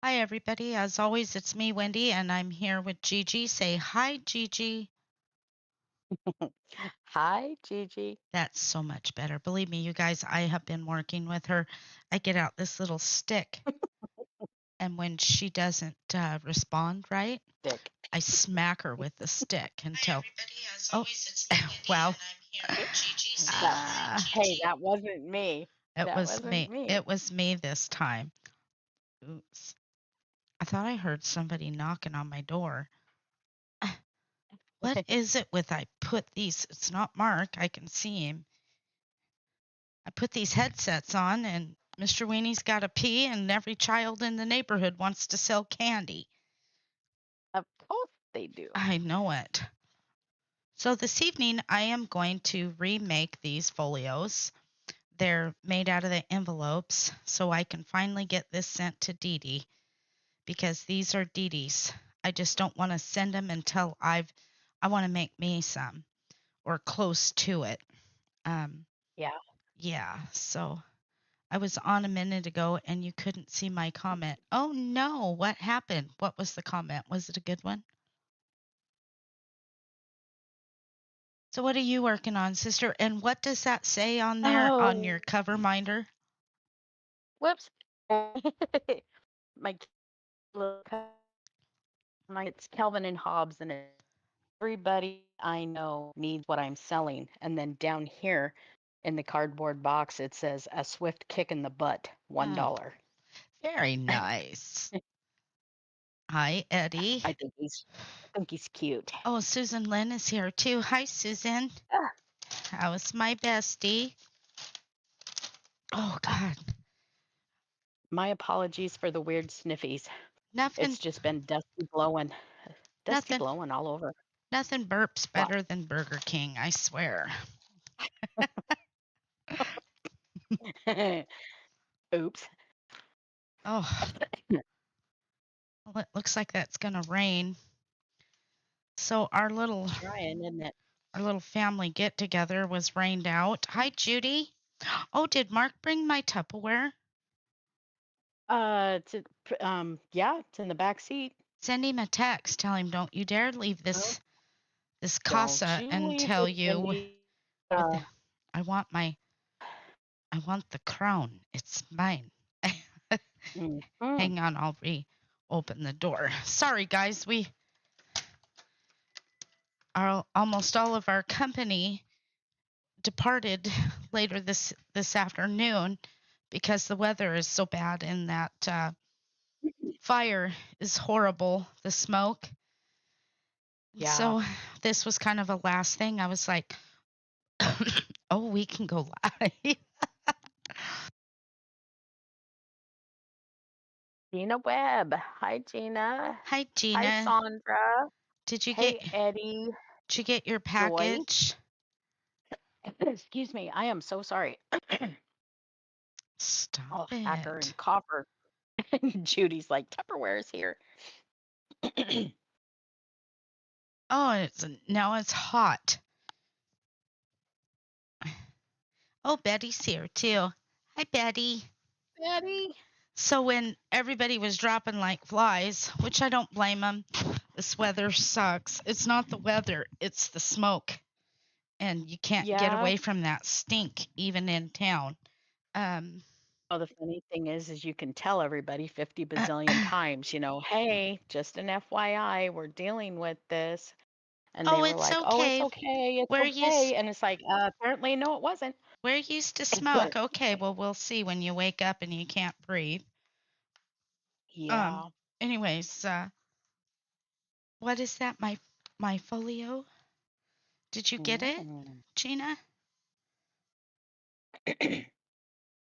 Hi, everybody. As always, it's me, Wendy, and I'm here with Gigi. Say hi, Gigi. Hi, Gigi. That's so much better. Believe me, you guys, I have been working with her. I get out this little stick, and when she doesn't respond right, Dick. I smack her with the stick until. Everybody. As oh, always, it's me, Wendy, well, and I'm here with Gigi. Say That hi, hey, Gigi. that wasn't me. It That was wasn't me. me. It was me this time. Oops. I thought I heard somebody knocking on my door. What is it with I put these? It's not Mark. I can see him. I put these headsets on, and Mr. Weenie's got to pee, and every child in the neighborhood wants to sell candy. Of course they do. I know it. So this evening, I am going to remake these folios. They're made out of the envelopes, so I can finally get this sent to Dee Dee because these are Dee Dee's. I just don't want to send them until I want to make me some or close to it. Um, Yeah. yeah, so I was on a minute ago and you couldn't see my comment. Oh no, what happened? What was the comment? Was it a good one? So what are you working on, sister? And what does that say on there on Oh, your cover minder? whoops. My little it's Calvin and Hobbes, and everybody I know needs what I'm selling. And then down here in the cardboard box, it says a swift kick in the butt, Oh, $1. very nice. Hi, Eddie. I think he's cute. Oh, Susan Lynn is here too. Hi, Susan. Ah, How's my bestie? Oh ah, God, my apologies for the weird sniffies. nothing, It's just been dusty nothing, blowing all over. nothing burps Well, better than Burger King. I swear. oops. Oh, well, it looks like that's gonna rain. So Trying, isn't it? our little family get together was rained out. Hi, Judy. Oh, did Mark bring my Tupperware? Yeah, it's in the back seat. Send him a text. Tell him don't you dare leave Oh, this don't casa you leave until this, you Wendy. with the, I want my I want the crown. It's mine. Mhm. Hang on, I'll reopen the door. Sorry, guys. We are almost all of our company departed later this afternoon because the weather is so bad and that fire is horrible, the smoke. Yeah. So this was kind of a last thing. I was like, oh, we can go live. Gina Webb. Hi, Gina. Hi, Hi, Gina. Sandra. Did you get Hey, Eddie. did you get your Joy. package? Excuse me. I am so sorry. Stop Oh, hacker it. and copper. Judy's like, Tupperware is here. Oh, now it's hot. Oh, Betty's here too. Hi, Betty. Betty. So when everybody was dropping like flies, which I don't blame them, this weather sucks. It's not the weather, it's the smoke. And you can't get Yeah. away from that stink even in town. Um, Oh, the funny thing is you can tell everybody 50 bazillion times, hey, just an FYI, we're dealing with this. And they oh, were it's like, oh, it's okay. okay. It's We're okay. used And it's like, apparently, no, it wasn't. we're used to smoke. Okay, well we'll see when you wake up and you can't breathe. Um, Yeah. anyways, what is that? My folio? Did you get it, Mm. Gina?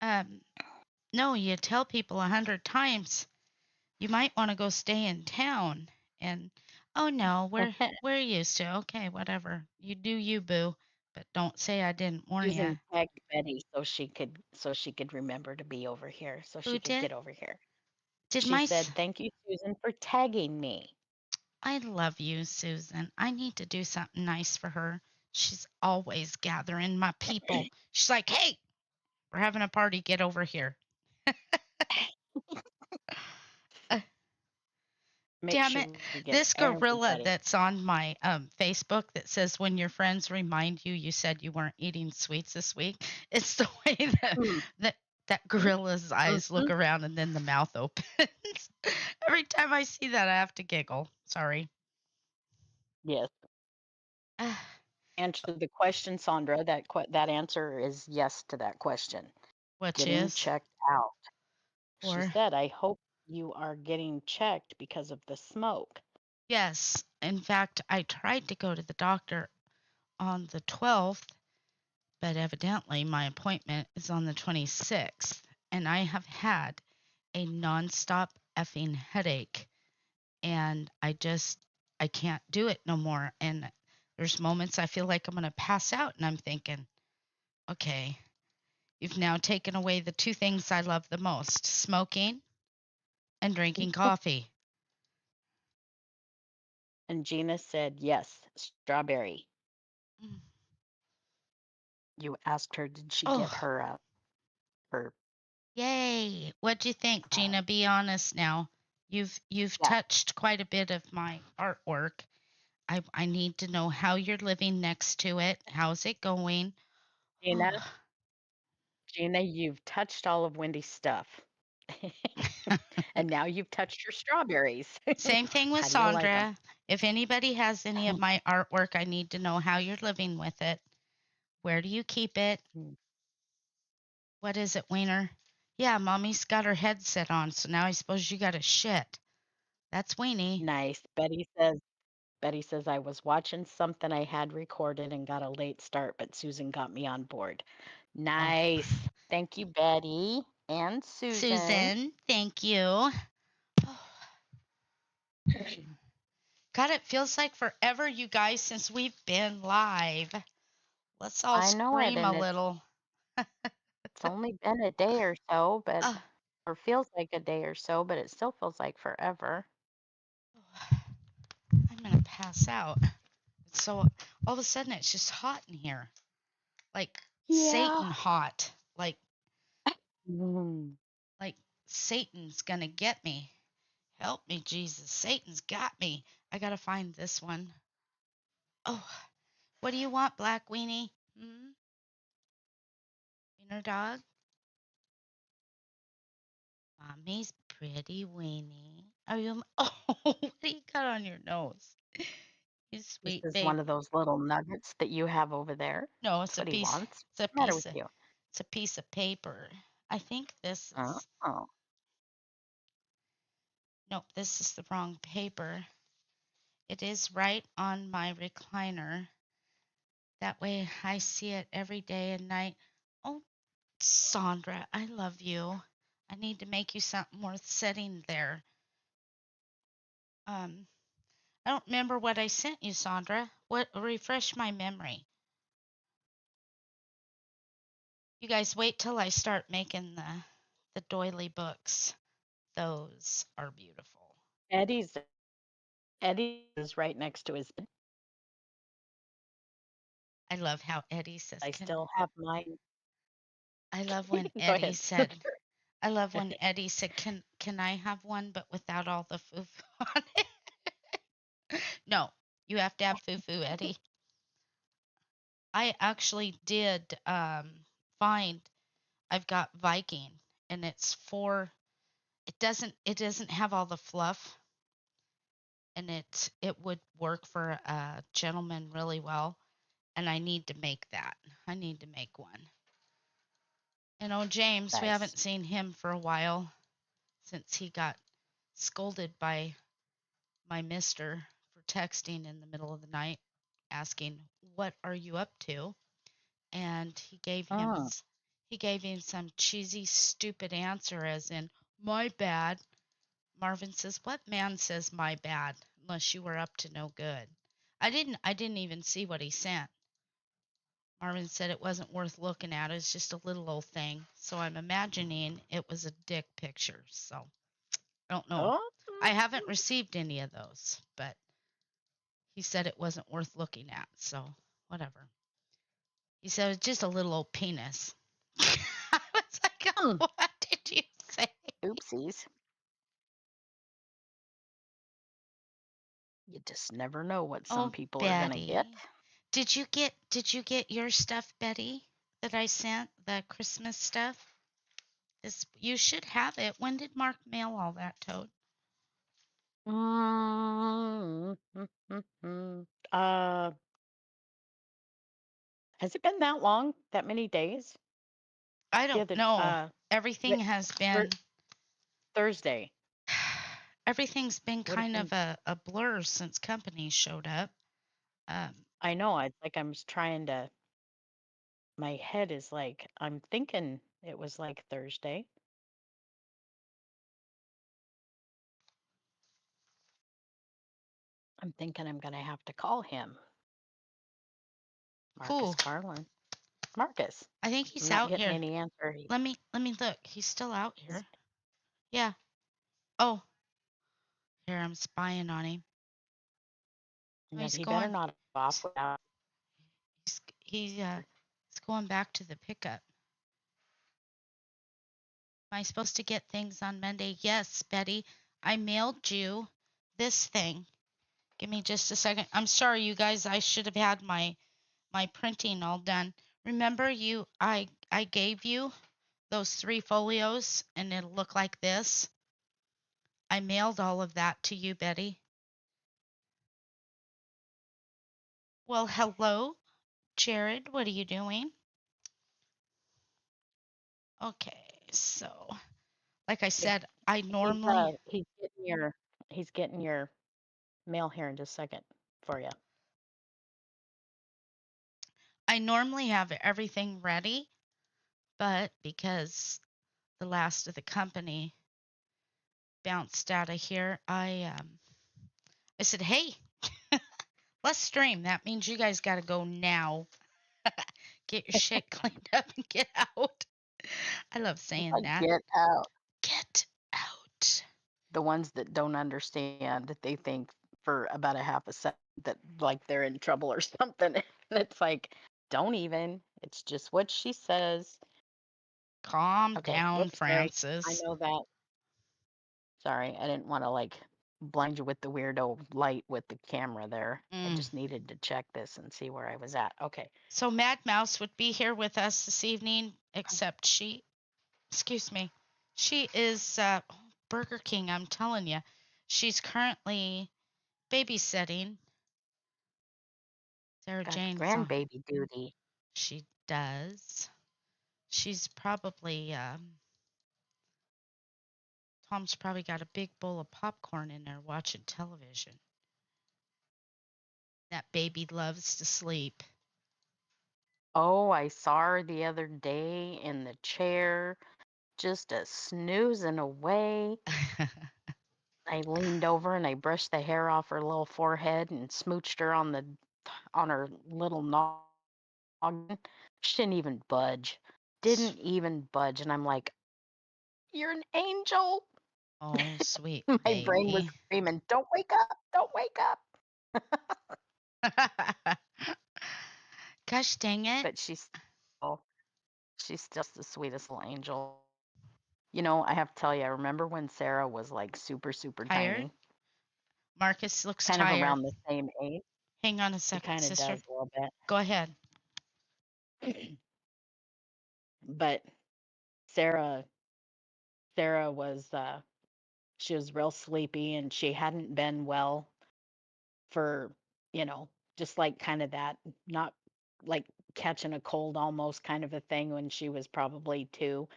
Um, no, you tell people 100 times you might want to go stay in town. And oh no, we're used to. Okay, whatever. You do you, boo. But don't say I didn't warn you. Susan tagged Betty so she could remember to be over here, so Who she could did? get over here. Did She my said, "Thank you, Susan, for tagging me." I love you, Susan. I need to do something nice for her. She's always gathering my people. She's like, "Hey, we're having a party. Get over here." Make Damn sure it. we get This gorilla everybody. that's on my Facebook that says when your friends remind you you said you weren't eating sweets this week, it's the way that Mm, that, that gorilla's eyes look mhm. around and then the mouth opens. Every time I see that, I have to giggle. Sorry. Yes. Answer the question, Sandra. That answer is yes to that question. Which Getting is, checked out. She or said, "I hope you are getting checked because of the smoke." yes. In fact, I tried to go to the doctor on the 12th, but evidently my appointment is on the 26th, and I have had a nonstop effing headache, and I can't do it no more. And there's moments I feel like I'm going to pass out, and I'm thinking, okay, you've now taken away the two things I love the most, smoking and drinking coffee. And Gina said, "Yes, strawberry." Mm. You asked her, did she get Oh, her yay. What'd you think, uh, Gina? Be honest now. You've yeah, touched quite a bit of my artwork. I need to know how you're living next to it. How's it going? Gina, Oh. Gina, you've touched all of Wendy's stuff. And now you've touched her strawberries. Same thing with How do you like them? Sandra. If anybody has any of my artwork, I need to know how you're living with it. Where do you keep it? What is it, Wiener? Yeah, mommy's got her headset on, so now I suppose you got to shit. That's Weenie. Nice. Betty says I was watching something I had recorded and got a late start, but Susan got me on board. Oh, Nice. Thank you, Betty and Susan. Susan, thank you. Oh, God, it feels like forever, you guys, since we've been live. Let's all I know it, scream a and little. it's only been a day or so, but Oh, or feels like a day or so, but it still feels like forever. I'm going to pass out. So all of a sudden, it's just hot in here. Like Yeah. Satan hot. Mm, Like Satan's going to get me. Help me, Jesus. Satan's got me. I got to find this one. Oh, what do you want, Black Weenie? Hmm? Wiener dog? Mommy's pretty weenie. Are you? Oh, what do you got on your nose? You this sweet is baby. one of those little nuggets that you have over there. No, That's what he wants. It's a What's the matter piece with of. you? It's a piece of paper. I think this is. Oh, Nope, this is the wrong paper. It is right on my recliner. That way I see it every day and night. Oh, Sandra, I love you. I need to make you something worth setting there. Um, I don't remember what I sent you, Sandra. What refresh my memory. You guys wait till I start making the doily books. Those are beautiful. Eddie's Eddie is right next to his bed. I love how Eddie says, I "Can still have mine. I love when Go Eddie ahead. said I love when Eddie said, "Can I have one but without all the foo on it?" No, you have to have foo, Eddie. I actually did find I've got Viking, and it's for it doesn't have all the fluff, and it would work for a gentleman really well, and I need to make that. I need to make one. And oh, James, we Nice. haven't seen him for a while since he got scolded by my mister for texting in the middle of the night asking, "What are you up to?" And Mm. he gave him some cheesy stupid answer as in, "My bad." Marvin says, "What man says my bad unless you were up to no good?" I didn't even see what he sent. Marvin said it wasn't worth looking at. It's just a little old thing. So I'm imagining it was a dick picture. So I don't know. Oh, I haven't received any of those, but he said it wasn't worth looking at. So whatever. He said it's just a little old penis. I was like, mm. what did you say? Oopsies. You just never know what some Oh, people are gonna get. Betty. Did you get your stuff, Betty, that I sent, the Christmas stuff? This you should have it. When did Mark mail all that, Toad? Mm, mm, mm, mm. Has it been that long? That many days? I The don't other know. Everything th- has thur- been Thursday everything's been would have kind been. of a blur since company showed up. Um, I know. I like. I'm just trying to. My head is like. I'm thinking it was like Thursday. I'm thinking I'm gonna have to call him, who? Marcus Carlin. Marcus. I think I'm he's not out getting here. any answer. Let me look. He's still out He's, here. Yeah. Oh, here I'm spying on him. Oh, yeah, he's he better going. not off without. He's going back to the pickup. Am I supposed to get things on Monday? Yes, Betty. I mailed you this thing. Give me just a second. I'm sorry, you guys. I should have had my printing all done. Remember I gave you those 3 folios and it'll look like this. I mailed all of that to you, Betty. Well, hello, Jared. What are you doing? Okay, so like I Yeah, said, I normally he's getting your mail here in just a second for you. I normally have everything ready, but because the last of the company bounced out of here, I said, "Hey, let's stream. That means you guys got to go now. Get your shit cleaned up and get out." I love saying Like, that. get out. Get out. The ones that don't understand, that they think for about a half a second that like they're in trouble or something. And it's like, don't even. It's just what she says. Calm Okay. down, Whoops. Sorry. I Francis. know that. Sorry. I didn't want to like blind you with the weirdo light with the camera there. I Mm. just needed to check this and see where I was at. Okay. So Mad Mouse would be here with us this evening, except excuse me, she is Burger King. I'm telling you, she's currently babysitting Sarah Got Jane's on. grandbaby duty. She does. She's probably Tom's probably got a big bowl of popcorn in there watching television. That baby loves to sleep. Oh, I saw her the other day in the chair, just a snoozing away. I leaned over and I brushed the hair off her little forehead and smooched her on her little noggin. She didn't even budge. Didn't even budge. And I'm like, "You're an angel." Oh, sweet My brain was baby. screaming, "Don't wake up! Don't wake up!" Gosh dang it. But still, she's just the sweetest little angel. You know, I have to tell you, I remember when Sarah was like super, super Tired? tiny, Marcus looks kind of tired. around the same age. Hang on a He second, kind of sister. does a little Go ahead. bit. But Sarah, Sarah was, she was real sleepy and she hadn't been well for, you know, just like kind of that, not like catching a cold almost kind of a thing when she was probably 2.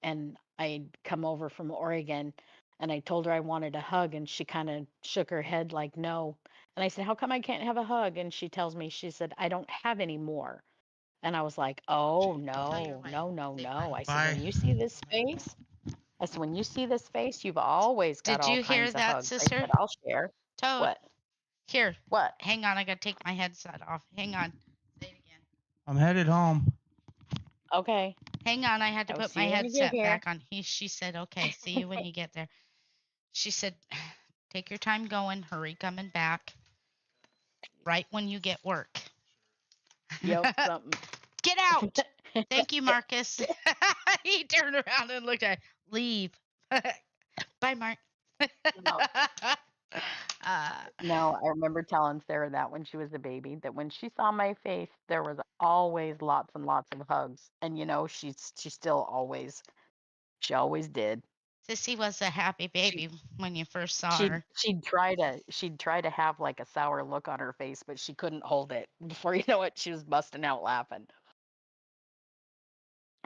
And I'd come over from Oregon and I told her I wanted a hug and she kind of shook her head like no. And I said, "How come I can't have a hug?" And she tells me, she said, "I don't have any more." And I was like, "Oh, Tell your no, wife. no, no, Say bye. no." I said, Bye. "When you see this face," I said, "when you see this face, you've always got Did all you hear kinds of that, hugs." I sister? said, "I'll share." Toad. What? Here. What? Hang on. I got to take my headset off. Hang on. Say it again. I'm headed home. Okay. Hang on. I had to I will put see my you when you get headset here. back on. She said, okay, see you when you get there. She said, take your time going. Hurry coming back right when you get work. Yep, something. Get out. Thank you, Marcus. He turned around and looked at Leave. Bye, Mark. No. No, I remember telling Sarah that when she was a baby, that when she saw my face, there was always lots and lots of hugs. And she still always she always did. Sissy was a happy She baby when you first saw she'd her. she'd try to have like a sour look on her face, but she couldn't hold it. Before you know it, she was busting out laughing.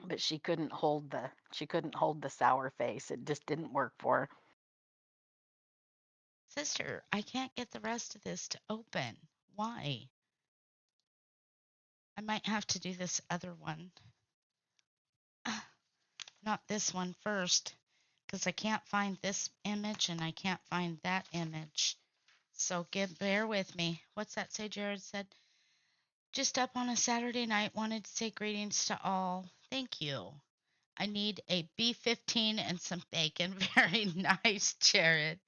But she couldn't hold the sour face. It just didn't work for her. Sister, I can't get the rest of this to open. Why? I might have to do this other one. Not this one first, because I can't find this image and I can't find that image. So bear with me. What's that say? Jared said, just up on a Saturday night, wanted to say greetings to all. Thank you. I need a B-15 and some bacon. Very nice, Jared.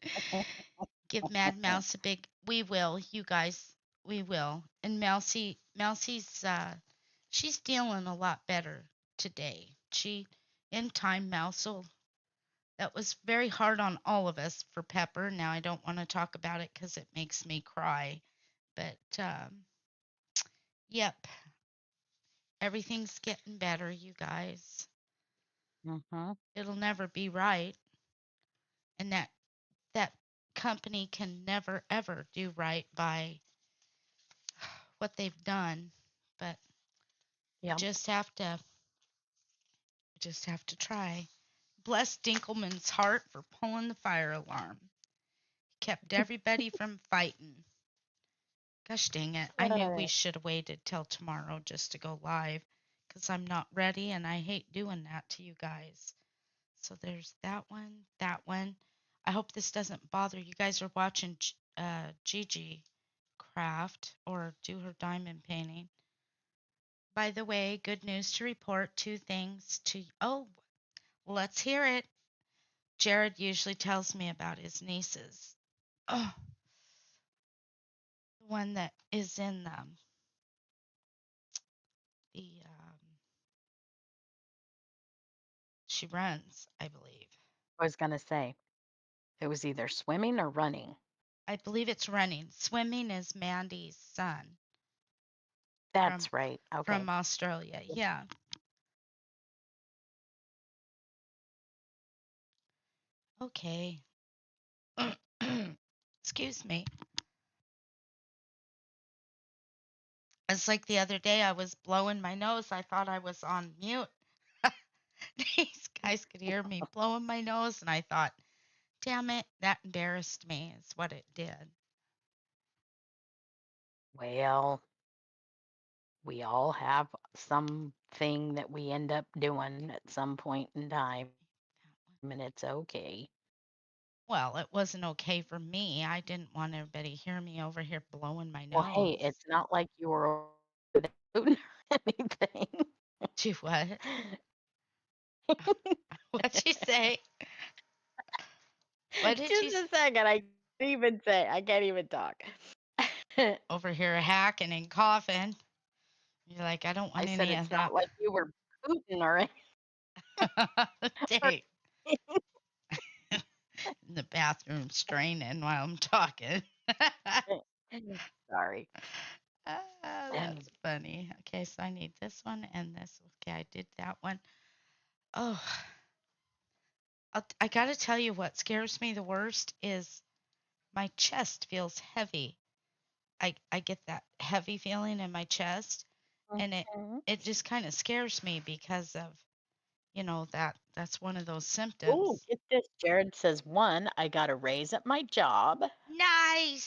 Give Mad Mouse a big. We will, you guys. We will. And Mousie's she's feeling a lot better today. She in time, Mousel. That was very hard on all of us for Pepper. Now I don't want to talk about it because it makes me cry. But yep, everything's getting better, you guys. Hmm. It'll never be right, and that company can never ever do right by what they've done. But we Yeah. just have to try. Bless Dinkelman's heart for pulling the fire alarm. Kept everybody from fighting. Gosh dang it. I knew we should have waited till tomorrow just to go live because I'm not ready and I hate doing that to you guys. So there's that one, that one. I hope this doesn't bother you guys are watching Gigi craft or do her diamond painting. By the way, good news to report. Two things to. Oh, let's hear it. Jared usually tells me about his nieces. Oh, the one that is in the she runs, I believe. I was gonna say it was either swimming or running. I believe it's running. Swimming is Mandy's son from That's right. Okay. from Australia. Yeah. Okay. Excuse me. It's like the other day I was blowing my nose. I thought I was on mute. These guys could hear me blowing my nose, and I thought, damn it, that embarrassed me, is what it did. Well, we all have something that we end up doing at some point in time, and it's okay. Well, it wasn't okay for me. I didn't want everybody to hear me over here blowing my Well, hey, nose. it's not like you were or anything. To what? What'd you say? What did you Just a second. I can't even talk. over here hacking and coughing? You're like, I don't I want said any it's of not that. like you were Putin or Dang. In the bathroom straining while I'm talking. anything. Sorry. That's funny. Okay, so I need this one and this. Okay, I did that one. Oh, I got to tell you what scares me the worst is my chest feels heavy. I get that heavy feeling in my chest, and Mhm. it just kind of scares me because of that's one of those Oh, symptoms. get this. Jared says, one, I got a raise at my job.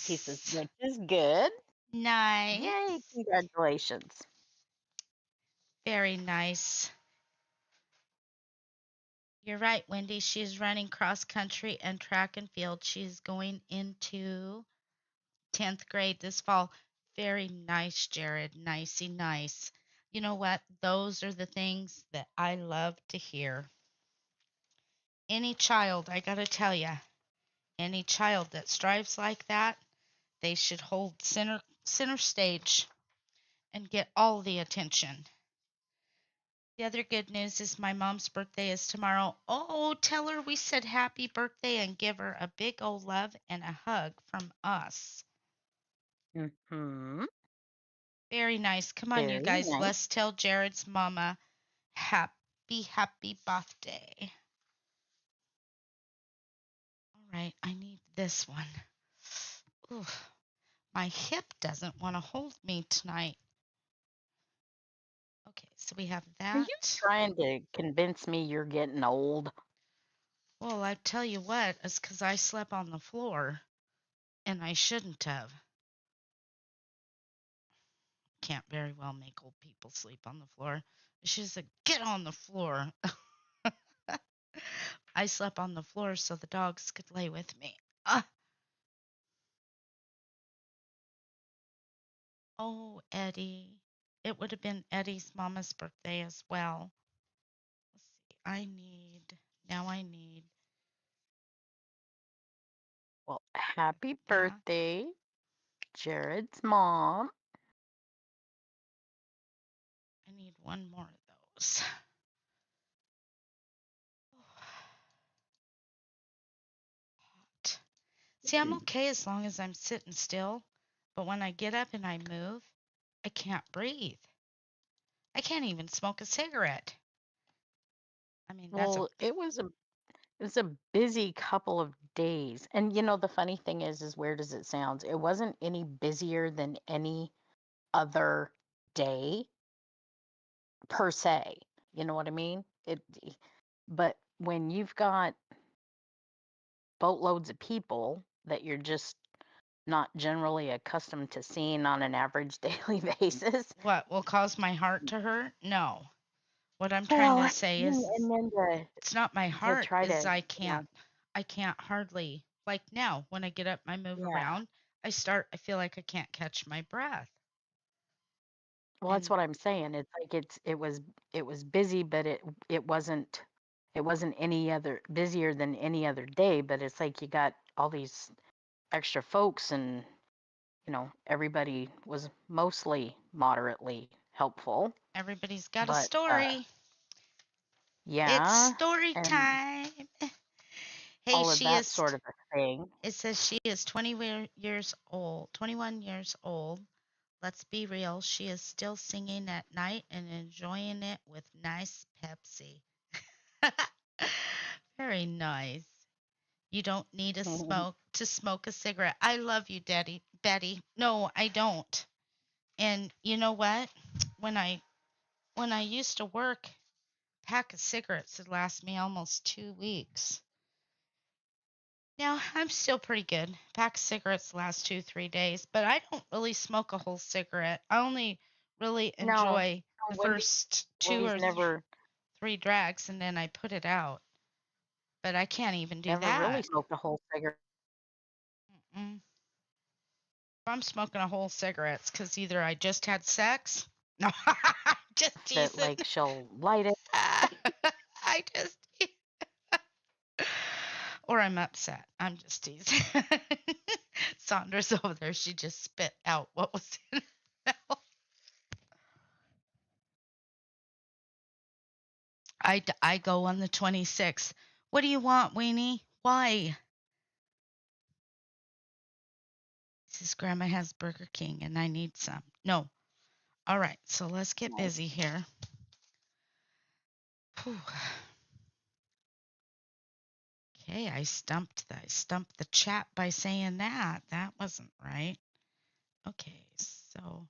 He says, Nice, which is good. Yay, nice, congratulations. very nice. You're right, Wendy. She's running cross country and track and field. She's going into 10th grade this fall. Very nice, Jared. Nicey nice. You know what? Those are the things that I love to hear. Any child, I got to tell you, any child that strives like that, they should hold center stage and get all the attention. The other good news is my mom's birthday is tomorrow. Oh, tell her we said happy birthday and give her a big old love and a hug from us. Mm-hmm. Very nice. Come on, you Very guys. nice. Let's tell Jared's mama happy birthday. All right, I need this one. Ooh, my hip doesn't want to hold me tonight. Okay, so we have Are you that. trying to convince me you're getting old? Well, I tell you what, it's because I slept on the floor and I shouldn't have. Can't very well make old people sleep on the floor. She said, "Get on the floor." I slept on the floor so the dogs could lay with me. Ah, oh, Eddie. It would have been Eddie's mama's birthday as well. Let's see. I need Well, happy that. birthday, Jared's mom. I need one more of those. Hot. See, I'm okay as long as I'm sitting still, but when I get up and I move, I can't breathe. I can't even smoke a cigarette. I mean, that's a Well, it was a busy couple of days. And the funny thing is weird as it sounds, it wasn't any busier than any other day per se. You know what I mean? But when you've got boatloads of people that you're just not generally accustomed to seeing on an average daily basis. what will cause my heart to hurt? No. What I'm trying to Well, say is and then it's not my to heart, try is to, I can't hardly like now when I get up and I move yeah. around, I feel like I can't catch my breath. Well, that's And what I'm saying. It's like it was busy, but it wasn't any other busier than any other day. But it's like you got all these extra folks, and everybody was mostly moderately helpful. everybody's got a But story. It's yeah, story and time. Hey, all of she that is sort of a thing. it says she is years old, 21 years old. Let's be real, she is still singing at night and enjoying it with nice Pepsi. Very nice. You don't need to smoke a cigarette. I love you, Daddy, Betty. No, I don't. And you know what? When I when I used to work, a pack of cigarettes would last me almost 2 weeks. Now I'm still pretty good. A pack of cigarettes last 2, 3 days, but I don't really smoke a whole cigarette. I only really No, enjoy no, the first two Wendy's or three drags, and then I put it out. But I can't even do never really that. smoked a whole cigarette Mm-mm. If I'm smoking a whole cigarettes because either I just had sex. No, I'm just that teasing. like she'll light it. I just or I'm upset. I'm just teasing. Sandra's over there. She just spit out what was in her mouth. I go on the 26th. What do you want, Weenie? Why? This Grandma has Burger King and I need some. No. All right, so let's get Nice. busy here. Whew. Okay, I stumped the chat by saying that. That wasn't right. Okay, so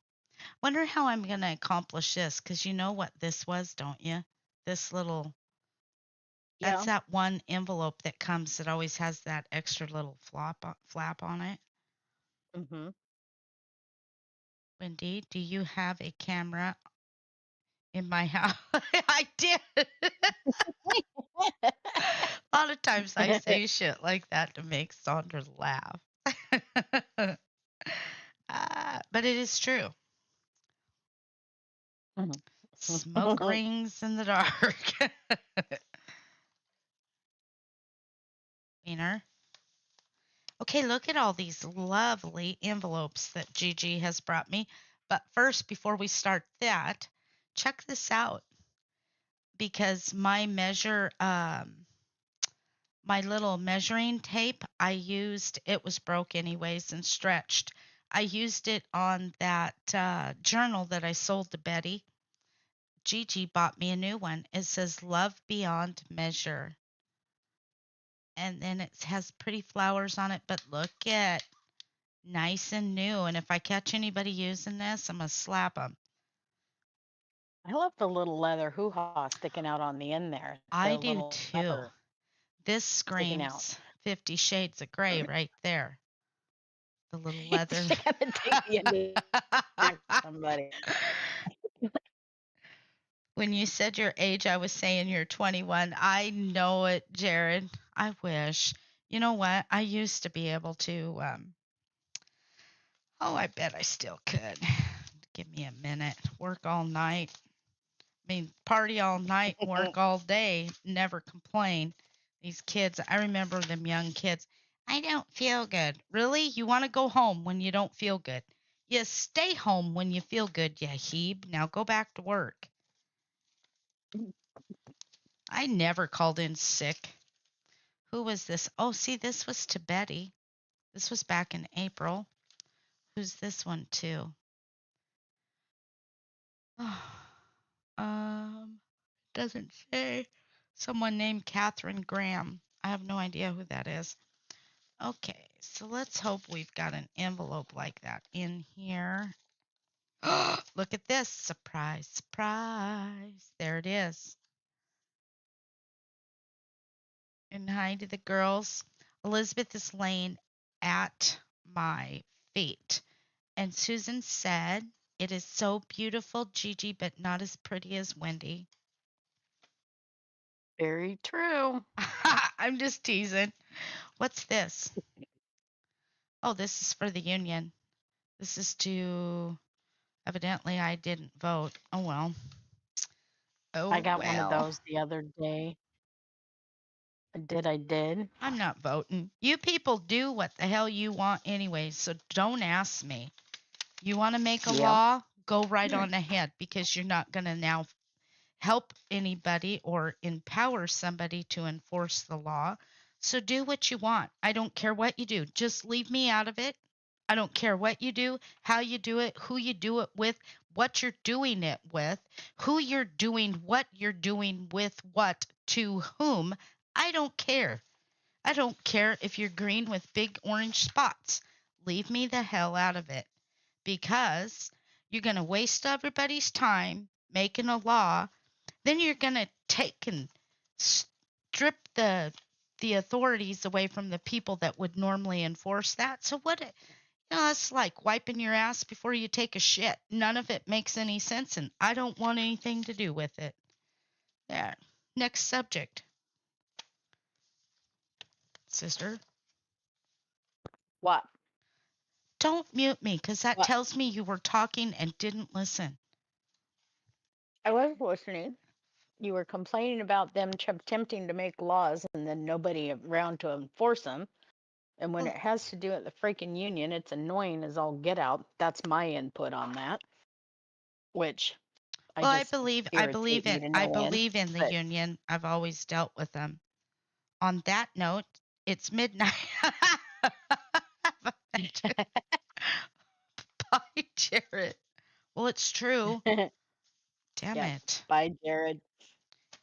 wonder how I'm gonna accomplish this because you know what this was, don't you? This little that's Yeah. that one envelope that comes that always has that extra little flap on it. Mhm. Wendy, do you have a camera in my house? I did. A lot of times I say shit like that to make Sandra laugh. But it is true. Mhm. Smoke rings in the dark. Wiener. Okay, look at all these lovely envelopes that Gigi has brought me. But first, before we start that, check this out. because my little measuring tape I used, it was broke anyways and stretched. I used it on that journal that I sold to Betty. Gigi bought me a new one. It says Love Beyond Measure. And then it has pretty flowers on it, but look at nice and new. And if I catch anybody using this, I'm going to slap them. I love the little leather hoo-ha sticking out on the end there. I The do little too. lever This sticking out. screams 50 Shades of Grey right there. The little leather. She's gonna take me into attack somebody. When you said your age, I was saying you're 21. I know it, Jared. I wish. You know what? I used to be able to. Oh, I bet I still could. Give me a minute. Work all night. I mean, party all night, work all day, never complain. These kids, I remember them young kids. I don't feel good. Really? You want to go home when you don't feel good? You stay home when you feel good, you heeb. Now go back to work. I never called in sick. Who was this? Oh, see, this was to Betty. This was back in April. Who's this one too? Doesn't say. Someone named Catherine Graham. I have no idea who that is. Okay, so let's hope we've got an envelope like that in here. Look at this. Surprise, surprise. There it is. And hi to the girls. Elizabeth is laying at my feet. And Susan said, "It is so beautiful, Gigi, but not as pretty as Wendy." Very true. I'm just teasing. What's this? Oh, this is for the union. This is to, evidently, I didn't vote. Oh, well. I Oh, got one of well. those the other day. I did. I'm not voting. You people do what the hell you want anyway, so don't ask me. You want to make a Yep. law? Go right on ahead because you're not going to now help anybody or empower somebody to enforce the law. So do what you want. I don't care what you do. Just leave me out of it. I don't care what you do, how you do it, who you do it with, what you're doing it with, who you're doing what you're doing with what to whom. I don't care. I don't care if you're green with big orange spots. Leave me the hell out of it because you're going to waste everybody's time making a law. Then you're going to take and strip the authorities away from the people that would normally enforce that. So what it's like wiping your ass before you take a shit. None of it makes any sense and I don't want anything to do with it. There. Next subject. Sister, What? don't mute me cuz that What? tells me you were talking and didn't listen. I was listening. You were complaining about them attempting to make laws and then nobody around to enforce them. And when Well, it has to do with the freaking union, it's annoying as all get out. That's my input on that, which I well, just irritate me to I no end. believe in the But union. I've always dealt with them. On that note, it's midnight. Bye, Jared. Well, it's true. Damn yep. it. Bye, Jared.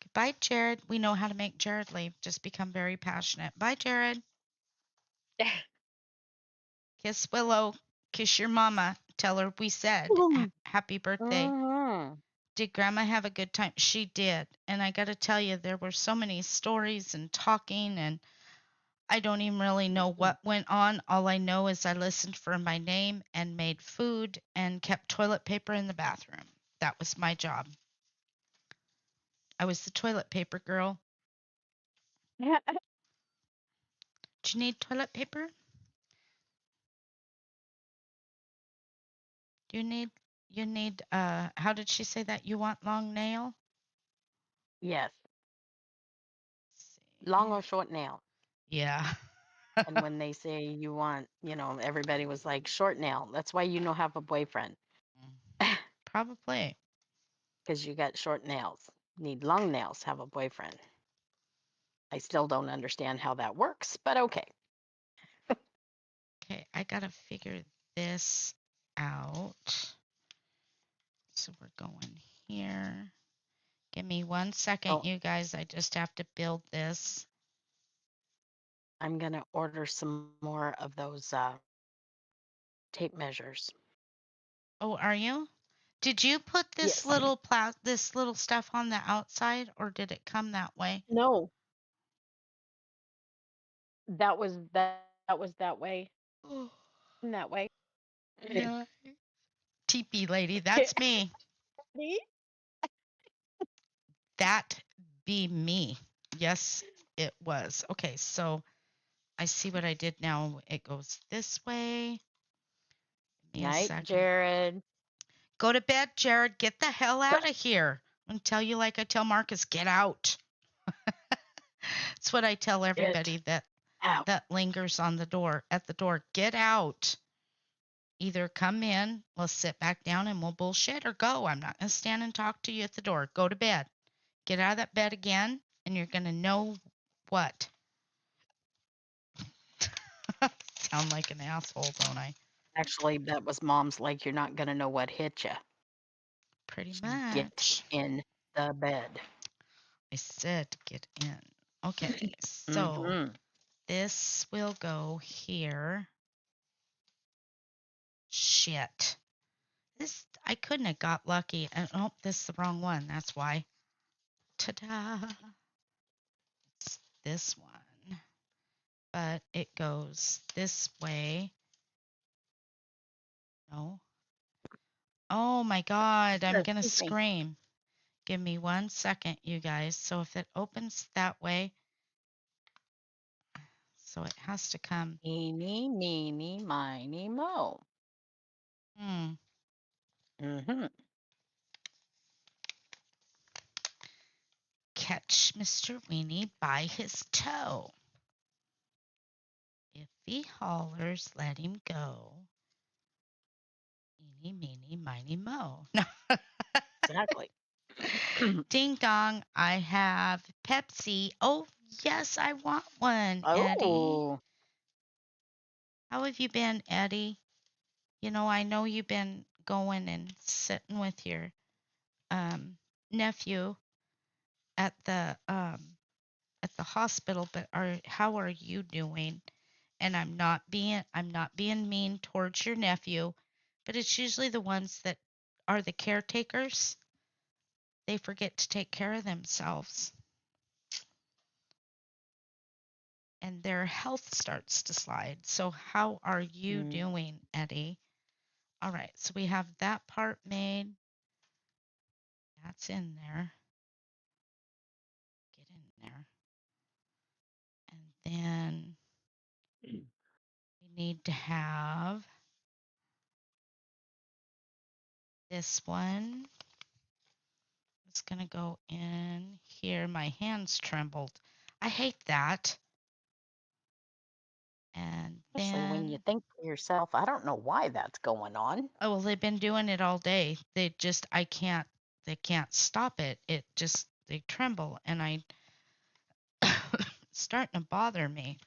Goodbye, Jared. We know how to make Jared leave. Just become very passionate. Bye, Jared. Kiss Willow. Kiss your mama. Tell her we said happy birthday. Mhm. Did Grandma have a good time? She did. And I got to tell you, there were so many stories and talking, and I don't even really know what went on. All I know is I listened for my name and made food and kept toilet paper in the bathroom. That was my job. I was the toilet paper girl. Do you need toilet paper? Do you need how did she say that? You want long nail? Yes. Let's Long see. or short nail. Yeah. And when they say you want, everybody was like, short nail. That's why you don't have a boyfriend Probably. because you got short nails. need long nails, have a boyfriend. I still don't understand how that works, but okay. Okay, I gotta figure this out. So we're going here. Give me 1 second, Oh, you guys. I just have to build this. I'm going to order some more of those tape measures. Oh, are you? Did you put this Yes. this little stuff on the outside, or did it come that way? No, that was that way. Oh, That way. yeah. Teepee lady, that's me. Me? That be me. Yes, it was. Okay, so I see what I did now. It goes this way. Give me a Night, second. Jared. Go to bed, Jared. Get the hell Go, out of here. I'm gonna tell you like I tell Marcus, get out. That's what I tell get everybody out. that lingers on the door at the door. Get out. Either come in, we'll sit back down and we'll bullshit, or go. I'm not gonna stand and talk to you at the door. Go to bed. Get out of that bed again, and you're gonna know what. Sound like an asshole, don't I? Actually, that was mom's like, you're not going to know what hit you. Pretty Get much. in the bed. I said get in. Okay, so Mm-hmm. this will go here. Shit. This I couldn't have got lucky. And oh, this is the wrong one. That's why. Ta-da. It's this one. But it goes this way. No. Oh my god, I'm gonna Excuse me. scream. Give me 1 second, you guys. So if it opens that way, so it has to come. Eeny, meeny, miny, mo. Hmm. Mm-hmm. Catch Mr. Weenie by his toe. If he hollers, let him go. Eeny, meeny, miny, mo. No. Exactly. Ding dong, I have Pepsi. Oh, yes, I want one, Eddie. Oh, How have you been, Eddie? I know you've been going and sitting with your um, nephew at the hospital, but how are you doing? And I'm not being mean towards your nephew, but it's usually the ones that are the caretakers. They forget to take care of themselves, and their health starts to slide. So how are you mm, doing, Eddie? All right, so we have that part made. That's in there. Get in there. And then we need to have this one. It's going to go in here. My hands trembled. I hate that. And especially when you then, think to yourself, I don't know why that's going on. oh, well, they've been doing it all day. They can't stop it. They tremble and it's starting to bother me.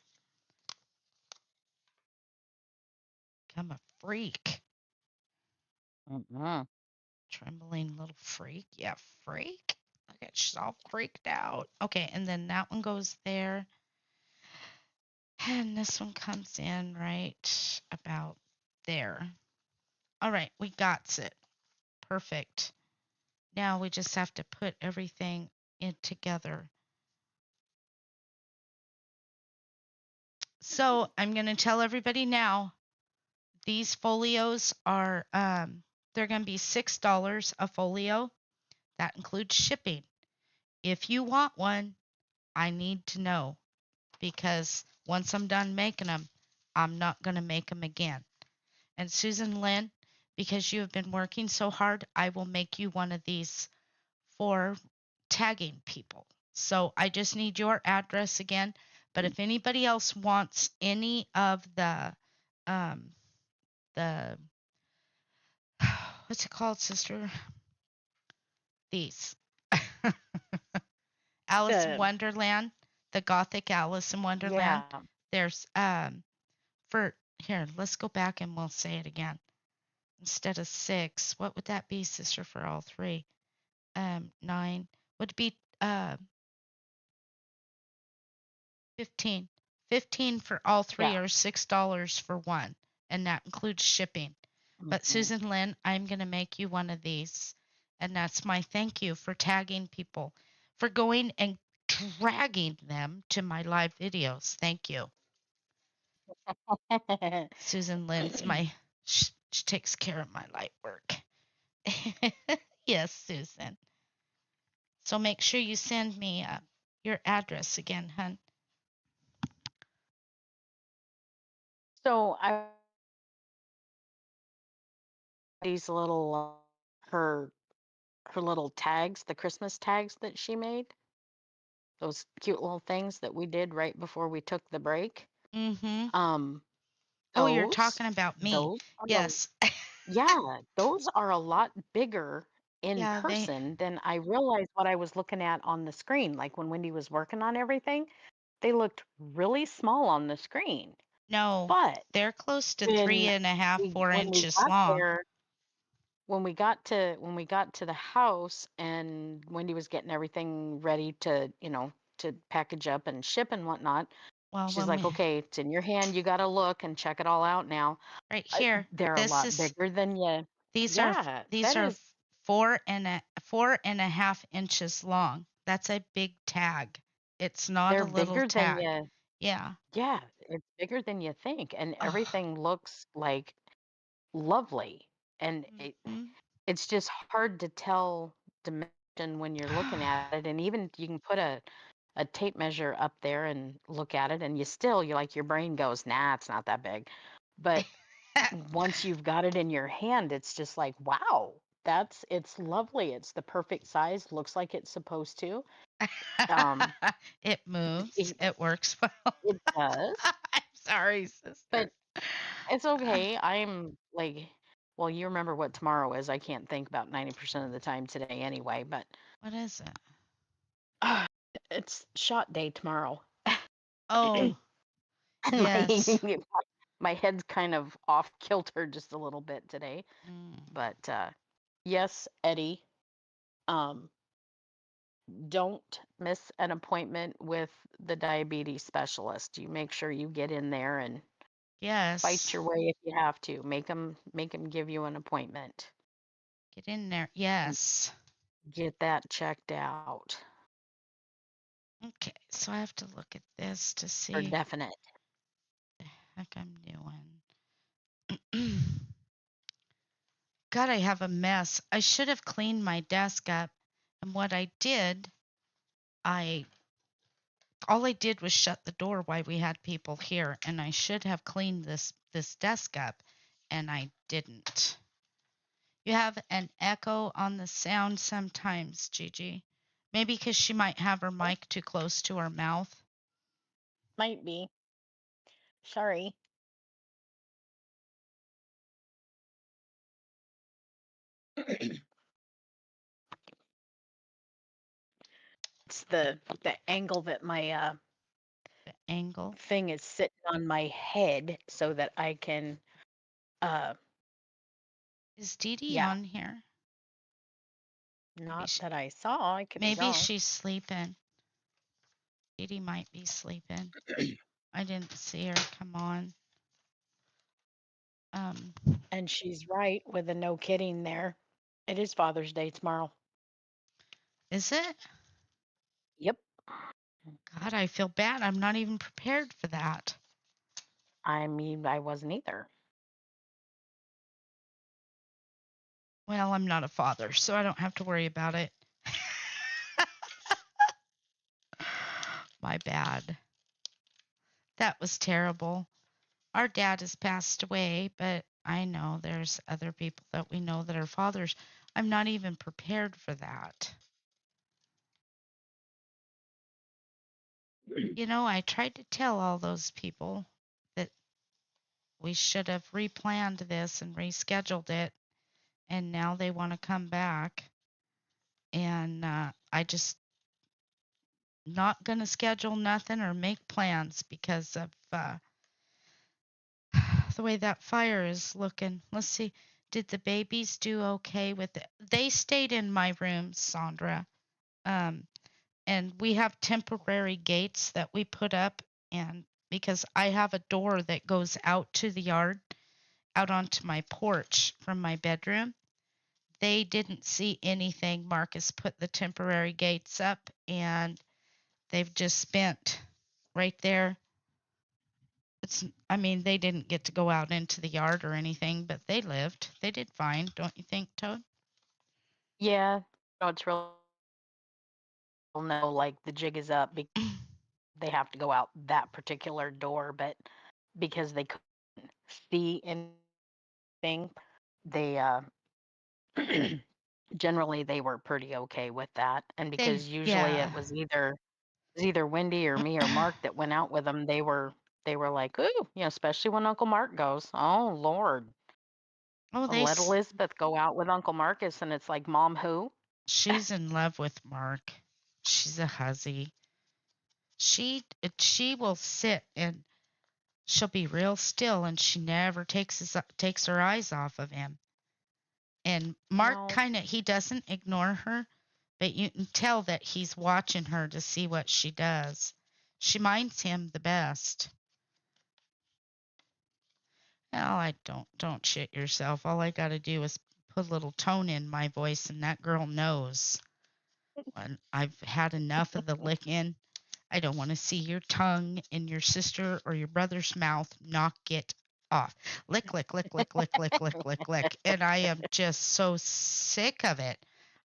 I'm a freak. Mm-hmm. Trembling little freak. Yeah, freak. Look at she's all freaked out. Okay, and then that one goes there. And this one comes in right about there. All right, we got it. Perfect. Now we just have to put everything in together. So I'm going to tell everybody now, these folios are they're going to be $6 a folio. That includes shipping. If you want one, I need to know, because once I'm done making them, I'm not going to make them again. And Susan Lynn, because you have been working so hard, I will make you one of these for tagging people. So I just need your address again. But if anybody else wants any of um, the what's it called, sister? These. Alice in The Wonderland, the Gothic Alice in Wonderland. Yeah. There's for here, let's go back and we'll say it again. Instead of 6, what would that be, sister, for all three? 9 would be 15. 15 for all three, Yeah. or $6 for one, and that includes shipping. But Mhm. Susan Lynn, I'm going to make you one of these. And that's my thank you for tagging people, for going and dragging them to my live videos. Thank you. Susan Lynn's she takes care of my light work. Yes, Susan. So make sure you send me your address again, hun. So I these little her little tags, the Christmas tags that she made, those cute little things that we did right before we took the break. Mm-hmm. Um, Oh, you're those talking about me. those are Yes. yeah, those are a lot bigger in Yeah, they person than I realized what I was looking at on the screen. Like when Wendy was working on everything, they looked really small on the screen. no, But they're close to three when and a half, we four when we inches got long. there, when we got to the house and Wendy was getting everything ready to, to package up and ship and whatnot, Well, she's when like, we "Okay, it's in your hand. You got to look and check it all out now." right here, They're a this lot is bigger than you. these are Yeah, these that are is. 4.5 inches long. That's a big tag. It's not a They're little bigger than tag. you. Yeah. Yeah, it's bigger than you think, and Oh. everything looks like lovely. And Mm-hmm. it's just hard to tell dimension when you're looking at it, and even you can put a tape measure up there and look at it, and you're like your brain goes, nah, it's not that big. But once you've got it in your hand, it's just like, wow, it's lovely. It's the perfect size, looks like it's supposed to. Um, It moves. it It works well. it does, I'm sorry, sister. but it's okay. I'm like, well, you remember what tomorrow is. I can't think about 90% of the time today anyway, but What is it? it's shot day tomorrow. Oh, And yes. my head's kind of off kilter just a little bit today. Mm. But yes, Eddie, um, don't miss an appointment with the diabetes specialist. You make sure you get in there and fight Yes. your way if you have to. Make them give you an appointment Get in there. and Yes. get that checked out Okay, so I have to look at this to for see definite. what the heck I'm doing. God, I have a mess. I should have cleaned my desk up. And what I did, I all I did was shut the door while we had people here, and I should have cleaned this desk up, and I didn't. You have an echo on the sound sometimes, Gigi. Maybe because she might have her mic too close to her mouth. Might be. Sorry. It's the angle that my The angle. thing is sitting on my head so that I can uh Is Dee Dee yeah, on here? Maybe not she, that I saw. I could be maybe wrong. she's sleeping. Dee Dee might be sleeping. I didn't see her come on. Um, And she's right with the no kidding there. It is Father's Day tomorrow. is it? Yep. God, I feel bad. I'm not even prepared for that. I mean, I wasn't either. Well, I'm not a father, so I don't have to worry about it. My bad. That was terrible. Our dad has passed away, but I know there's other people that we know that are fathers. I'm not even prepared for that. I tried to tell all those people that we should have replanned this and rescheduled it, and now they want to come back. And I just not going to schedule nothing or make plans because of the way that fire is looking. Let's see. Did the babies do okay with it? They stayed in my room, Sandra. Um, and we have temporary gates that we put up, and because I have a door that goes out to the yard, out onto my porch from my bedroom, they didn't see anything. Marcus put the temporary gates up, and they've just spent right there. It's, I mean, they didn't get to go out into the yard or anything, but they lived. They did fine, don't you think, Toad? Yeah, no, it's real no, like the jig is up because they have to go out that particular door, but because they couldn't see anything, they generally they were pretty okay with that. And They, because usually yeah. it was either Wendy or me or Mark that went out with them, they were like, ooh, especially when Uncle Mark goes. Oh Lord. Oh, I'll they, let Elizabeth go out with Uncle Marcus and it's like, Mom who? she's in love with Mark. She's a hussy. She will sit and she'll be real still and she never takes her eyes off of him. And Mark No. kind of he doesn't ignore her, but you can tell that he's watching her to see what she does. She minds him the best. Oh, I don't shit yourself. All I got to do is put a little tone in my voice and that girl knows when I've had enough of the licking. I don't want to see your tongue in your sister or your brother's mouth. Knock it off. Lick, lick, lick, lick, lick, lick, lick, lick, lick. And I am just so sick of it.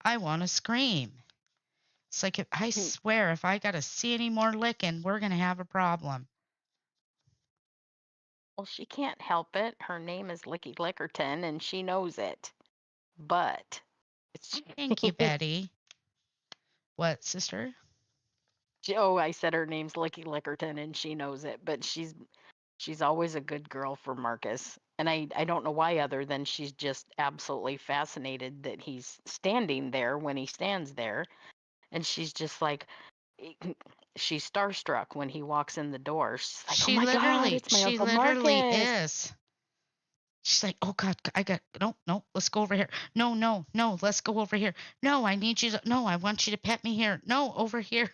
I want to scream. It's like, I swear, if I got to see any more licking, we're going to have a problem. Well, she can't help it. Her name is Licky Lickerton and she knows it. But it's Thank you, Betty. What, sister? oh, I said her name's Licky Lickerton and she knows it, but she's always a good girl for Marcus. And I don't know why other than she's just absolutely fascinated that he's standing there when he stands there. And she's just like she's starstruck when he walks in the door. She's like, "Oh my God, it's my She Uncle literally Marcus." is. She's like, oh God, I got, no, no, let's go over here. No, no, no, let's go over here. No, I need you to, no, I want you to pet me here. No, over here.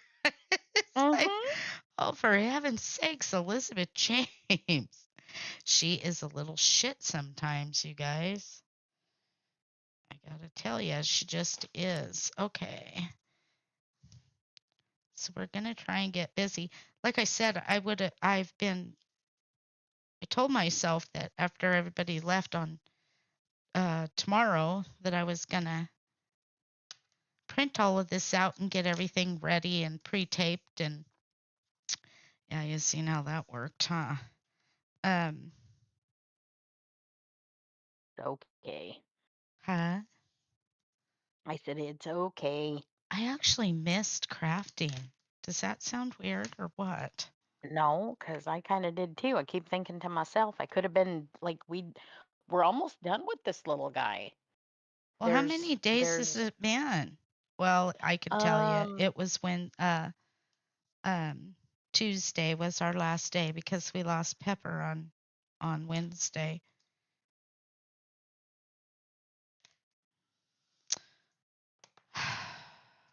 It's like, Mhm. oh, for heaven's sakes, Elizabeth James. She is a little shit sometimes, you guys. I gotta tell you, she just is. Okay. So we're gonna try and get busy. Like I said, I told myself that after everybody left on tomorrow that I was gonna print all of this out and get everything ready and pre-taped and yeah, you seen how that worked, huh? Um, Okay. huh? I said, "It's okay." I actually missed crafting. Does that sound weird or what? No, because I kind of did too. I keep thinking to myself, I could have been like, we're almost done with this little guy. Well, how There's, many days has there's, it been? Well, I can tell you, um, it was when um Tuesday was our last day because we lost Pepper on Wednesday.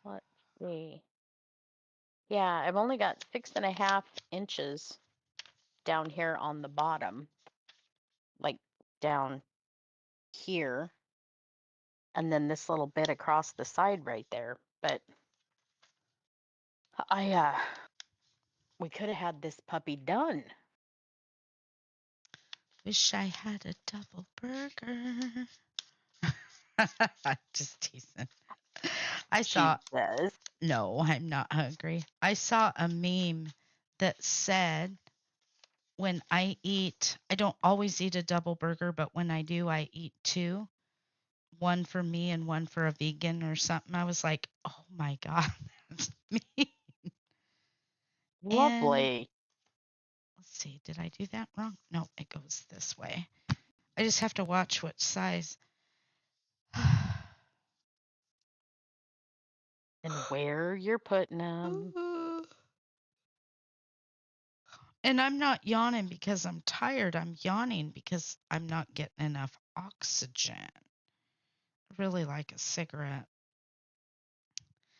let's see. Yeah, I've only got 6.5 inches down here on the bottom, like down here, and then this little bit across the side right there. But I, we could have had this puppy done. Wish I had a double burger. Just teasing. I She saw, says. no, I'm not hungry. I saw a meme that said, when I eat, I don't always eat a double burger, but when I do, I eat two, one for me and one for a vegan or something. I was like, oh my God, that's me. And Lovely. let's see, did I do that wrong? No, it goes this way. I just have to watch what size. And where you're putting them. And I'm not yawning because I'm tired. I'm yawning because I'm not getting enough oxygen. I really like a cigarette,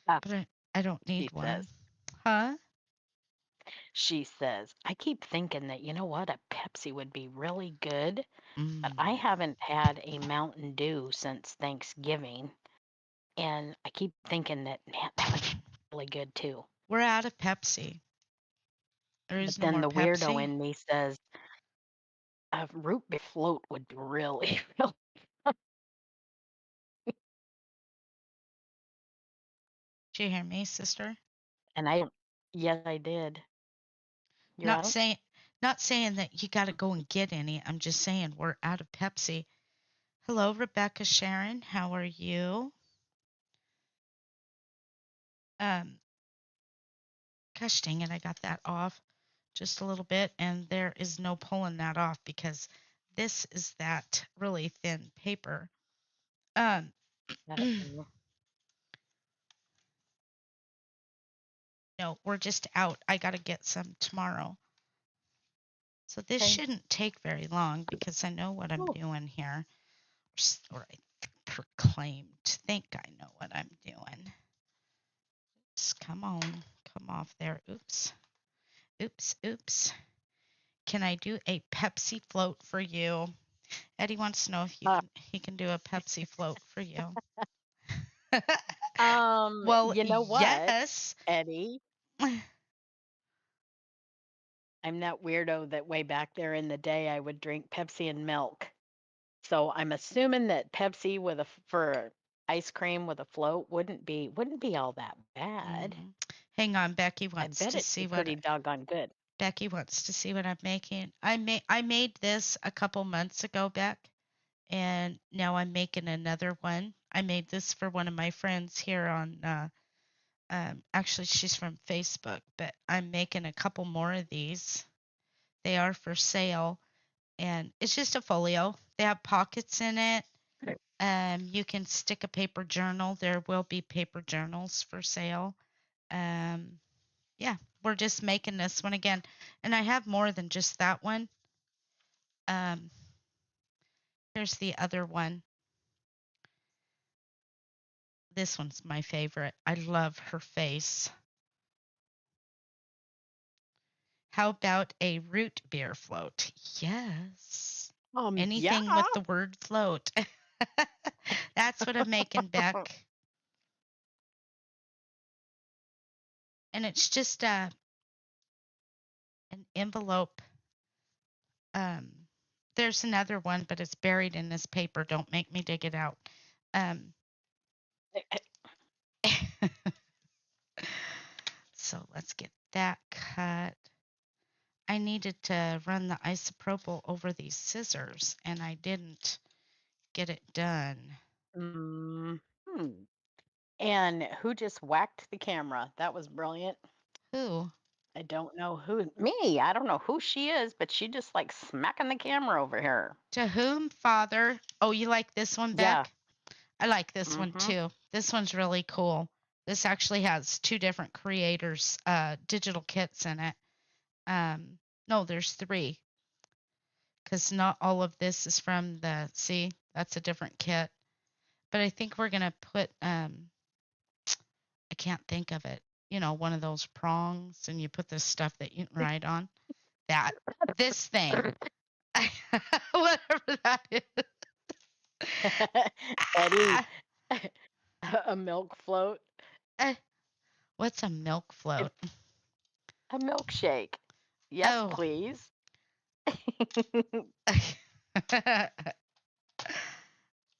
Ah, but I don't she need one. says. Huh? She says, I keep thinking that, you know what, a Pepsi would be really good, but I Mm. haven't had a Mountain Dew since Thanksgiving. And I keep thinking that, man, that would be really good too. We're out of Pepsi. There is But no then more the weirdo Pepsi. in me says a root beer float would be really, really. Did you hear me, sister? And I don't, yes, I did. You're Not out? saying not saying that you got to go and get any. I'm just saying we're out of Pepsi. Hello, Rebecca Sharon. How are you? Um, Gosh dang it, I got that off just a little bit, and there is no pulling that off because this is that really thin paper. Um, Uh-oh. no, we're just out. I got to get some tomorrow. So this Okay. shouldn't take very long because I know what I'm Oh, doing here. Or I proclaim to think I know what I'm doing. Just come on, come off there. Oops, oops, oops. Can I do a Pepsi float for you? Eddie wants to know if uh, he can do a Pepsi float for you. Well, you know what, yes. Eddie? I'm that weirdo that way back there in the day I would drink Pepsi and milk. So I'm assuming that Pepsi with for ice cream with a float wouldn't be all that bad. Mhm. Hang on, I bet it'd be pretty doggone good. Becky wants to see what I'm making. I made this a couple months ago, Beck, and now I'm making another one. I made this for one of my friends here on actually she's from Facebook, but I'm making a couple more of these. They are for sale, and it's just a folio. They have pockets in it. Right. You can stick a paper journal. There will be paper journals for sale. Um, yeah, we're just making this one again, and I have more than just that one. Um, Here's the other one. This one's my favorite. I love her face. How about a root beer float? Yes. Yeah. Anything with the word float. That's what I'm making, Beck. And it's just an envelope. Um, there's another one, but it's buried in this paper. Don't make me dig it out. Um, so let's get that cut. I needed to run the isopropyl over these scissors, and I didn't get it done. Hmm. And who just whacked the camera? That was brilliant. Who? I don't know who. Me. I don't know who she is, but she just like smacking the camera over here. To whom, Father? Oh, you like this one, Yeah. Beck? I like this one Mm-hmm. too. This one's really cool. This actually has two different creators' digital kits in it. No, there's three because not all of this is from the. See, that's a different kit. But I think we're gonna put. I can't think of it. You know, one of those prongs, and you put this stuff that you can ride on. That this thing, whatever that is. Eddie, Ah, a milk float, eh, what's a milk a float? a milkshake. Yes, Oh. please.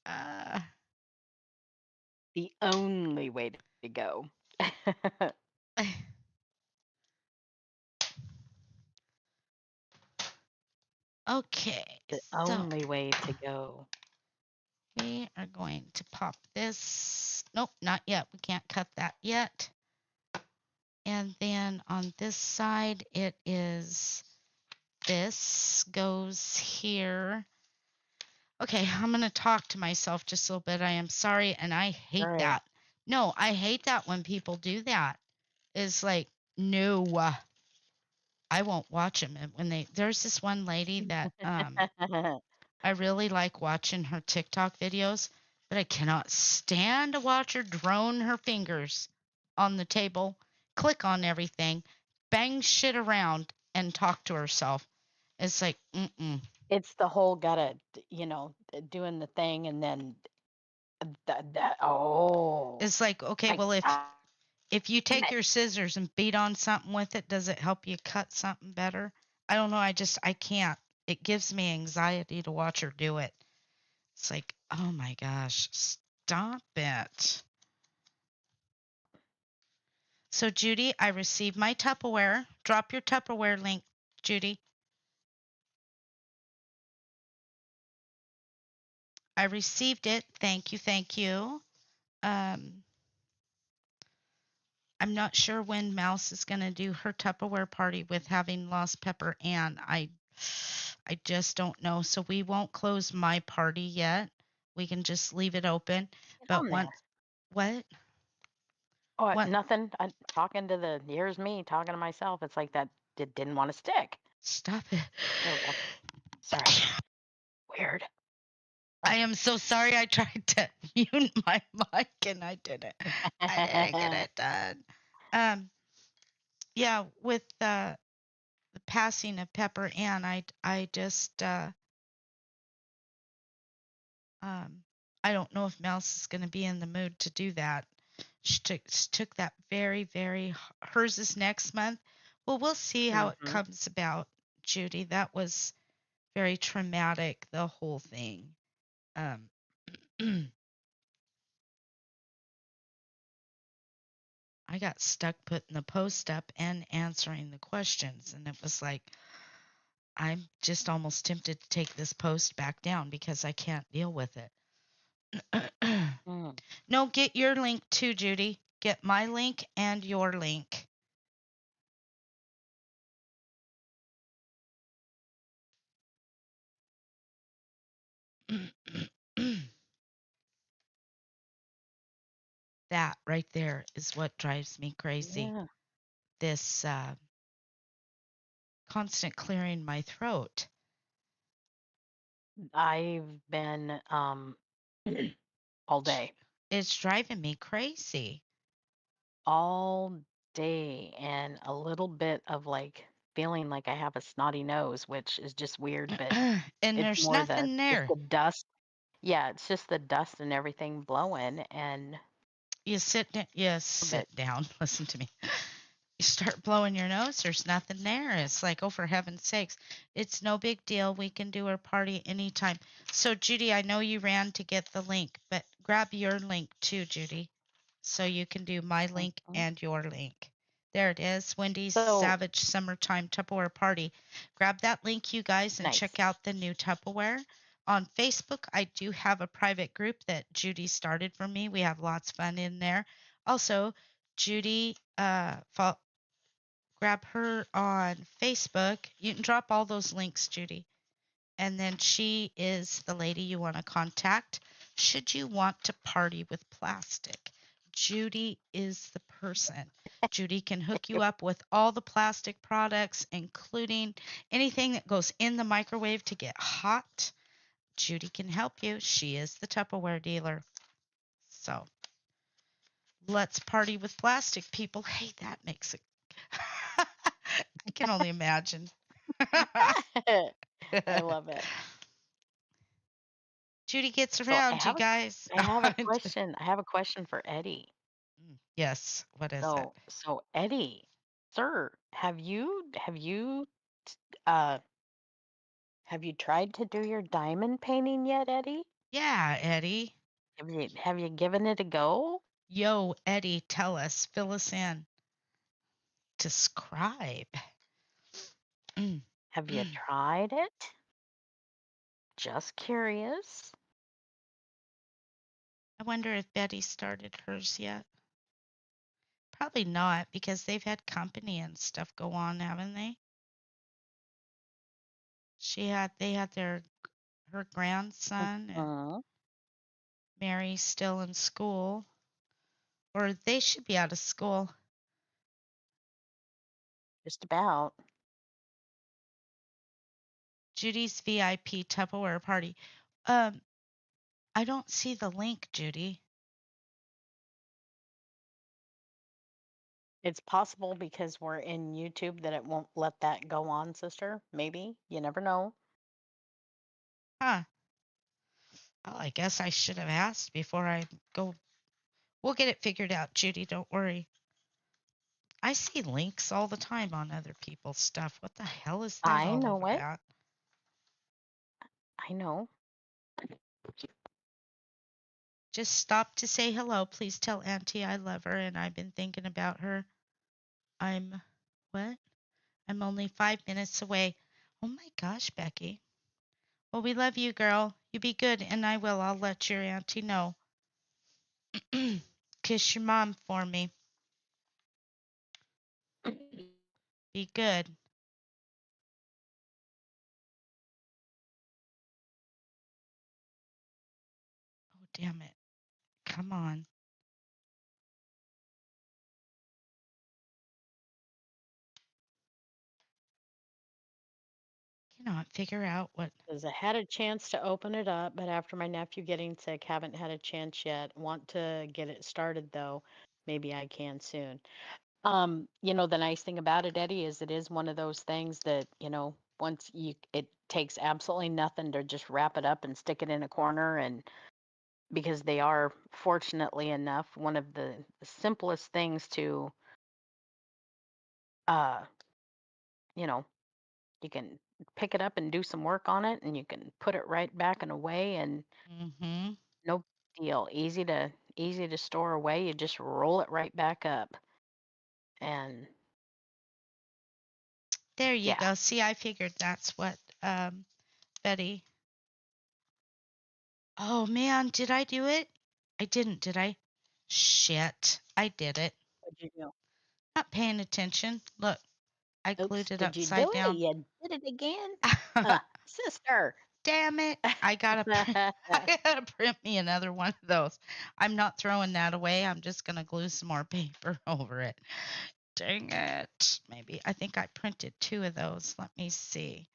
uh, The only way to go. okay, The so only way to go. we are going to pop this. Nope, not yet. We can't cut that yet. And then on this side, it is this goes here. Okay, I'm going to talk to myself just a little bit. I am sorry, and I All hate right. that. No, I hate that when people do that. It's like, no, I won't watch them. And there's this one lady that I really like watching her TikTok videos, but I cannot stand to watch her drone her fingers on the table, click on everything, bang shit around, and talk to herself. It's like, mm-mm. It's the whole gotta, doing the thing and then that. Oh It's like, okay, my well, God, if you damn take it! your scissors and beat on something with it, does it help you cut something better? I don't know. I can't. It gives me anxiety to watch her do it. It's like, oh my gosh, stop it. So, Judy, I received my Tupperware. Drop your Tupperware link, Judy. I received it. Thank you. Thank you. Um, I'm not sure when Mouse is going to do her Tupperware party with having lost Pepper Ann. I just don't know. So we won't close my party yet. We can just leave it open. Get But on there. once what? Oh, What? nothing. I'm talking to the. Here's me talking to myself. It's like that didn't want to stick. Stop it. There we go. Sorry. Weird. I am so sorry. I tried to mute my mic and I didn't. I didn't get it done. Um, yeah, with the passing of Pepper Ann, I just um, I don't know if Mouse is going to be in the mood to do that. She took that very. Hers is next month. Well, we'll see how it hmm comes about, Judy. That was very traumatic, the whole thing. Um, I got stuck putting the post up and answering the questions, and it was like I'm just almost tempted to take this post back down because I can't deal with it. Mm. No, get your link too, Judy. Get my link and your link. That right there is what drives me crazy. Yeah. This constant clearing my throat. I've been all day. It's driving me crazy. All day and a little bit of like feeling like I have a snotty nose, which is just weird, but And it's there's more nothing just there. the dust. Yeah, it's just the dust and everything blowing and You but sit down. Listen to me. You start blowing your nose, there's nothing there. It's like, oh, for heaven's sakes, it's no big deal. We can do our party anytime. So, Judy, I know you ran to get the link, but grab your link too, Judy, so you can do my link Mhm. and your link. There it is, Wendy's So Savage Summertime Tupperware Party. Grab that link, you guys, and nice. check out the new Tupperware. On Facebook, I do have a private group that Judy started for me. We have lots of fun in there. Also, Judy, grab her on Facebook. You can drop all those links, Judy. And then she is the lady you want to contact should you want to party with plastic. Judy is the person. Judy can hook you up with all the plastic products, including anything that goes in the microwave to get hot. Judy can help you. She is the Tupperware dealer. So let's party with plastic, people. Hey, that makes it. I can only imagine. I love it. Judy gets So around, you guys. I have a question. I have a question for Eddie. Yes, what is it? So Eddie, sir, uh have you tried to do your diamond painting yet, Eddie? Yeah, Eddie. Have you given it a go? Yo, Eddie, tell us, fill us in. Describe. Mm, Have you mm. tried it? Just curious. I wonder if Betty started hers yet. Probably not because they've had company and stuff go on, haven't they? They had her grandson and Mhm. Mary's still in school, or they should be out of school. Just about. Judy's VIP Tupperware party. Um, I don't see the link, Judy. It's possible because we're in YouTube that it won't let that go on, sister. Maybe. You never know. Huh. Well, I guess I should have asked before I go. We'll get it figured out, Judy. Don't worry. I see links all the time on other people's stuff. What the hell is that I all know over it. about? I know. Just stop to say hello. Please tell Auntie I love her and I've been thinking about her. I'm what? I'm only 5 minutes away. Oh my gosh, Becky. Well, we love you, girl. You be good, and I will. I'll let your auntie know. Kiss your mom for me. Be good. Oh, damn it. Come on. Cannot figure out what. Because I had a chance to open it up, but after my nephew getting sick, haven't had a chance yet. Want to get it started though. Maybe I can soon. The nice thing about it, Eddie, is it is one of those things that, once it takes absolutely nothing to just wrap it up and stick it in a corner. And because they are, fortunately enough, one of the simplest things to, uh, you know, you can pick it up and do some work on it and you can put it right back and away and Mm-hmm. no deal. Easy to store away. You just roll it right back up. And There you yeah. go. See, I figured that's what Betty. Oh man, did I do it? I didn't, did I? Shit. I did it. What'd you do? Not paying attention. Look, I Oops, glued it did you do upside it? down. You did it again? Sister. Damn it. I gotta print I gotta print me another one of those. I'm not throwing that away. I'm just gonna glue some more paper over it. Dang it. Maybe I think I printed two of those. Let me see.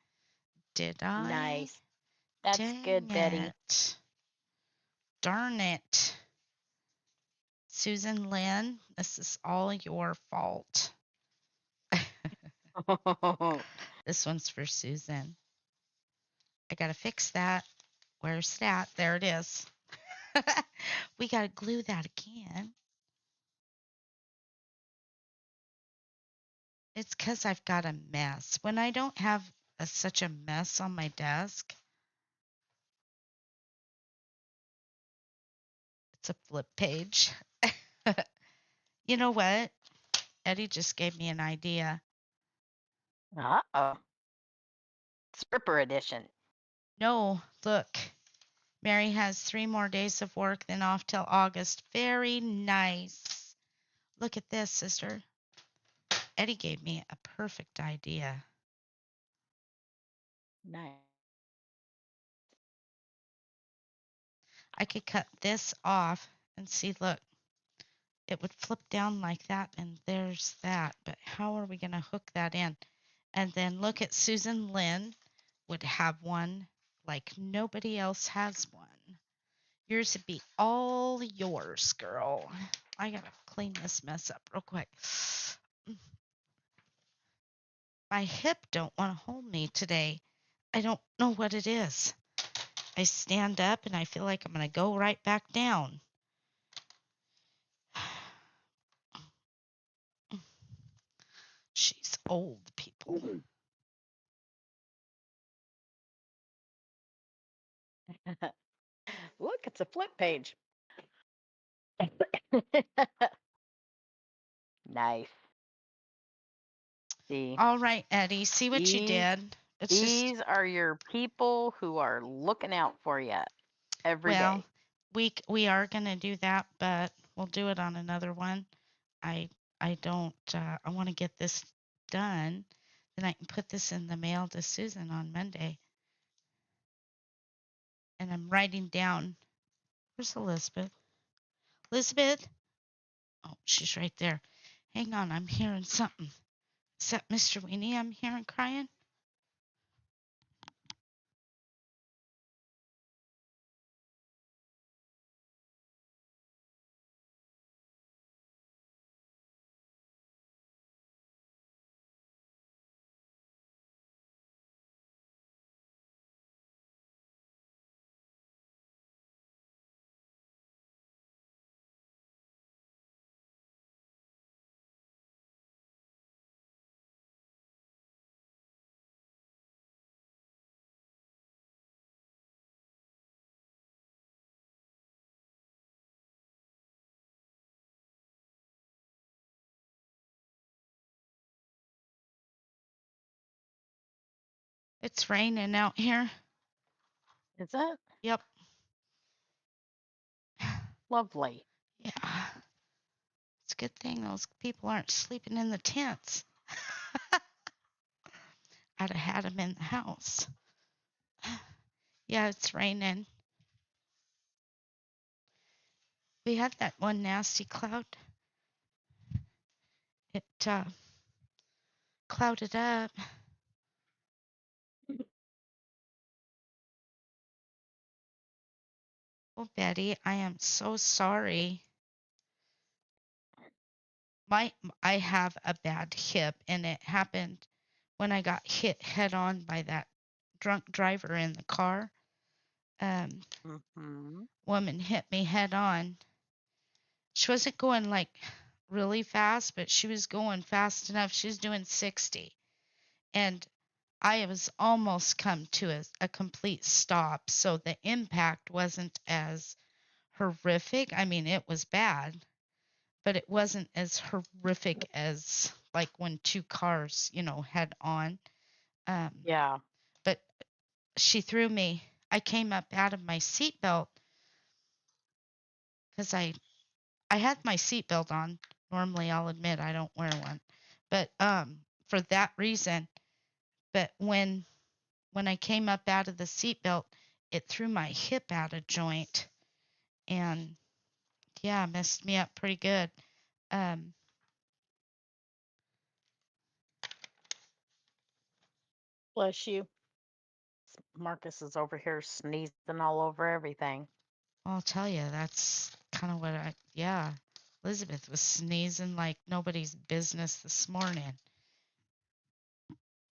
Did I? Nice. That's Dang good, Betty. it. Darn it. Susan Lynn, this is all your fault. This one's for Susan. I gotta fix that. Where's that? There it is. We gotta glue that again. It's because I've got a mess. When I don't have such a mess on my desk, it's a flip page. You know what? Eddie just gave me an idea. Uh-oh. Stripper edition. No, look. Mary has 3 more days of work, then off till August. Very nice. Look at this, sister. Eddie gave me a perfect idea. Nice. I could cut this off and see, look, it would flip down like that, and there's that. But how are we going to hook that in? And then look at Susan Lynn would have one like nobody else has one. Yours would be all yours, girl. I got to clean this mess up real quick. My hip don't want to hold me today. I don't know what it is. I stand up and I feel like I'm going to go right back down. She's old, people. Look, it's a flip page. Nice. See, All right, Eddie, see what you these did. It's just, these are your people who are looking out for you every well, day. we are going to do that, but we'll do it on another one. I I don't I want to get this done. Then I can put this in the mail to Susan on Monday. And I'm writing down. Where's Elizabeth? Elizabeth? Oh, she's right there. Hang on, I'm hearing something. Is that Mr. Weenie I'm hearing crying? It's raining out here. Is it? Yep. Lovely. Yeah. It's a good thing those people aren't sleeping in the tents. I'd have had them in the house. Yeah, it's raining. We had that one nasty cloud. It clouded up. Oh, Betty, I am so sorry. My I have a bad hip, and it happened when I got hit head on by that drunk driver in the car. Um, Mm-hmm. Woman hit me head on. She wasn't going like really fast, but she was going fast enough. She was doing 60. And I was almost come to a complete stop. So the impact wasn't as horrific. I mean, it was bad, but it wasn't as horrific as like when two cars, head on. Um, Yeah. but she threw me. I came up out of my seatbelt because I had my seatbelt on. Normally, I'll admit I don't wear one, but for that reason. But when I came up out of the seatbelt, it threw my hip out of joint, and yeah, messed me up pretty good. Um, Bless you. Marcus is over here sneezing all over everything. I'll tell you, that's kind of what yeah. Elizabeth was sneezing like nobody's business this morning.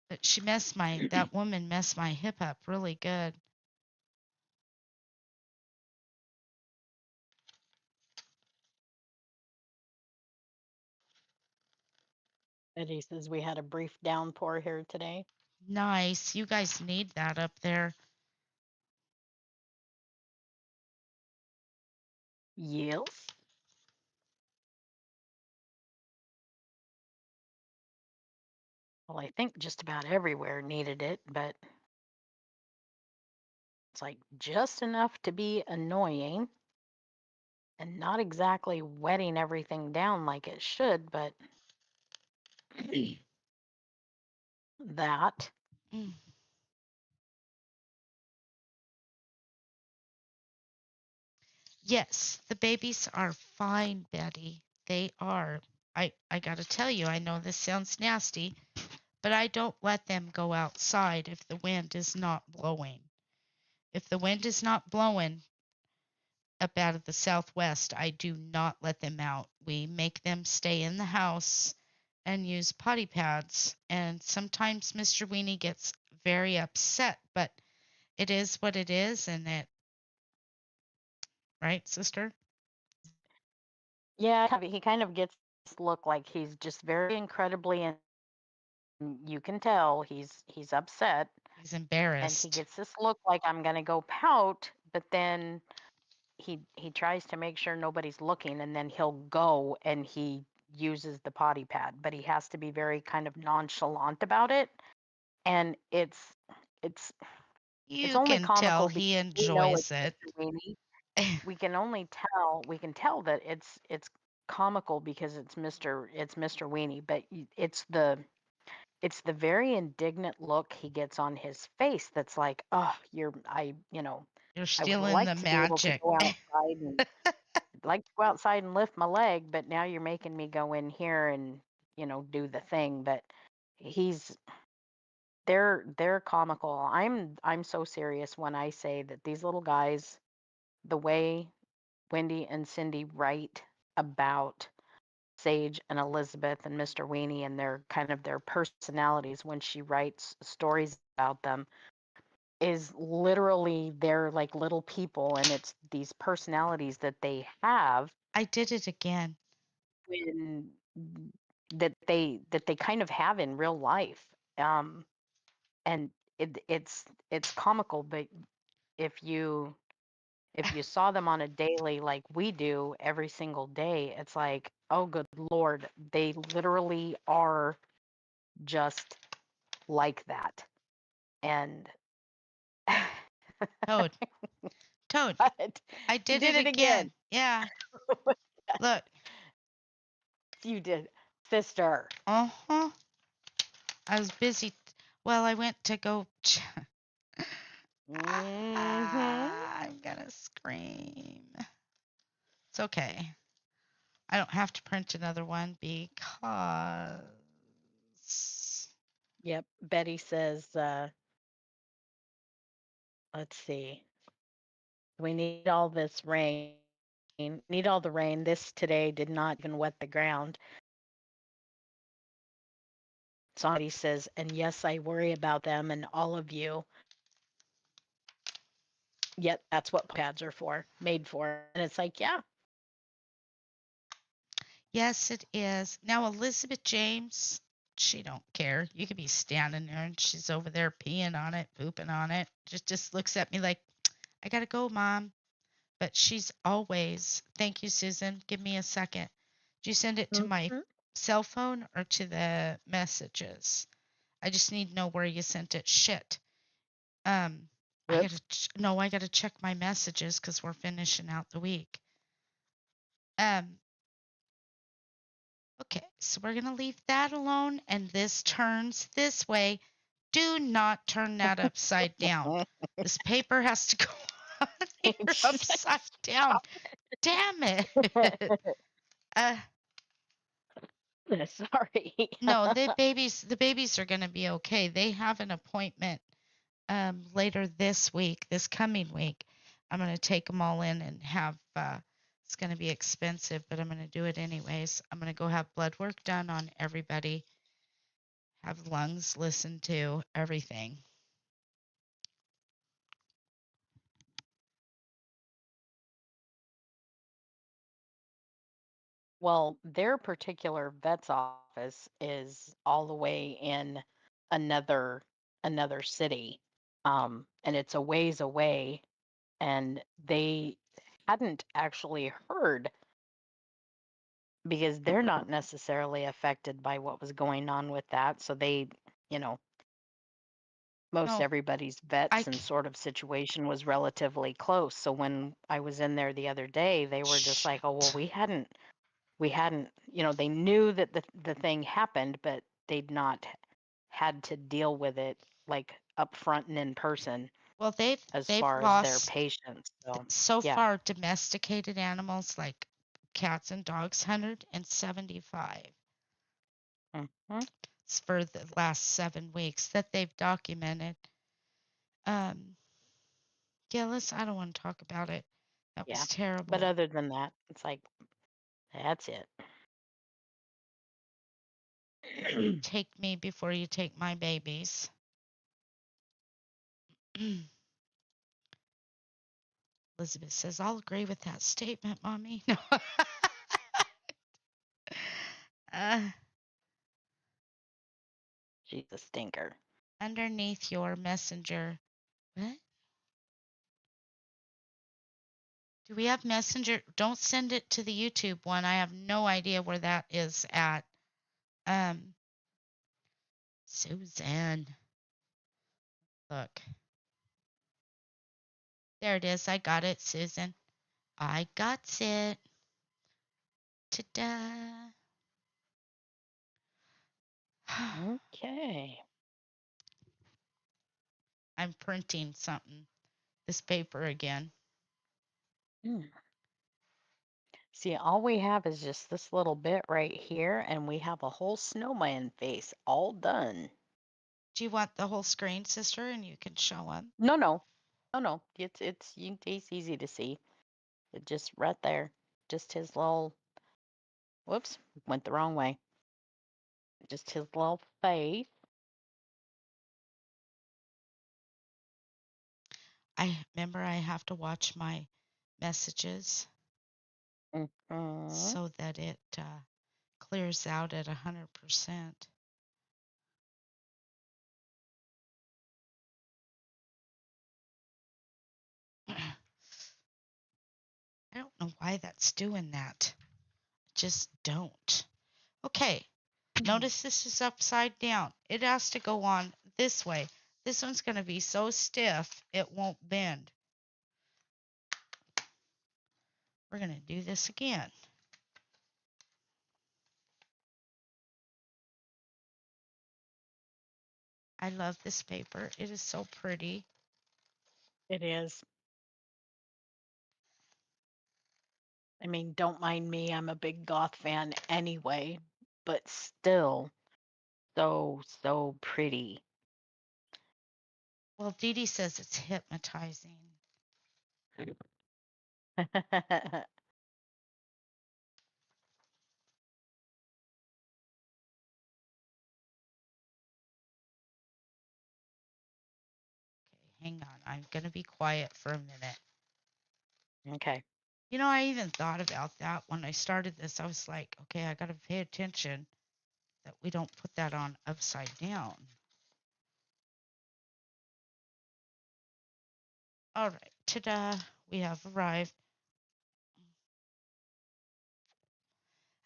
But that woman messed my hip up really good. Eddie says we had a brief downpour here today. Nice. You guys need that up there. Yes. Well, I think just about everywhere needed it, but it's like just enough to be annoying and not exactly wetting everything down like it should, but that. Mm. Yes, the babies are fine, Betty. They are. I got to tell you, I know this sounds nasty, but I don't let them go outside if the wind is not blowing. If the wind is not blowing up out of the southwest, I do not let them out. We make them stay in the house and use potty pads. And sometimes Mr. Weenie gets very upset, but it is what it is, and right, sister? Yeah, he kind of gets this look like he's just very incredibly, and you can tell he's upset, He's and he embarrassed. gets this look like I'm gonna go pout, but then he tries to make sure nobody's looking, and then he'll go and he uses the potty pad, but he has to be very kind of nonchalant about it, and it's it's You only can tell comical because he we know it's enjoys it. Mr. Weenie. We can tell that it's comical because it's Mr. Weenie, but it's the very indignant look he gets on his face that's like, oh, You're I would stealing like the to be able to magic. go outside and I'd like to go outside and lift my leg, but now you're making me go in here and do the thing. But he's they're comical. I'm so serious when I say that these little guys, the way Wendy and Cindy write about Sage and Elizabeth and Mr. Weenie and their personalities when she writes stories about them is literally they're like little people, and it's these personalities that they have I did it again. when that they kind of have in real life. And it's comical, but if you if you saw them on a daily like we do every single day, it's like, oh good lord, they literally are just like that. And Toad. Toad. but I you did did it it again. again. Yeah. Look. You did, sister. Uh-huh. I was busy. Well, I went to go. Hmm. I'm gonna scream. It's okay. I don't have to print another one because Yep. Betty says, let's see. We need all this rain. Need all the rain. This today did not even wet the ground. Somebody says, and yes, I worry about them and all of you. Yet that's what pads are for, made for. And it's like, yeah. yes, it is. Now Elizabeth James, she don't care. You could be standing there and she's over there peeing on it, pooping on it. Just looks at me like, I gotta go, Mom. But she's always, thank you, Susan. Give me a second. Do you send it to my Mhm. cell phone or to the messages? I just need to know where you sent it. Shit. I gotta Whoops. no, I gotta check my messages because we're finishing out the week. Um, okay, so we're gonna leave that alone, and this turns this way. Do not turn that upside down. This paper has to go on here upside down. Damn it. uh, Sorry. no, the babies are gonna be okay. They have an appointment later this coming week. I'm going to take them all in and have, it's going to be expensive, but I'm going to do it anyways. I'm going to go have blood work done on everybody, have lungs listened to, everything. Well, their particular vet's office is all the way in another another city. And it's a ways away, and they hadn't actually heard because they're not necessarily affected by what was going on with that. So they, you know, most No, everybody's I, vets and sort of situation was relatively close. So when I was in there the other day, they were just like, "Oh, well, we hadn't, they knew that the thing happened, but they'd not had to deal with it like up front and in person well, as they've far as their lost patients." So, so yeah. far domesticated animals like cats and dogs, 175 Hmm. for the last 7 weeks that they've documented. Um, yeah, I don't want to talk about it. That Yeah. was But terrible. other than that, it's like, that's it. Take me before you take my babies. Elizabeth says, I'll agree with that statement, Mommy. No. uh, She's a stinker. underneath your messenger. What? Do we have messenger? Don't send it to the YouTube one. I have no idea where that is at. Um, Susan, look. There it is. I got it, Susan. I got it. Ta-da. Okay. I'm printing something. This paper again. Mm. See, all we have is just this little bit right here, and we have a whole snowman face all done. Do you want the whole screen, sister, and you can show them? No, no, no, no. It's easy to see. It just right there. Just his little. Whoops, went the wrong way. Just his little face. I remember I have to watch my messages Hmm. so that it clears out at 100%. I don't know why that's doing that. Just don't. Okay, notice this is upside down. It has to go on this way. This one's going to be so stiff it won't bend. We're going to do this again. I love this paper. It is so pretty. It is. I mean, don't mind me. I'm a big goth fan anyway, but still so pretty. Well, Dee Dee says it's hypnotizing. Okay, hang on. I'm going to be quiet for a minute. Okay. You know, I even thought about that when I started this. I was like, okay, I got to pay attention that we don't put that on upside down. All right, ta-da, we have arrived.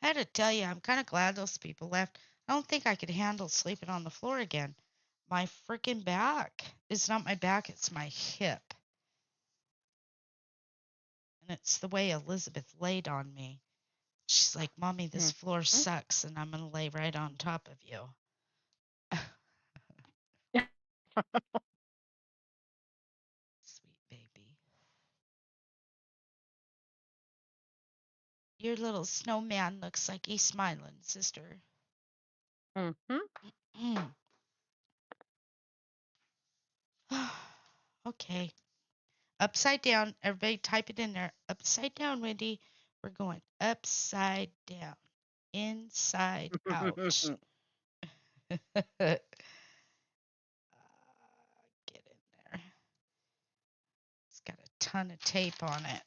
I had to tell you, I'm kind of glad those people left. I don't think I could handle sleeping on the floor again. My freaking back. It's not my back, it's my hip. And it's the way Elizabeth laid on me. She's like, Mommy, this floor Mhm. sucks, and I'm going to lay right on top of you. Sweet baby. Your little snowman looks like he's smiling, sister. Mhm. Okay. Upside down. Everybody type it in there. Upside down, Wendy. We're going upside down. Inside out. Get in there. It's got a ton of tape on it.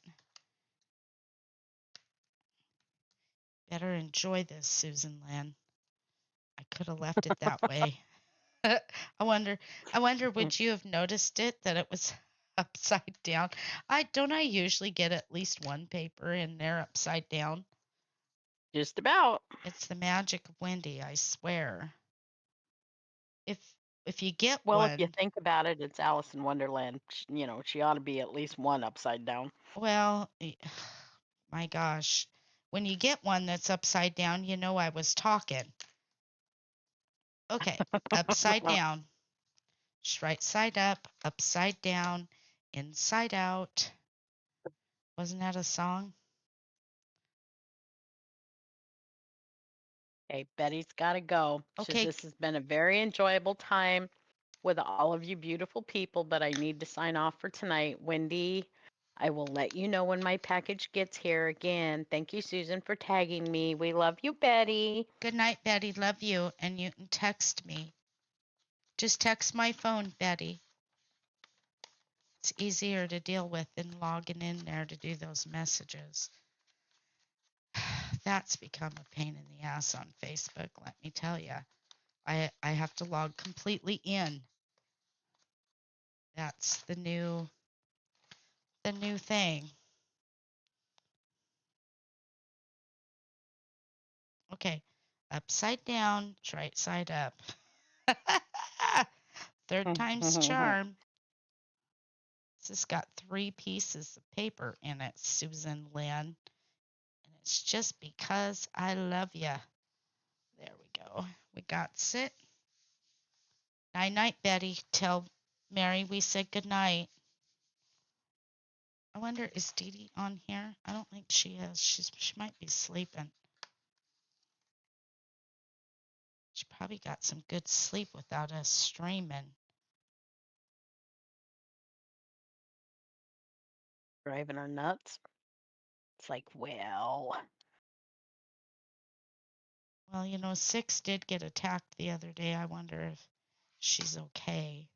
Better enjoy this, Susan Lynn. I could have left it that way. I wonder would you have noticed it that it was upside down? I usually get at least one paper in there upside down. Just about. It's the magic of Wendy, I swear. If if you get Well, if you one, think about it, it's Alice in Wonderland. She ought to be at least one upside down. well, my gosh, when you get one that's upside down, you know I was talking. Okay, upside down, right side up, upside down, inside out. Wasn't that a song? Okay, Betty's got to go. Okay, This has been a very enjoyable time with all of you beautiful people, but I need to sign off for tonight. Wendy, I will let you know when my package gets here again. Thank you, Susan, for tagging me. We love you, Betty. good night, Betty. Love you. And you can text me. Just text my phone, Betty. It's easier to deal with than logging in there to do those messages. That's become a pain in the ass on Facebook, let me tell you. I have to log completely in. That's the new thing. Okay. Upside down, right side up. Third time's charm. This has got 3 pieces of paper in it, Susan Lynn. And it's just because I love you. There we go. We got it. Night night, Betty. Tell Mary we said good night. I wonder, is Dee Dee on here? I don't think she is. She might be sleeping. She probably got some good sleep without us streaming. Driving her nuts. It's like, well, Well, you know, Six did get attacked the other day. I wonder if she's okay.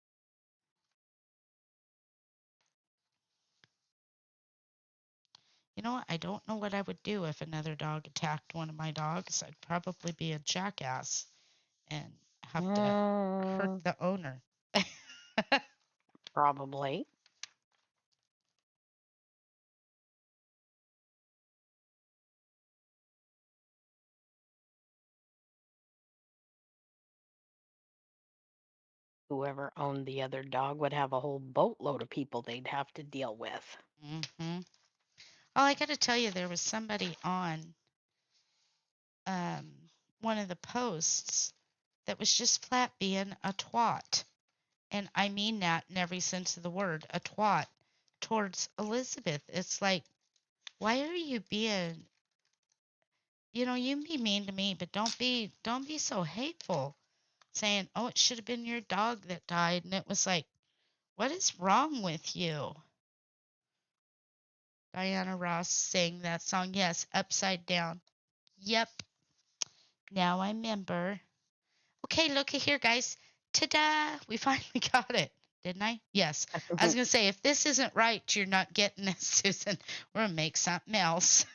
You know what? I don't know what I would do if another dog attacked one of my dogs. I'd probably be a jackass and have to hurt mm, the owner. probably. whoever owned the other dog would have a whole boatload of people they'd have to deal with. Mm-hmm. Oh, I got to tell you, there was somebody on um, one of the posts that was just flat being a twat. And I mean that in every sense of the word, a twat towards Elizabeth. It's like, why are you being, you can be mean to me, but don't be so hateful saying, "Oh, it should have been your dog that died." And it was like, what is wrong with you? Diana Ross sang that song. Yes, Upside Down. Yep. Now I remember. Okay, looky here, guys. Ta-da! We finally got it. Didn't I? Yes. I was going to say, if this isn't right, you're not getting this, Susan. We're going to make something else.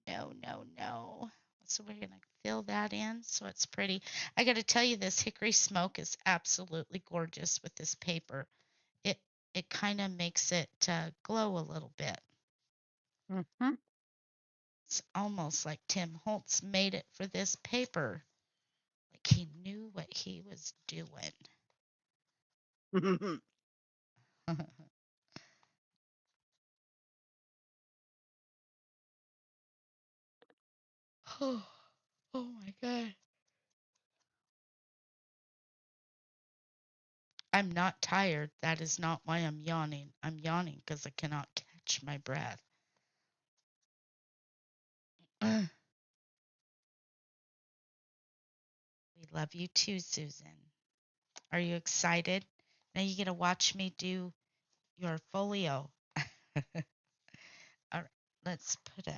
No, no, no. So we're going to fill that in so it's pretty. I got to tell you, this hickory smoke is absolutely gorgeous with this paper. It it kind of makes it glow a little bit. Mhm. It's almost like Tim Holtz made it for this paper. Like he knew what he was doing. Oh, oh my God. I'm not tired. That is not why I'm yawning. I'm yawning because I cannot catch my breath. We love you too, Susan. Are you excited? Now you get to watch me do your folio. All right, let's put a. All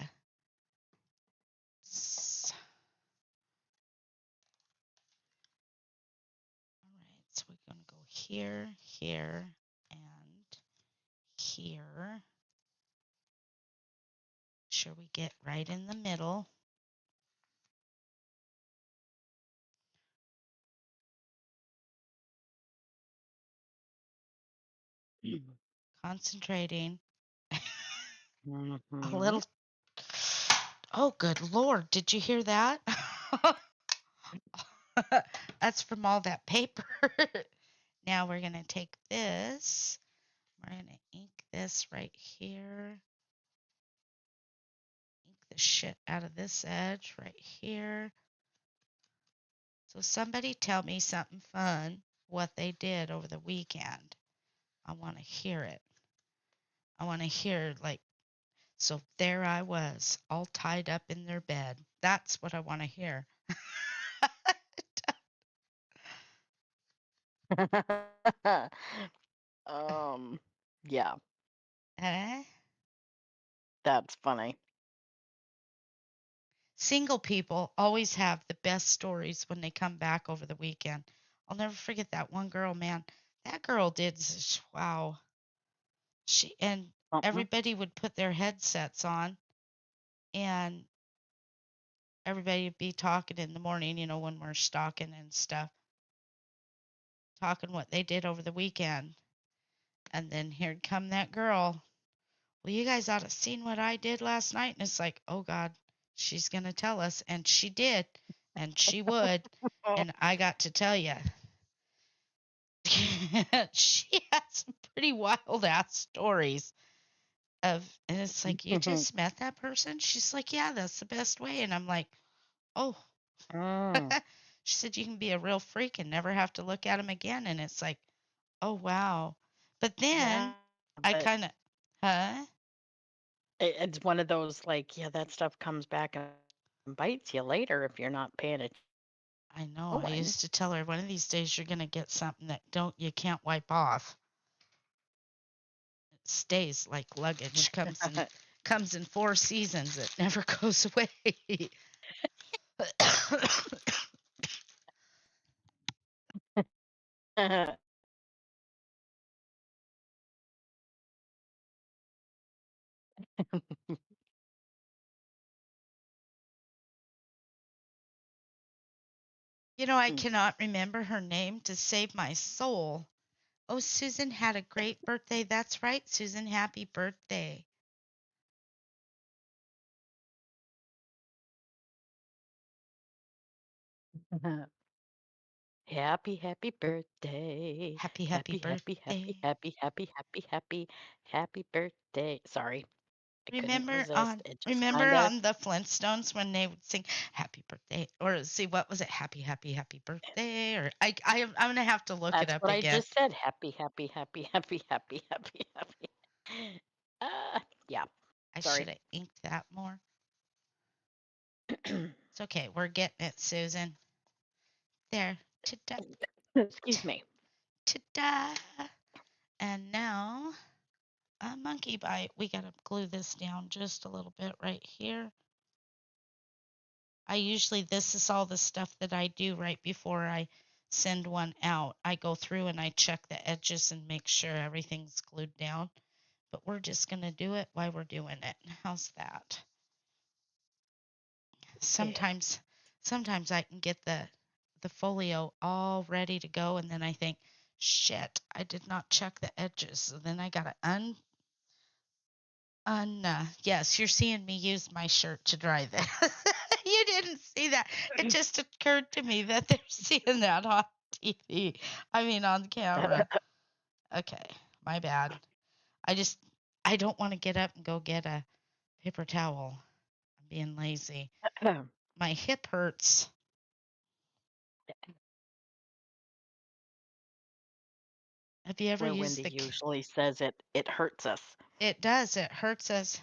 right, so we're going to go here, here, and here. Sure we get right in the middle. Concentrating. A Mhm. little. Oh, good Lord. Did you hear that? That's from all that paper. Now we're going to take this. We're going to ink this right here. Ink the shit out of this edge right here. So somebody tell me something fun, what they did over the weekend. I want to hear it. I want to hear, like, so there I was, all tied up in their bed. That's what I want to hear. um, yeah, Eh? that's funny. Single people always have the best stories when they come back over the weekend. I'll never forget that one girl, man. That girl did, wow. And Uh-uh. everybody would put their headsets on and everybody would be talking in the morning, when we're stalking and stuff, talking what they did over the weekend. And then here'd come that girl. Well, you guys ought to have seen what I did last night. And it's like, oh God, she's going to tell us. And she did. And she would. And I got to tell you, she had some pretty wild ass stories and it's like, you just met that person? She's like, yeah, that's the best way. And I'm like, oh. Mm, She said, you can be a real freak and never have to look at him again. And it's like, oh, wow. But yeah, then I but kind of, huh? it's one of those like, yeah, that stuff comes back and bites you later if you're not paying I know. I attention. used to tell her one of these days you're gonna get something that you can't wipe off. It stays like luggage. Comes in 4 seasons. It never goes away. I cannot remember her name to save my soul. Oh, Susan had a great birthday. That's right, Susan. Happy birthday. Happy birthday. Happy, happy birthday. Happy birthday. Sorry, I couldn't Remember resist. on It just remember kind of on the Flintstones when they would sing happy birthday or see what was it happy happy happy birthday or I'm going to have to look it that's up what I again. just said. Happy. Uh, yeah, I should sorry. have inked that more. It's okay. We're getting it, Susan. There. Ta-da. Excuse me. Ta-da. And now a monkey bite. We got to glue this down just a little bit right here. This is all the stuff that I do right before I send one out. I go through and I check the edges and make sure everything's glued down. But we're just going to do it while we're doing it. How's that? Yeah. Sometimes I can get the folio all ready to go and then I think, shit, I did not check the edges. So then I got to yes, you're seeing me use my shirt to dry that. You didn't see that. It just occurred to me that they're seeing that on TV. I mean, on camera. Okay, my bad. I just, I don't want to get up and go get a paper towel. I'm being lazy. My hip hurts. Have you ever Where used Wendy the, usually says it hurts us. it does, it hurts us.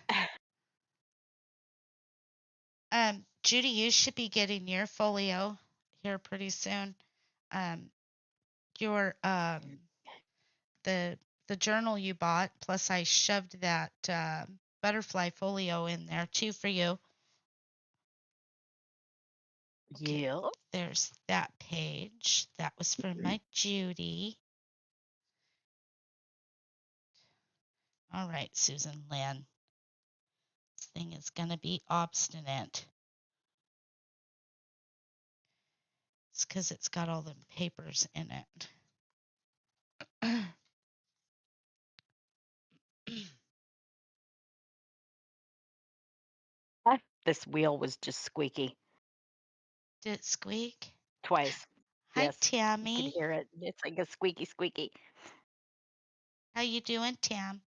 Judy, you should be getting your folio here pretty soon. Um, your, the the journal you bought. Plus, I shoved that butterfly folio in there too for you. Okay, Yeah. there's that page. That was for my Judy. All right, Susan Lynn. This thing is gonna be obstinate. It's because it's got all the papers in it. This wheel was just squeaky Did it squeak? twice. Hi, Yes, you could Tammy. hear it. It's like a squeaky. How you doing, Tam?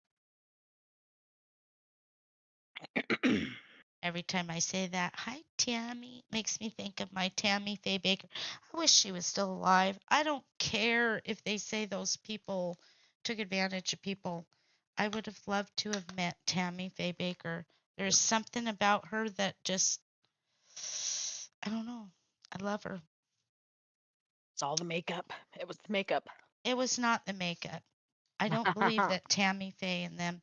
Every time I say that, hi Tammy, makes me think of my Tammy Faye Baker. I wish she was still alive. I don't care if they say those people took advantage of people. I would have loved to have met Tammy Faye Baker. There's something about her that just, I don't know. I love her. It's all the makeup. It was the makeup. It was not the makeup. I don't believe that Tammy Faye and them,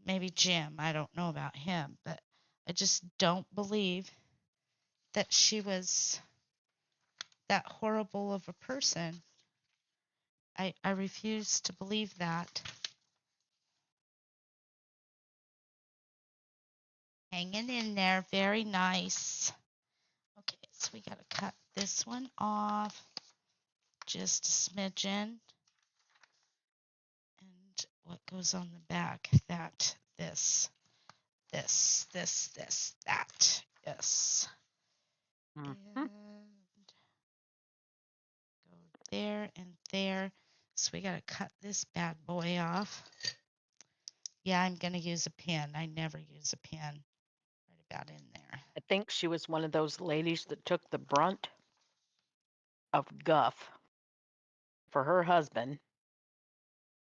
maybe Jim, I don't know about him, but I just don't believe that she was that horrible of a person. I refuse to believe that. Hanging in there, very nice. Okay, so we got to cut this one off just a smidgen. And what goes on the back? That. Yes. Mhm. And go there and there. So we got to cut this bad boy off. Yeah, I'm going to use a pen. I never use a pen. Right about in there. I think she was one of those ladies that took the brunt of guff for her husband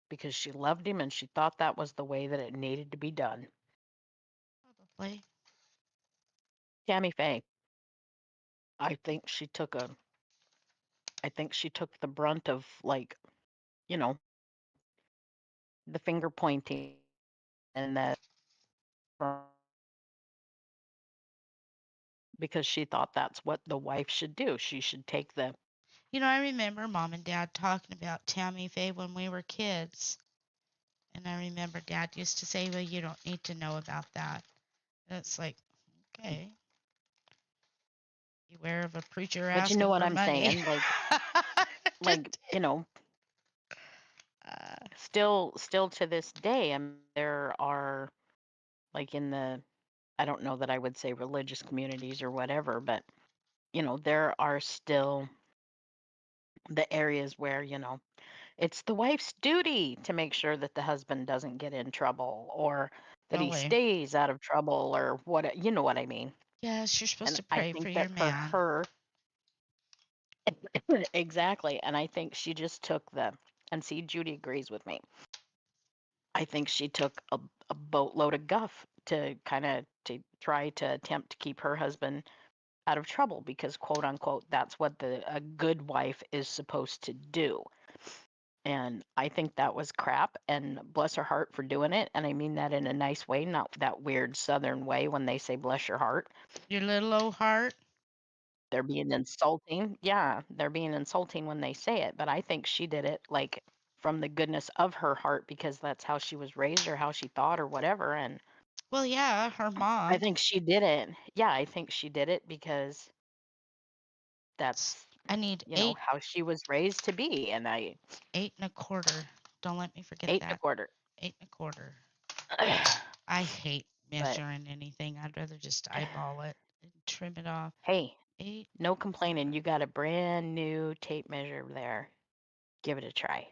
because she loved him and she thought that was the way that it needed to be done. Probably. Tammy Faye, I think she took a I think she took the brunt of like, you know, the finger pointing and that because she thought that's what the wife should do. She should take the I remember mom and dad talking about Tammy Faye when we were kids. And I remember dad used to say, well, you don't need to know about that. And it's like, okay, beware of a preacher but you know asking what for I'm money. saying? Like Just, uh, still to this day, there are like in the I don't know that I would say religious communities or whatever, but there are still the areas where, it's the wife's duty to make sure that the husband doesn't get in trouble or that he Really. stays out of trouble or what, you know what I mean. Yes, you're supposed And to I pray for think your that for man. her, exactly. And I think she just took and see, Judy agrees with me. I think she took a boatload of guff to kind of to try to attempt to keep her husband out of trouble because quote unquote that's what a good wife is supposed to do. And I think that was crap and bless her heart for doing it. And I mean that in a nice way, not that weird southern way when they say bless your heart. Your little old heart. They're being insulting. Yeah, they're being insulting when they say it, but I think she did it like from the goodness of her heart because that's how she was raised or how she thought or whatever. And Well, yeah, her I mom. think she did it. Yeah, I think she did it because that's, I need eight, how she was raised to be. And I 8 1/4. Don't let me forget ate a that. quarter. 8 1/4. I hate But measuring anything. I'd rather just eyeball it and trim it off. hey, Eight no and a complaining. You quarter. got a brand new tape measure there. Give it a try.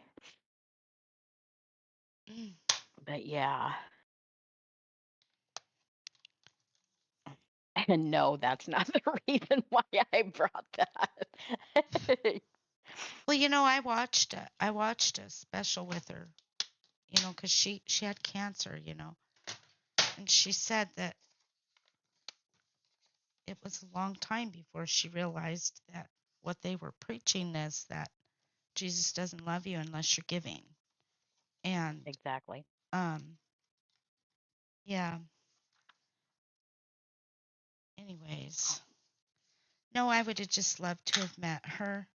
Mm. But yeah. And no, that's not the reason why I brought that. Well, I watched a special with her, because she had cancer, and she said that it was a long time before she realized that what they were preaching is that Jesus doesn't love you unless you're giving. And Exactly. um yeah, anyways. No, I would have just loved to have met her.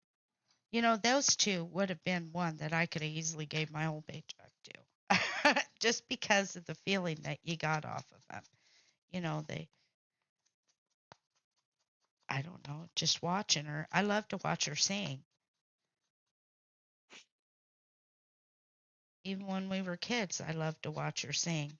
Those two would have been one that I could have easily gave my whole paycheck to. Just because of the feeling that you got off of them. They I don't know, just watching her. I love to watch her sing. Even when we were kids, I loved to watch her sing.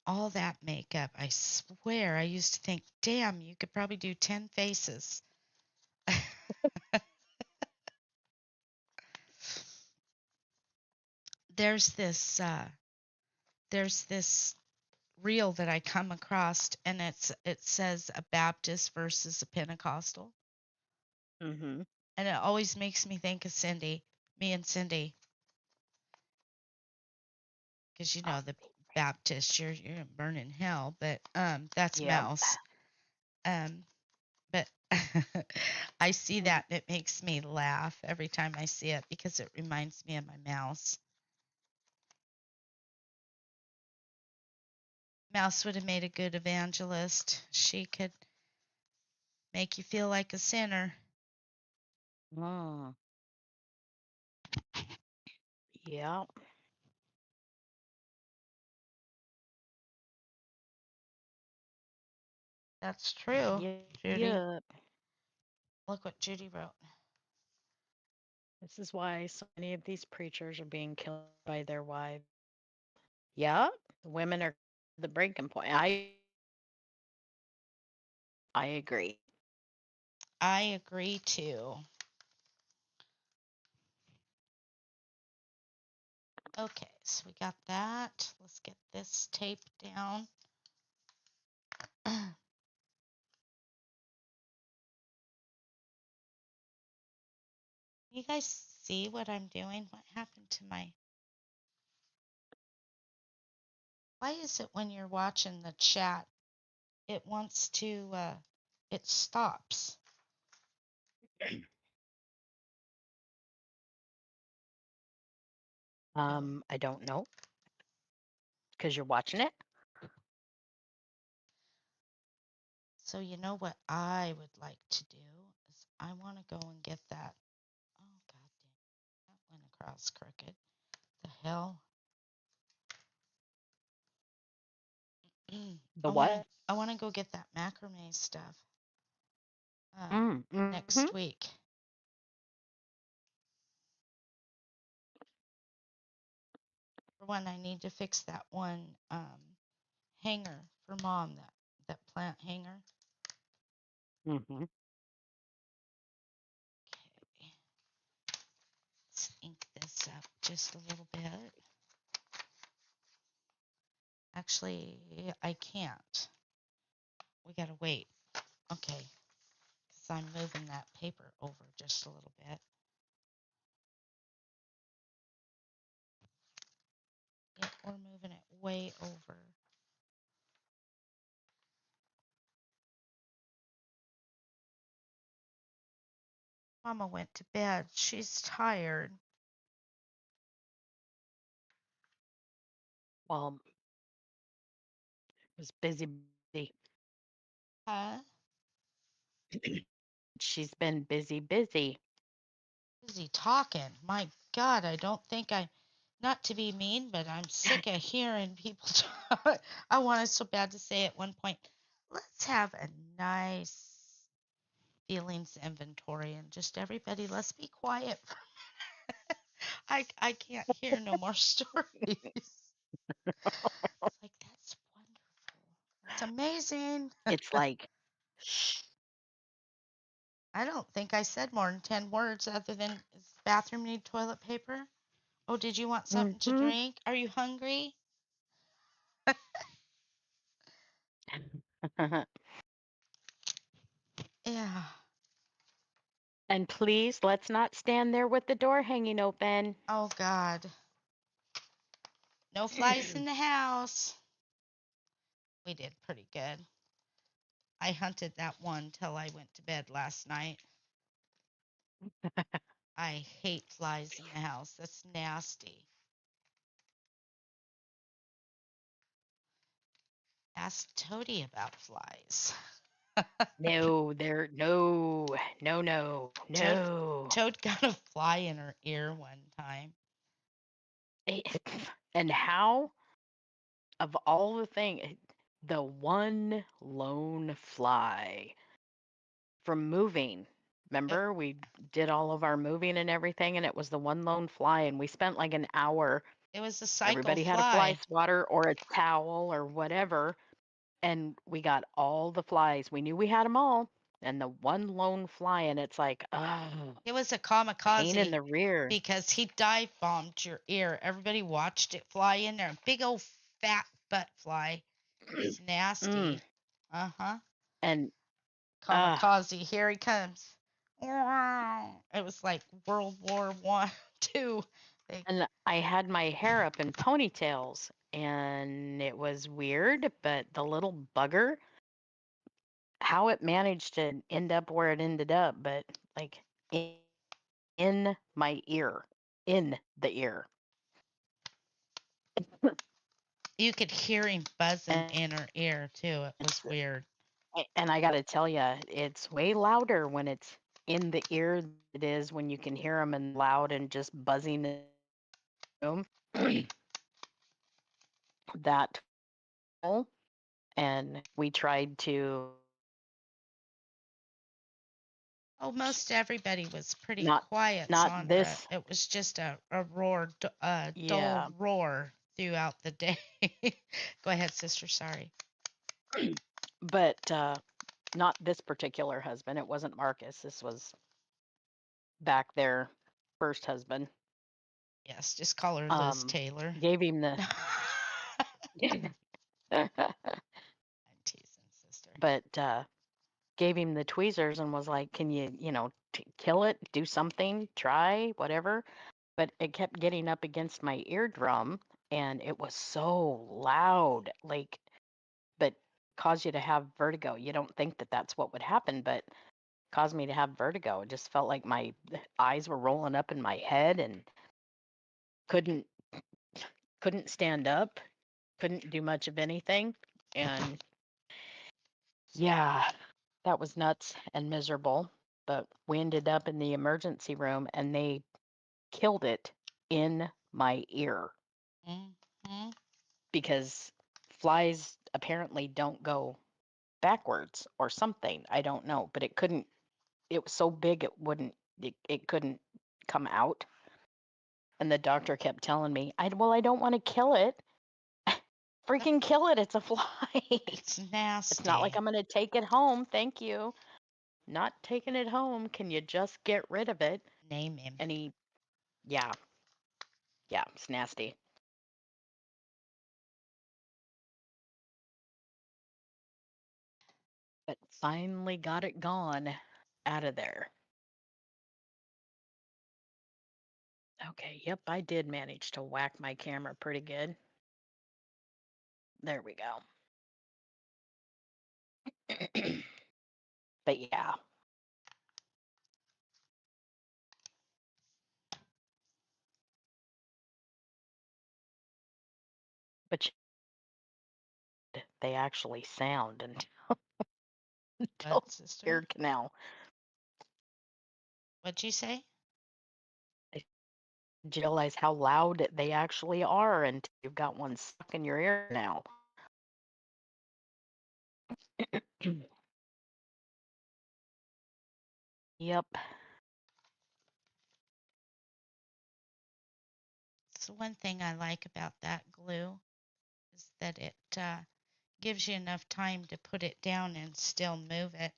All that makeup, I swear, I used to think, damn, you could probably do 10 faces. there's this uh, there's this reel that I come across, and it says a Baptist versus a Pentecostal, Mhm. and it always makes me think of Cindy, me and Cindy, because Oh, the Baptist, you're gonna burn in hell, but that's yep. Mouse. Um, but I see Mm. that and it makes me laugh every time I see it because it reminds me of my mouse. Mouse would have made a good evangelist. She could make you feel like a sinner. Mm. Yep. That's true, Yep. Judy. Yep. Look what Judy wrote. This is why so many of these preachers are being killed by their wives. Yep. The women are the breaking point. I agree. I agree too. Okay, so we got that. Let's get this tape down. You guys see what I'm doing? What happened to my. Why is it when you're watching the chat, it wants to, it stops? Oh, I don't know because you're watching it. so you know what I would like to do is I want to go and get that. Oh, god damn, that went across crooked. The hell? The I want to what? I want to go get that macrame stuff Mm-hmm. next week. For one, I need to fix that one hanger for mom, that plant hanger. Mm-hmm. Okay, let's ink this up just a little bit. Actually, I can't. We gotta wait. Okay, because I'm moving that paper over just a little bit. Yep, we're moving it way over. Mama went to bed. She's tired. Well, was busy. Huh? She's been busy. Busy talking. My God, I don't think not to be mean, but I'm sick of hearing people talk. I wanted so bad to say at one point, let's have a nice feelings inventory and just everybody, let's be quiet. I can't hear no more stories. It's like, that's wonderful. That's amazing. It's like, shh. I don't think I said more than 10 words other than, does the bathroom need toilet paper? Oh, did you want something to Mm-hmm. drink? Are you hungry? Yeah. And please, let's not stand there with the door hanging open. Oh, God. No flies in the house. We did pretty good. I hunted that one till I went to bed last night. I hate flies in the house. That's nasty. Ask Toady about flies. No, Toad, no. Toad got a fly in her ear one time. Eh, And how, of all the things, the one lone fly from moving. It, Remember, we did all of our moving and everything, and it was the one lone fly, and we spent like an hour. it was a cycle Everybody had a fly fly. swatter or a towel or whatever, and we got all the flies. We knew we had them all, and the one lone fly, and it's like, oh, It was a pain in kamikaze the rear. because he dive bombed your ear. Everybody watched it fly in there. Big old fat butt fly. It's Mm, nasty. Uh huh. and uh, Kamikaze, here he comes. It was like World War One, two. They, and I had my hair up in ponytails, and it was weird, but the little bugger, how it managed to end up where it ended up, but like in my ear, in the ear. you could hear him buzzing And in her ear too. It was it's weird. and I got to tell you, it's way louder when it's in the ear than it is when you can hear them and loud and just buzzing in the room. That and we tried to Oh, most everybody was pretty not quiet, not Sandra. this. It was just a roar, a dull Yeah, roar throughout the day. Go ahead, sister. Sorry. but not this particular husband. It wasn't Marcus. This was back their first husband. Yes, just call her Liz Um, Taylor. gave him the I'm teasing, sister. but gave him the tweezers and was like, "Can you, kill it? Do something? Try whatever." But it kept getting up against my eardrum, and it was so loud, like, but caused you to have vertigo. You don't think that that's what would happen, but caused me to have vertigo. It just felt like my eyes were rolling up in my head and couldn't couldn't stand up, couldn't do much of anything. And yeah, that was nuts and miserable. But we ended up in the emergency room and they killed it in my ear Mm-hmm. because flies apparently don't go backwards or something. I don't know, but it was so big it couldn't come out. And the doctor kept telling me, I don't want to kill it. Freaking kill it. It's a fly. It's It's not like nasty. I'm going to take it home. Thank you. not taking it home. Can you just get rid of it? Name him. And he, yeah, yeah, it's nasty. But finally got it gone out of there. Okay, yep, I did manage to whack my camera pretty good. There we go. But yeah, but they actually sound until What, sister? ear canal. What'd you say? I didn't realize how loud they actually are until you've got one stuck in your ear now. Yep. So one thing I like about that glue is that it gives you enough time to put it down and still move it.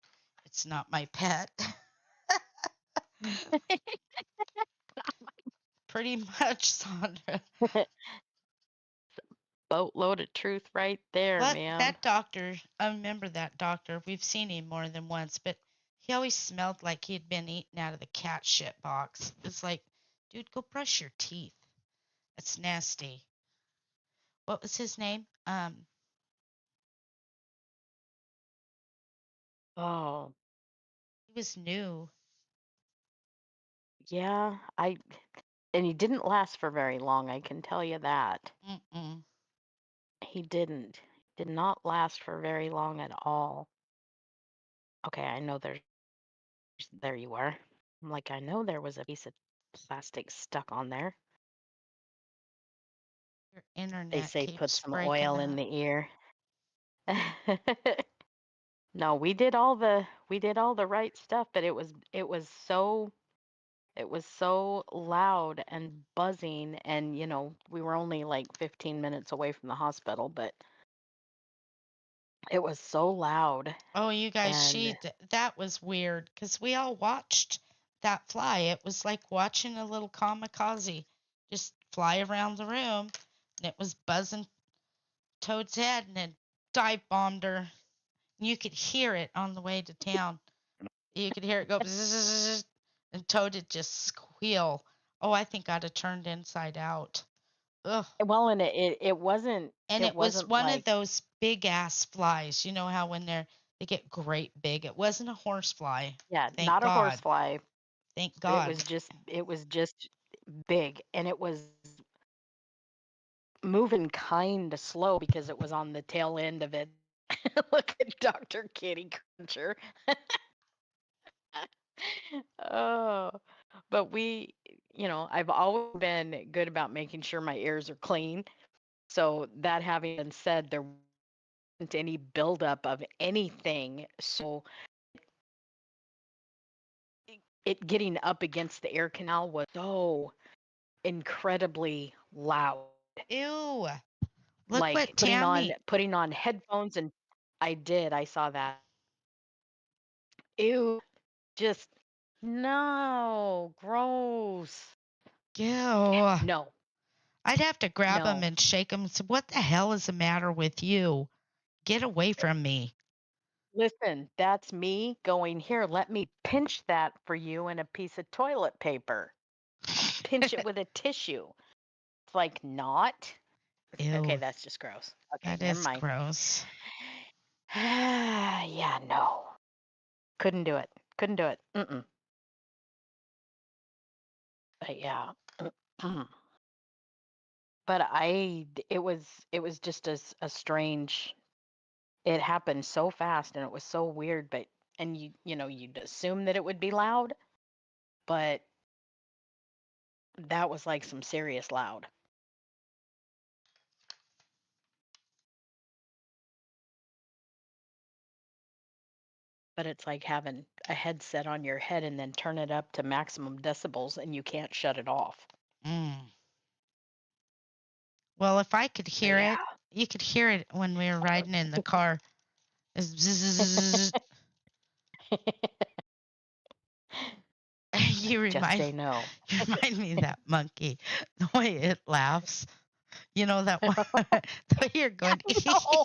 It's not my pet. Pretty much, Sandra. Boatload of truth right there, What ma'am. that doctor, I remember that doctor. We've seen him more than once, but he always smelled like he'd been eaten out of the cat shit box. It's like, dude, go brush your teeth. It's nasty. What was his name? Oh, He was new. yeah. And he didn't last for very long, I can tell you that. Mm-mm. He didn't. Did not last for very long at all. Okay, I know there you are. I'm like, I know there was a piece of plastic stuck on there. Your They internet say put keeps some breaking oil in up. the ear. No, we did all the right stuff, but it was so loud and buzzing, and we were only like 15 minutes away from the hospital, but it was so loud. Oh, you guys, And that was weird because we all watched that fly. It was like watching a little kamikaze just fly around the room, and it was buzzing Toad's head, and it dive bombed her. You could hear it on the way to town. You could hear it go bzzz, and Toad would just squeal. Oh, I think I'd have turned inside out. Ugh. well, and it wasn't And it it was wasn't one of like, those big ass flies. You know how when they get great big. It wasn't a horse fly. yeah, Thank not a God. horsefly. Thank It God. was just big, and it was moving kind of slow because it was on the tail end of it. Look at Dr. Kitty Cruncher. Oh, but I've always been good about making sure my ears are clean. So that having been said, there wasn't any buildup of anything. So it getting up against the ear canal was so incredibly loud. Ew. Look Like what putting on Tammy. putting on headphones, and I saw that. Ew, just no, gross. Ew. No, I'd have to grab him no. and shake him and say, "What the hell is the matter with you? Get away from me." Listen, that's me going, here, let me pinch that for you in a piece of toilet paper. Pinch it with a tissue. It's like, not. Okay, Ew. that's just gross. Okay, That never is mind. gross. Yeah, no. Couldn't do it. Couldn't do it. Mm-mm. But yeah. But it was just a strange, it happened so fast and it was so weird, but and you'd assume that it would be loud, but that was like some serious loud. But it's like having a headset on your head and then turn it up to maximum decibels and you can't shut it off. Mm. Well, if I could But hear yeah. it, you could hear it when we were riding in the car. It's bzzz. You Just remind say no. you remind me of that monkey, the way it laughs. You know that one, the way you're going. No.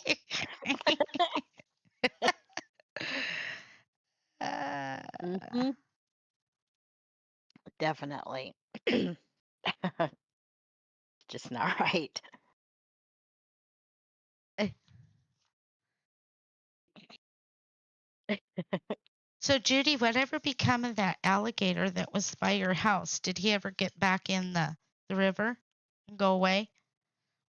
Uh, Hmm. Definitely. Just not right. eh, so Judy, whatever become of that alligator that was by your house? Did he ever get back in the river and go away,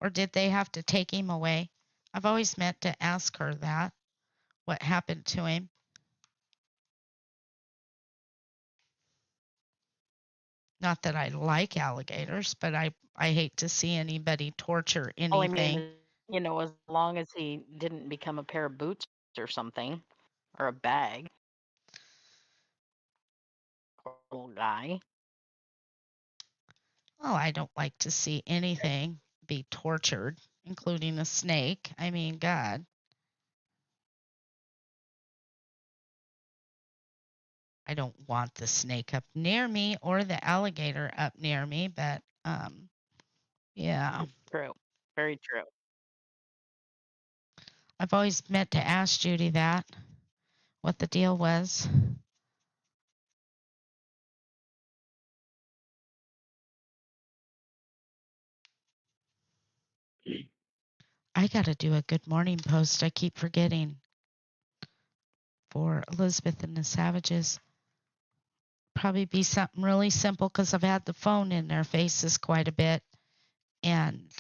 or did they have to take him away? I've always meant to ask her that. What happened to him? Not that I like alligators, but I hate to see anybody torture All I mean anything. is, as long as he didn't become a pair of boots or something, or a bag, poor little guy. Oh, I don't like to see anything be tortured, including a snake. I mean, God, I don't want the snake up near me or the alligator up near me, but yeah. True. Very true. I've always meant to ask Judy that, what the deal was. I got to do a good morning post. I keep forgetting for Elizabeth and the Savages. Probably be something really simple because I've had the phone in their faces quite a bit. And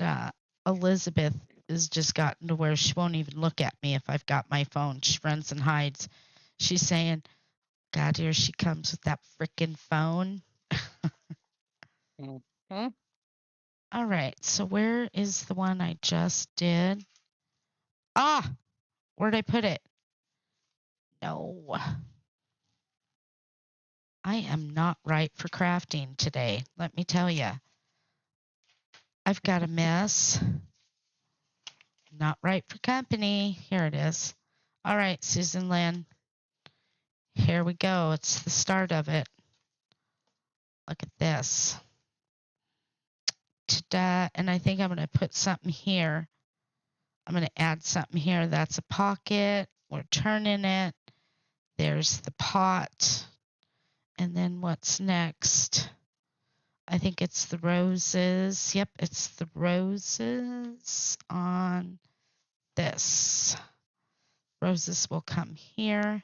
Elizabeth has just gotten to where she won't even look at me if I've got my phone. She runs and hides. She's saying, God, here she comes with that frickin' phone. Hmm. All right, so where is the one I just did? Ah, where'd I put it? No, I am not right for crafting today. Let me tell you, I've got a mess. Not right for company. Here it is. All right, Susan Lynn. Here we go. It's the start of it. Look at this. Ta-da. And I think I'm going to put something here. I'm going to add something here. That's a pocket. We're turning it. There's the pot. And then what's next? I think it's the roses. Yep, it's the roses on this. Roses will come here.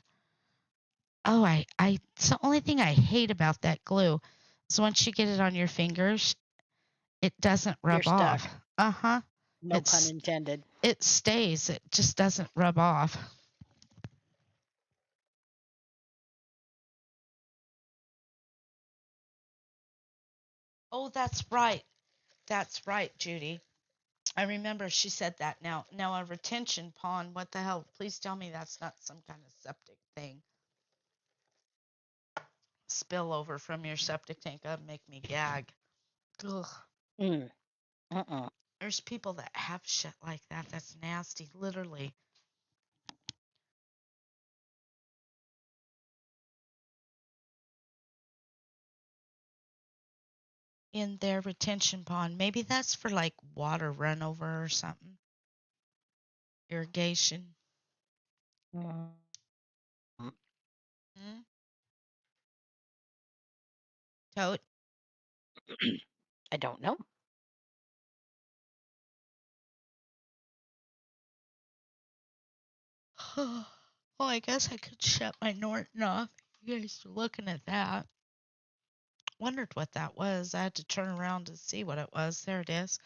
Oh, it's the only thing I hate about that glue is once you get it on your fingers, it doesn't You're rub off. stuck. Uh-huh. No pun It's intended. it stays. It just doesn't rub off. Oh, that's right. That's right, Judy. I remember she said that. Now a retention pond. What the hell? Please tell me that's not some kind of septic thing. Spill over from your septic tank. That'd make me gag. Ugh. Mm. Uh-uh. There's people that have shit like that. That's nasty. Literally. In their retention pond. Maybe that's for like water runover or something. Irrigation. Mm. Hmm? Tote. I don't know. Oh, I guess I could shut my Norton off. You guys are looking at that. Wondered what that was. I had to turn around to see what it was. There it is.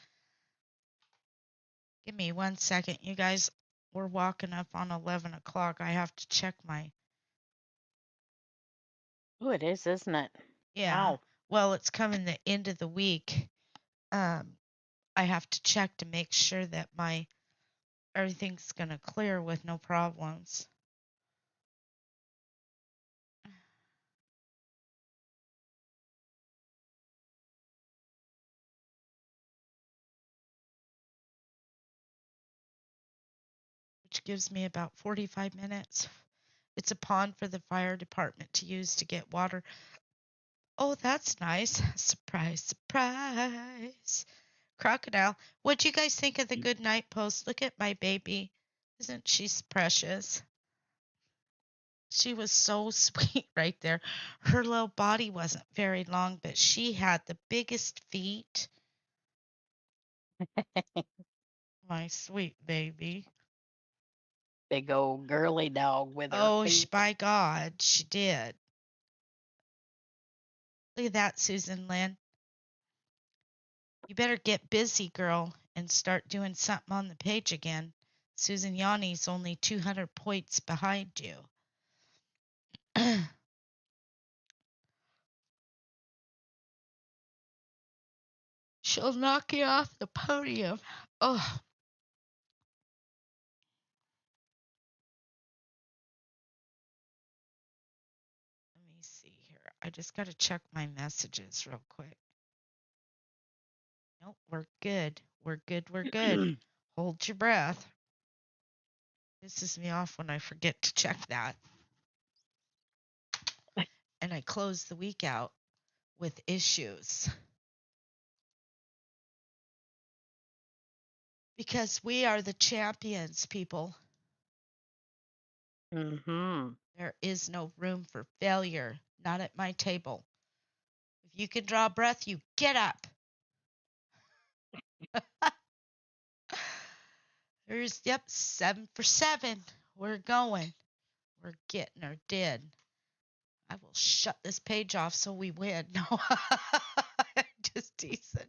Give me 1 second. You guys, we're walking up on 11 o'clock. I have to check my. Oh, it is, isn't it? Yeah. Wow. Well, it's coming the end of the week. Um, I have to check to make sure that my everything's gonna clear with no problems. Which gives me about 45 minutes. It's a pond for the fire department to use to get water Oh, that's nice. Surprise, surprise. Crocodile. What'd you guys think of the good night post? Look at my baby. Isn't she precious? She was so sweet right there. Her little body wasn't very long, but she had the biggest feet. My sweet baby. Big old girly dog with her Oh, feet. by God, she did. Look at that, Susan Lynn. You better get busy, girl, and start doing something on the page again. Susan Yanni's only 200 points behind you. She'll knock you off the podium. Oh, let me see here. I just got to check my messages real quick. Nope, we're good. We're good. We're good. Hold your breath. Pisses me off when I forget to check that. And I close the week out with issues. Because we are the champions, people. Mm-hmm. There is no room for failure. Not at my table. If you can draw breath, you get up. There's, yep, 7 for 7. We're going. We're getting her did. I will shut this page off so we win. No, just decent.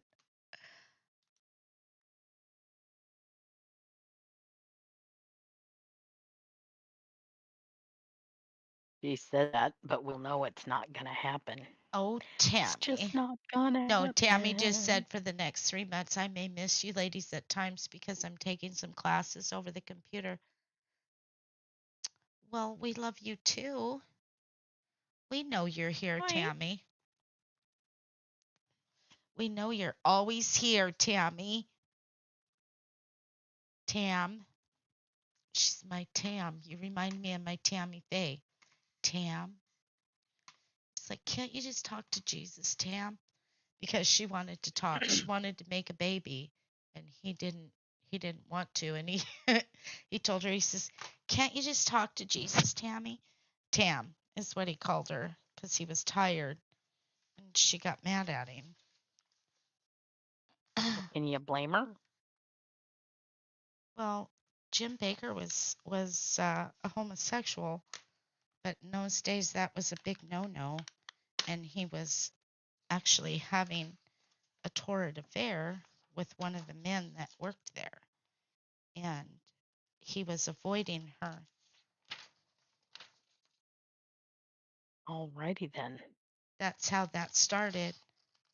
She said that, but we'll know it's not gonna happen. Oh, It's just Tammy. not gonna No, Tammy just happen. said for the next 3 months, I may miss you ladies at times because I'm taking some classes over the computer. Well, we love you too. We know you're here, Right. Tammy. We know you're always here, Tammy. Tam. She's my Tam. You remind me of my Tammy Faye. Tam. It's like, can't you just talk to Jesus, Tam? Because she wanted to talk. She wanted to make a baby, and he didn't want to. And he he told her, he says, can't you just talk to Jesus, Tammy? Tam is what he called her because he was tired, and she got mad at him. Can you blame her? Well, Jim Baker was a homosexual, but in those days that was a big no-no, and he was actually having a torrid affair with one of the men that worked there, and he was avoiding her. Alrighty then. That's how that started.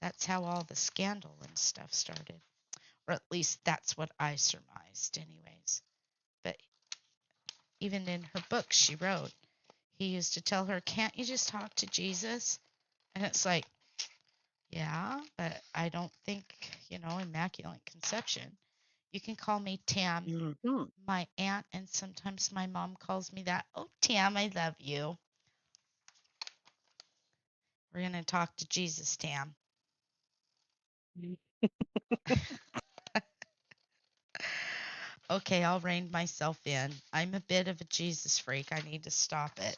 That's how all the scandal and stuff started, or at least that's what I surmised, anyways. But even in her book, she wrote, he used to tell her, can't you just talk to Jesus? And it's like, yeah, but I don't think, Immaculate Conception. You can call me Tam, Mm-hmm. my aunt, and sometimes my mom calls me that. Oh, Tam, I love you. We're going to talk to Jesus, Tam. Okay, I'll rein myself in. I'm a bit of a Jesus freak. I need to stop it.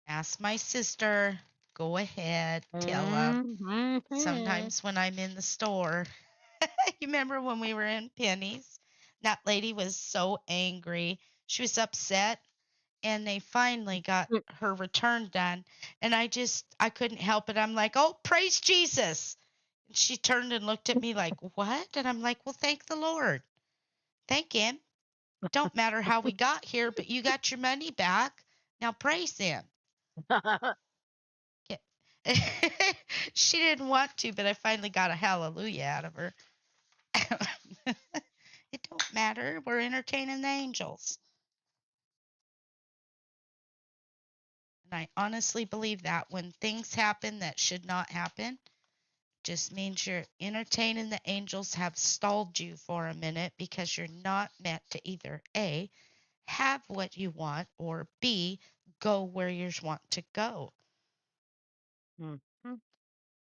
Ask my sister. Go ahead. Tell her. Mm-hmm. Sometimes when I'm in the store, you remember when we were in Penny's? That lady was so angry. She was upset, and they finally got her return done. And I couldn't help it. I'm like, oh, praise Jesus. And she turned and looked at me like, what? And I'm like, well, thank the Lord. Thank Him. Don't matter how we got here, but you got your money back. Now praise Him. Yeah. She didn't want to, but I finally got a hallelujah out of her. It don't matter. We're entertaining the angels. And I honestly believe that when things happen that should not happen, just means you're entertaining the angels have stalled you for a minute because you're not meant to either A, have what you want, or B, go where you want to go. Mhm.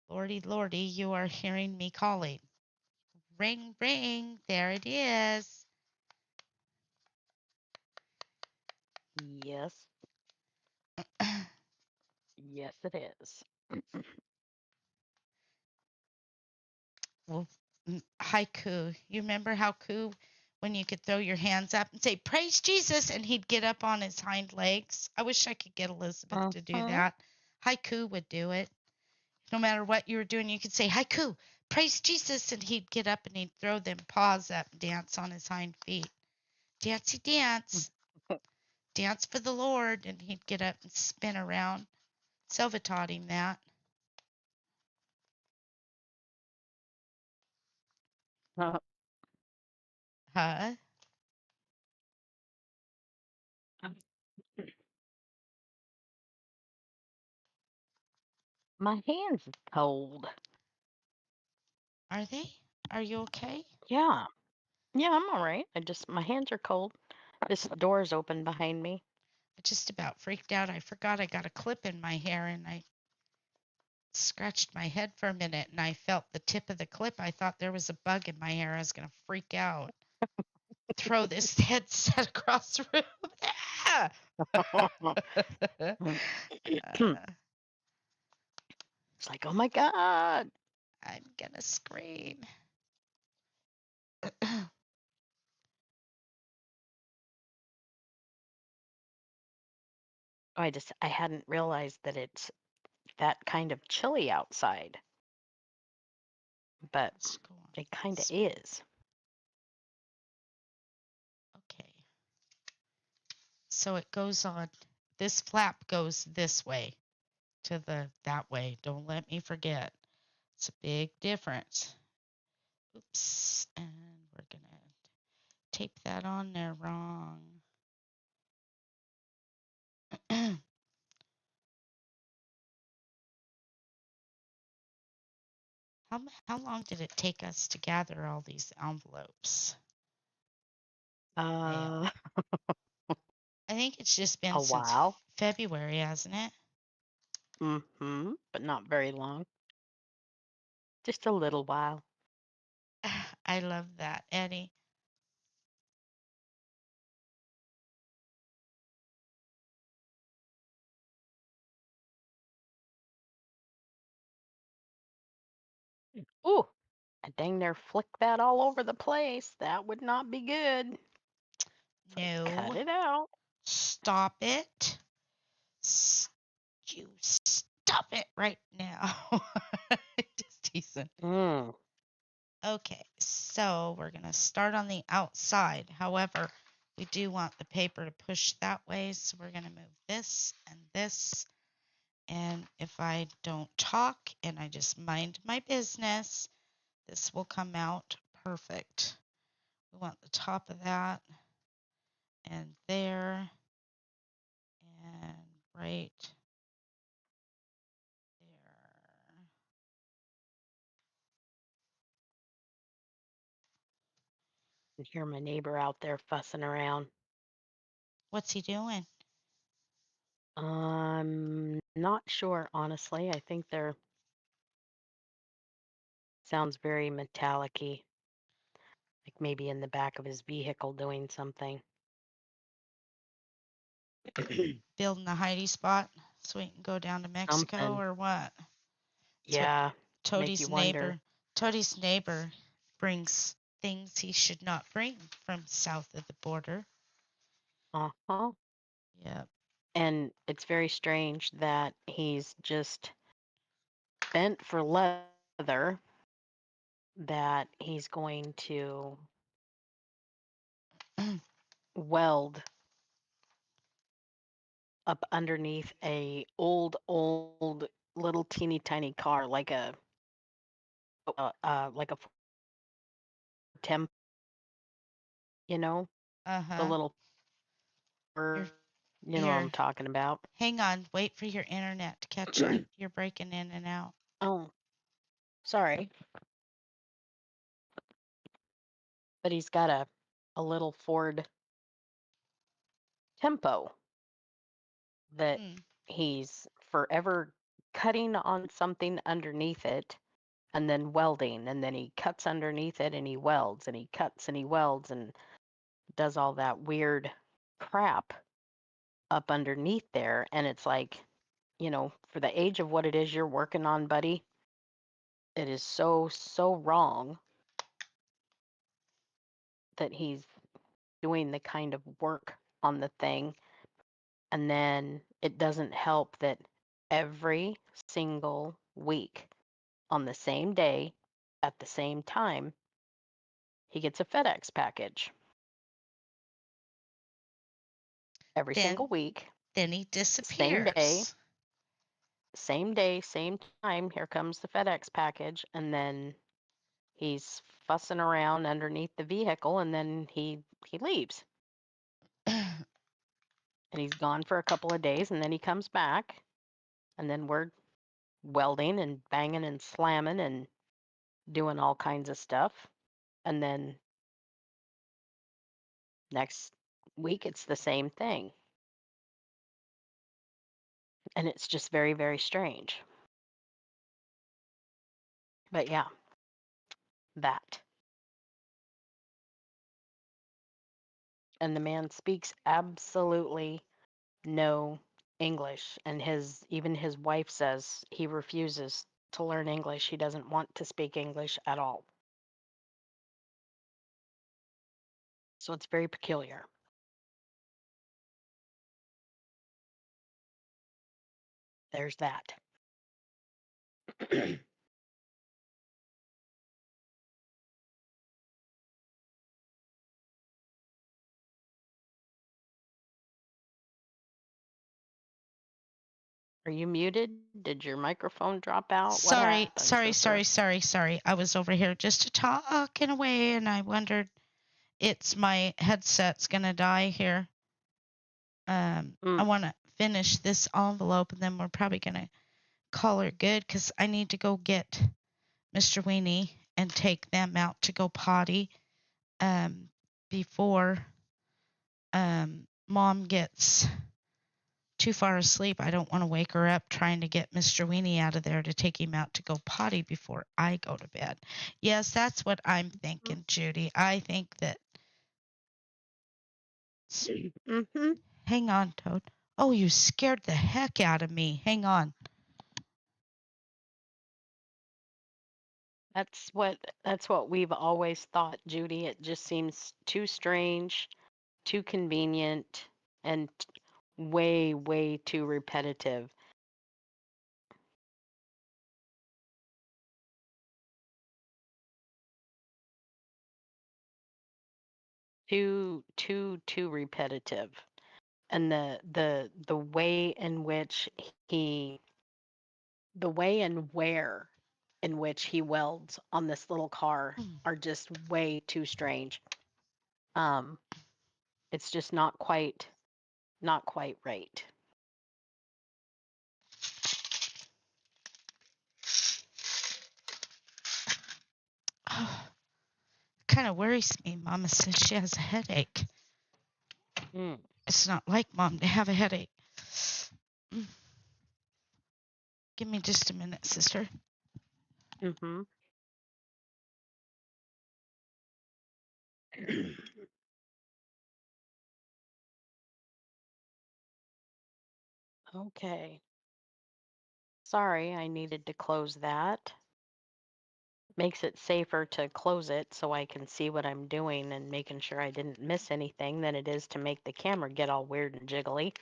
Lordy, Lordy, you are hearing me calling. Ring, ring, there it is. Yes. Yes, it is. Well, haiku. You remember how when you could throw your hands up and say, Praise Jesus, and he'd get up on his hind legs? I wish I could get Elizabeth to do Mhm. that. Haiku would do it. No matter what you were doing, you could say, Haiku, praise Jesus, and he'd get up and he'd throw them paws up and dance on his hind feet. Dancey dance, dance for the Lord, and he'd get up and spin around. Silva taught him that. Huh? My hands are cold. Are they? Are you okay? Yeah. Yeah, I'm all right. My hands are cold. This door's open behind me. I just about freaked out. I forgot I got a clip in my hair and I scratched my head for a minute and I felt the tip of the clip. I thought there was a bug in my hair. I was going to freak out. Throw this headset across the room. Ah! It's like, oh my God. I'm going to scream. I hadn't realized that it's that kind of chilly outside, but Let's go on it kind of this one. is. Okay. So it goes on. This flap goes this way to that way. Don't let me forget. It's a big difference. Oops. And we're going to tape that on there wrong. How long did it take us to gather all these envelopes? Mail. Uh, I think it's just been a since while. February, hasn't it? But not very long. Just a little while. I love that, Eddie. Ooh, I dang near flick that all over the place. That would not be good. So I cut No, it out. stop it. You stop it right now. Just teasing. Mm. Okay, so we're going to start on the outside. However, we do want the paper to push that way, so we're going to move this and this. And if I don't talk and I just mind my business, this will come out perfect. We want the top of that and there and right there. I hear my neighbor out there fussing around. What's he doing? I'm not sure, honestly. I think they're sounds very metallic-y, like maybe in the back of his vehicle doing something. Building a hidey spot so we can go down to Mexico Something. or what? That's what Yeah, make you Toadie's wonder. neighbor Toadie's neighbor brings things he should not bring from south of the border. Uh-huh. Yep. And it's very strange that he's just bent for leather that he's going to weld up underneath a old little teeny tiny car like a temp, you know, the Uh-huh. little You're you know what I'm you're talking about. hang on, wait for your internet to catch up. You're breaking in and out. Oh, Sorry, but he's got a little Ford Tempo that Hmm. he's forever cutting on something underneath it and then welding, and then he cuts underneath it and he welds and he cuts and he welds and does all that weird crap up underneath there. And it's like, for the age of what it is you're working on, buddy, it is so, so wrong that he's doing the kind of work on the thing. And then it doesn't help that every single week on the same day at the same time, he gets a FedEx package every single Then week, then he same day, disappears. same day, same time. Here comes the FedEx package. And then he's fussing around underneath the vehicle and then he leaves. And he's gone for a couple of days and then he comes back and then we're welding and banging and slamming and doing all kinds of stuff. And then next week it's the same thing. And it's just very, very strange. But yeah, that. And the man speaks absolutely no English. And even his wife says he refuses to learn English. He doesn't want to speak English at all. So it's very peculiar. There's that. Are you muted? Did your microphone drop out? What Sorry, happened, sorry, sister? sorry, sorry, sorry. I was over here just talking away and I wondered it's my headset's gonna die here. I Mm, want to finish this envelope and then we're probably gonna call her good because I need to go get Mr. Weenie and take them out to go potty um, before Mom gets too far asleep. I don't want to wake her up trying to get Mr. Weenie out of there to take him out to go potty before I go to bed. Yes, that's what I'm thinking, Judy. I think that. mm-hmm. Hang on, Toad. Oh, you scared the heck out of me. Hang on. That's what we've always thought, Judy. It just seems too strange, too convenient, and way, way too repetitive. Too repetitive. And the way in which he the way and where in which he welds on this little car are just way too strange. Um, it's just not quite right. Oh, kind of worries me. Mama says she has a headache. Mm, It's not like Mom to have a headache. Mm, Give me just a minute, sister. mm-hmm. Okay. Sorry, I needed to close that. Makes it safer to close it so I can see what I'm doing and making sure I didn't miss anything than it is to make the camera get all weird and jiggly.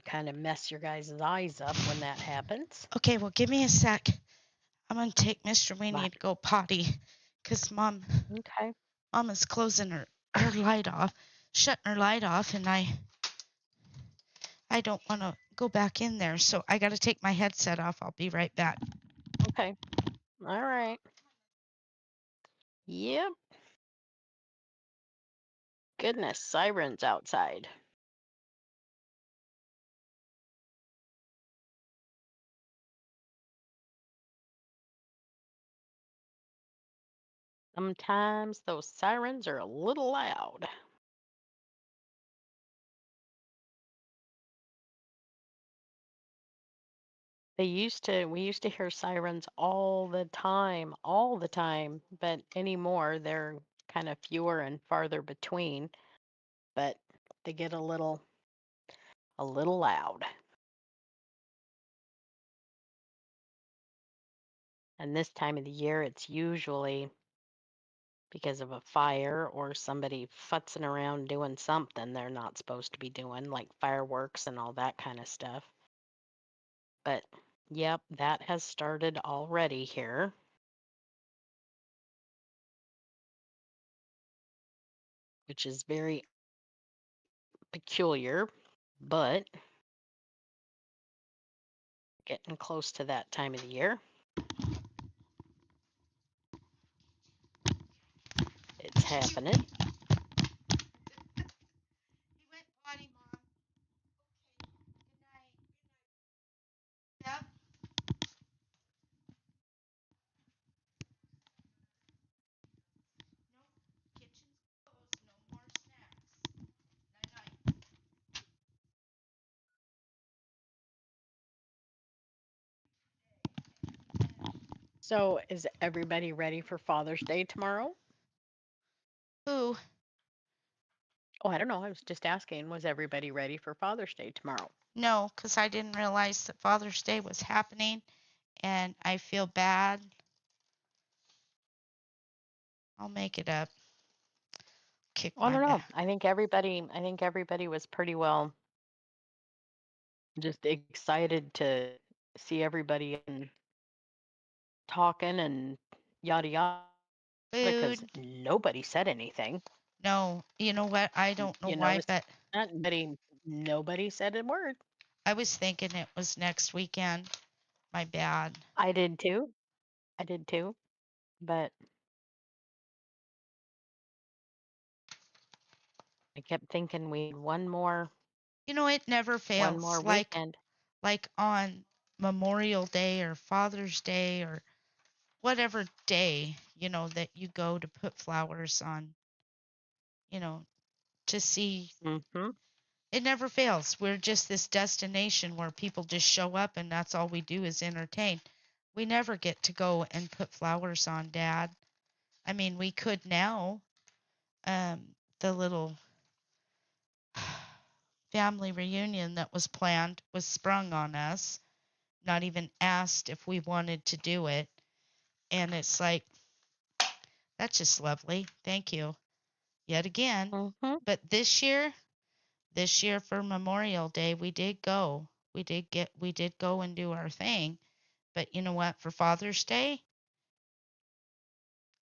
Kind of mess your guys' eyes up when that happens. Okay, well, give me a sec. I'm going to take Mr. But Weenie to go potty because okay. Mom is closing her light off, shutting her light off, and I don't want to go back in there. So I got to take my headset off. I'll be right back. Okay. All right. Yep. Goodness, sirens outside. Sometimes those sirens are a little loud. We used to hear sirens all the time, but anymore they're kind of fewer and farther between, but they get a little loud. And this time of the year it's usually because of a fire or somebody futzing around doing something they're not supposed to be doing, like fireworks and all that kind of stuff. But yep, that has started already here, which is very peculiar, but getting close to that time of the year. It's happening. He went potty, Mom. Okay. Good night. Yep. No, kitchen's closed. No more snacks. Night night. So, is everybody ready for Father's Day tomorrow? Ooh, Oh, I don't know. I was just asking, was everybody ready for Father's Day tomorrow? no, because I didn't realize that Father's Day was happening, and I feel bad. I'll make it up. Kick I my don't back. know. I think everybody was pretty well just excited to see everybody and talking and yada yada because Food. nobody said anything. No, you know what? I don't know You why, notice but that nobody said a word. I was thinking it was next weekend. My bad. I did too. I did too. But I kept thinking we had You know, it never one more fails. weekend. Like on Memorial Day or Father's Day or whatever day, that you go to put flowers on, you know, to see. Mm-hmm. It never fails. We're just this destination where people just show up and that's all we do is entertain. We never get to go and put flowers on Dad. I mean, we could now. The little family reunion that was planned was sprung on us, not even asked if we wanted to do it. And it's like, that's just lovely. Thank you yet again. Mm-hmm. But this year for Memorial Day, we did go. We did go and do our thing. But you know what? For Father's Day,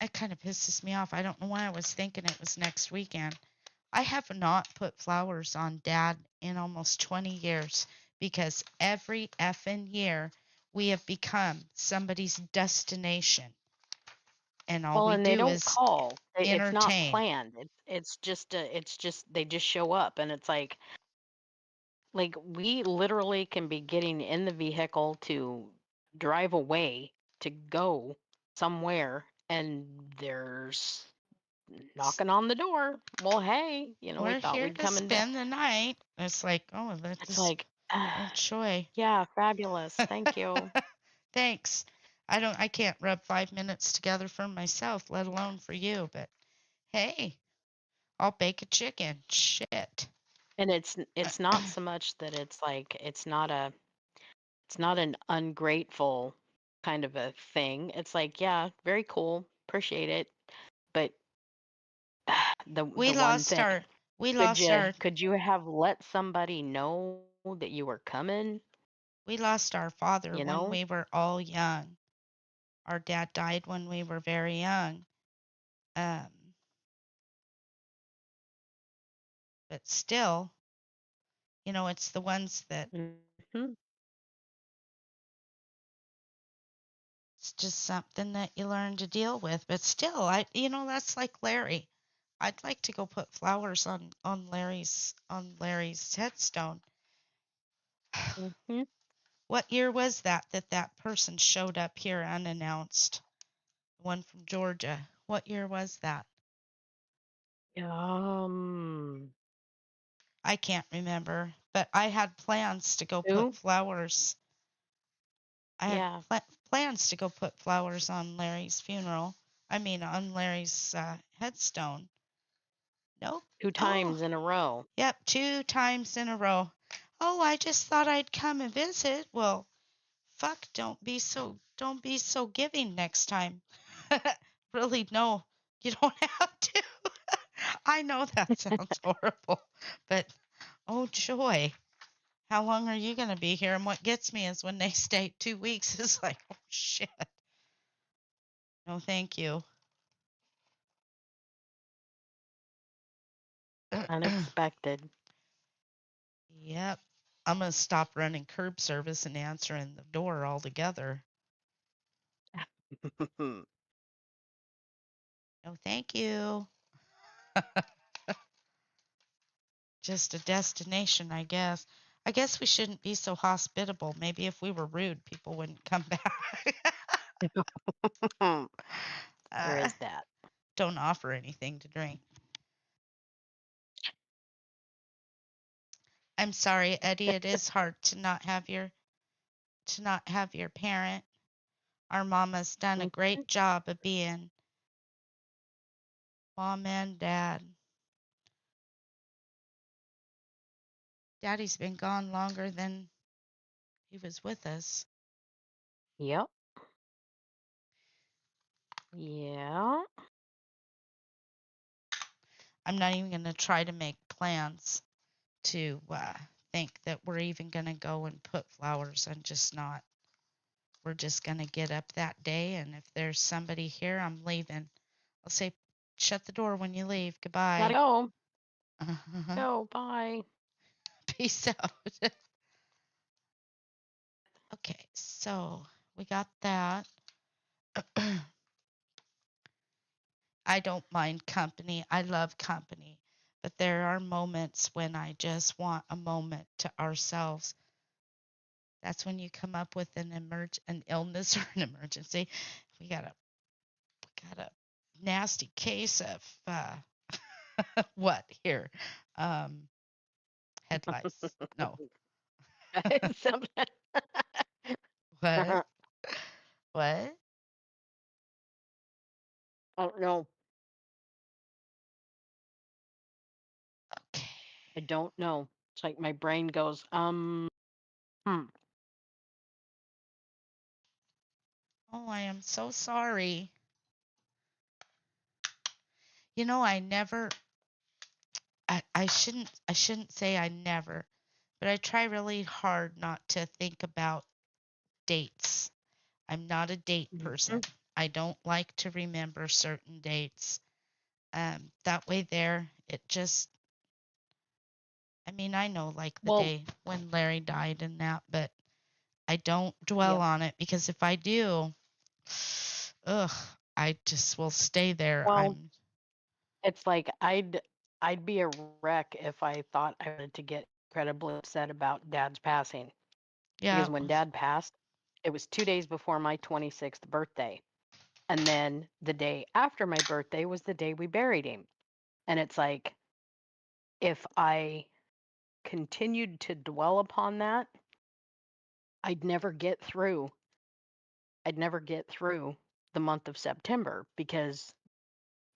it kind of pisses me off. I don't know why I was thinking it was next weekend. I have not put flowers on Dad in almost 20 years because every effing year we have become somebody's destination, and all Well, we and they do don't is call. It's not entertain. planned. It's just they just show up, and it's like we literally can be getting in the vehicle to drive away to go somewhere, and there's knocking on the door. Well, hey, we We're thought here we'd to come and. spend the night. It's like, oh, It's that's like, enjoy. yeah, fabulous. Thank you. Thanks. I can't rub 5 minutes together for myself, let alone for you. But hey, I'll bake a chicken. Shit. And it's not so much that it's like it's not an ungrateful kind of a thing. It's like, yeah, very cool, appreciate it, but We the one lost thing, our we could lost you our could you have let somebody know that you were coming? we lost our father You when know? we were all young. Our dad died when we were very young. Um, but still, it's the ones that Hmm. it's just something that you learn to deal with. But still, that's like Larry. I'd like to go put flowers on Larry's headstone. Hmm. What year was that person showed up here unannounced? One from Georgia. What year was that? Um, I can't remember, but I had plans to go put two. flowers. I had Yeah, plans to go put flowers on Larry's funeral. I mean, on Larry's headstone. Nope. two Oh, times in a row. yep, 2 times in a row. Oh, I just thought I'd come and visit. Well, fuck, don't be so giving next time. Really, no, you don't have to. I know that sounds horrible, but oh joy. How long are you going to be here? And what gets me is when they stay 2 weeks, it's like, oh shit. No, thank you. Unexpected. Yep. I'm going to stop running curb service and answering the door altogether. No, thank you. Just a destination, I guess. I guess we shouldn't be so hospitable. Maybe if we were rude, people wouldn't come back. There uh, is that. don't offer anything to drink. I'm sorry, Eddie. It is hard to not have your parent. Our mama's done a Mhm. great job of being mom and dad. Daddy's been gone longer than he was with us. Yep. Yeah. I'm not even going to try to make plans to think that we're even going to go and put flowers. I'm just not. We're just going to get up that day, and if there's somebody here, I'm leaving. I'll say, shut the door when you leave. Gotta Goodbye. go. Uh-huh. Go. Bye. Peace out. Okay, so we got that. I don't mind company. I love company. But there are moments when I just want a moment to ourselves. That's when you come up with an illness or an emergency. We got a nasty case of what here? Um, head lice. No. Some- What? I What? don't know. Okay. I don't know. It's like my brain goes, hmm. Oh, I am so sorry. I never I shouldn't say I never, but I try really hard not to think about dates. I'm not a date person. Mhm. I don't like to remember certain dates. That way there, it just I mean, I know like the Well, day when Larry died and that, but I don't dwell yep. on it because if I do, ugh, I just will stay there. Well, it's like I'd be a wreck if I thought I wanted to get incredibly upset about Dad's passing. Yeah, Because when Dad passed, it was 2 days before my 26th birthday. And then the day after my birthday was the day we buried him. And it's like, if I continued to dwell upon that, I'd never get through. I'd never get through the month of September because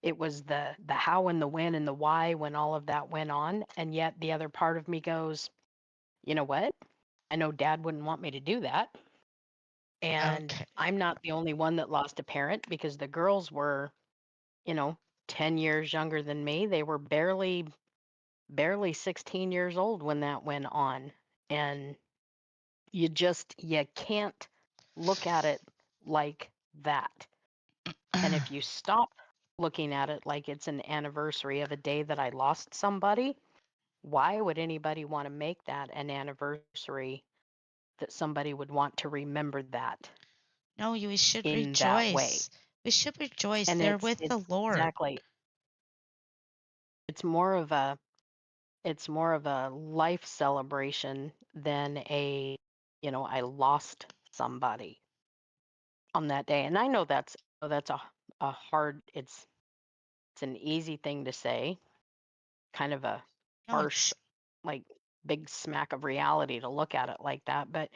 it was the how and the when and the why when all of that went on. And yet the other part of me goes, you know what? I know Dad wouldn't want me to do that. And okay. I'm not the only one that lost a parent because the girls were, you know, 10 years younger than me. They were barely 16 years old when that went on. And you can't look at it like that. And if you stop looking at it like it's an anniversary of a day that I lost somebody, why would anybody want to make that an anniversary that somebody would want to remember that No, you we should in that way? rejoice. We should rejoice. And They're with it's the Lord. exactly, it's more of a it's more of a life celebration than I lost somebody on that day. And I know that's a a hard it's an easy thing to say, kind of a No, harsh, it's like big smack of reality to look at it like that. But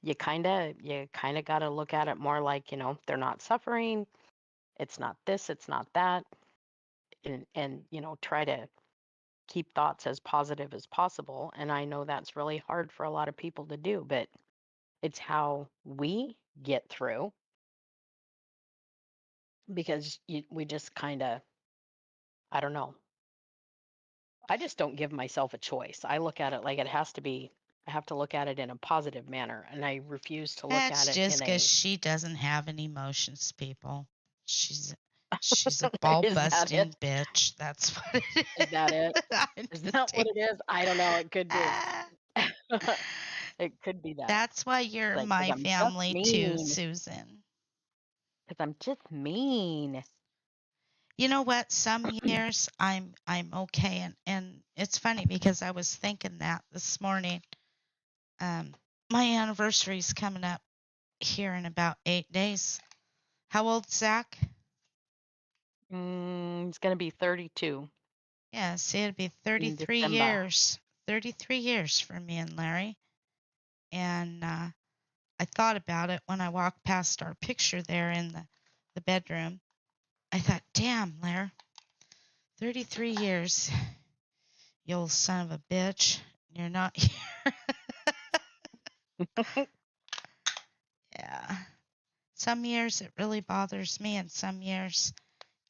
you kind of got to look at it more like, they're not suffering. It's not this, it's not that. And try to keep thoughts as positive as possible. And I know that's really hard for a lot of people to do, but it's how we get through because we just kind of, I don't know. I just don't give myself a choice. I look at it like it has to be, I have to look at it in a positive manner. And I refuse to look at that's it just in because a, she doesn't have any emotions, people. She's she's a ball is that busting it? bitch. That's what it Is that it? is. I'm Is just that what taking. it is? I don't know. It could be. Ah, It could be that. that's why you're Like, because my I'm just family too, mean. Susan. Because I'm just mean. You know what? Some years I'm okay, and it's funny because I was thinking that this morning. Um, my anniversary's coming up here in about 8 days. How old's Zach? It's going to be 32 Yeah, see, it'd be in 33 December. years. 33 years for me and Larry. And I thought about it when I walked past our picture there in the bedroom. I thought, damn, Larry, 33 years, you old son of a bitch. You're not here. Yeah. Some years it really bothers me, and some years,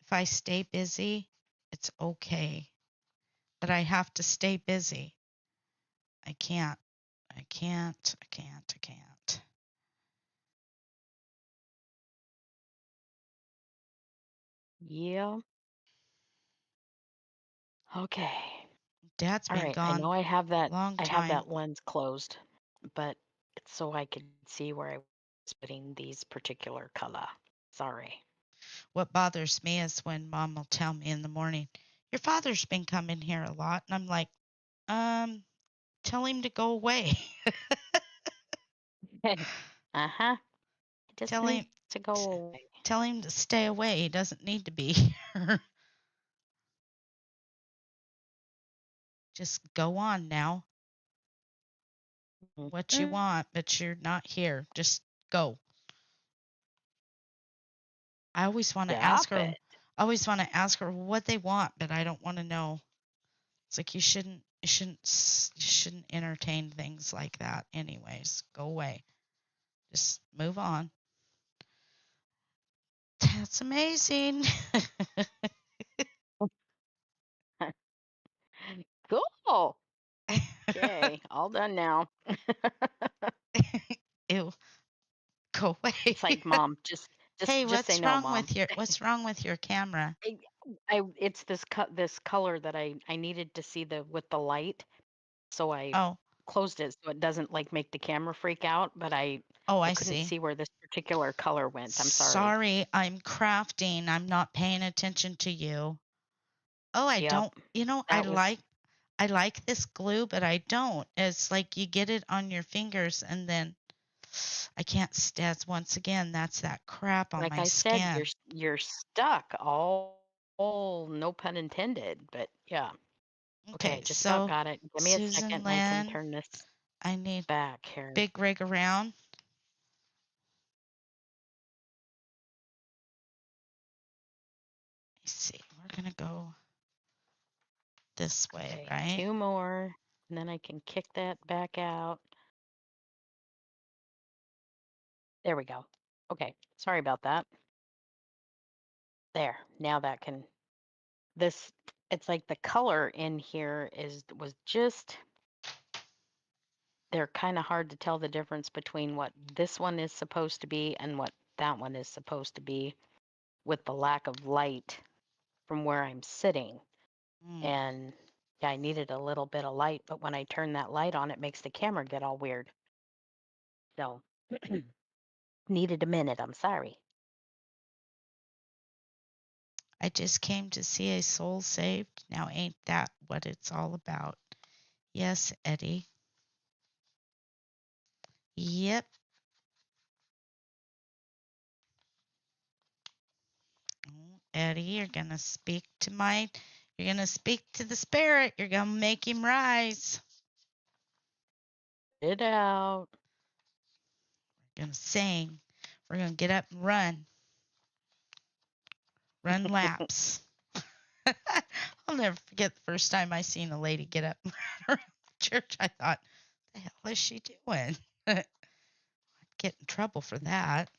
if I stay busy, it's okay. But I have to stay busy. I can't. I can't. I can't. I can't. Yeah. Okay. Dad's All been right. I gone know I have that. a long I have time. that lens closed, but it's so I could see where I was putting these particular color. Sorry. What bothers me is when Mom will tell me in the morning, your father's been coming here a lot. And I'm like, um, tell him to go away. Uh-huh. It just tell needs him to go away. tell him to stay away. He doesn't need to be here. Just go on now. What you Mhm. want, but you're not here. Just go. I always want to ask Stop her it. I always want to ask her what they want, but I don't want to know. It's like you shouldn't entertain things like that anyways. Go away. Just move on. That's amazing. Cool. Okay. All done now. Ew, go away. It's like, Mom, Hey, just say no, Mom. what's wrong with your camera? I, it's this color that I needed to see the with the light, so I Oh, closed it so it doesn't like make the camera freak out, but oh, I I couldn't see. see where this particular color went. I'm sorry. Sorry, I'm crafting. I'm not paying attention to you. Oh, I Yep. don't. You know, That was I like this glue, but I don't. It's like you get it on your fingers and then I can't that's once again, that's that crap on like my I said, skin. you're stuck. All no pun intended, but yeah. Okay, Okay, just about so got it. Give me a Susan second and I can Lynn, turn this I need back here. big rig around. Let's see, we're gonna go this way, Okay, right? two more, and then I can kick that back out. There we go. Okay, sorry about that. There, now that can this it's like the color in here was just they're kind of hard to tell the difference between what this one is supposed to be and what that one is supposed to be with the lack of light from where I'm sitting. Mm. And yeah, I needed a little bit of light, but when I turn that light on, it makes the camera get all weird. So needed a minute. I'm sorry. I just came to see a soul saved. Now ain't that what it's all about? Yes, Eddie. Yep. Eddie, you're gonna speak to the spirit. You're gonna make him rise. It out. We're gonna sing. We're gonna get up and run laps. I'll never forget the first time I seen a lady get up and run around the church. I thought, the hell is she doing? I'd get in trouble for that.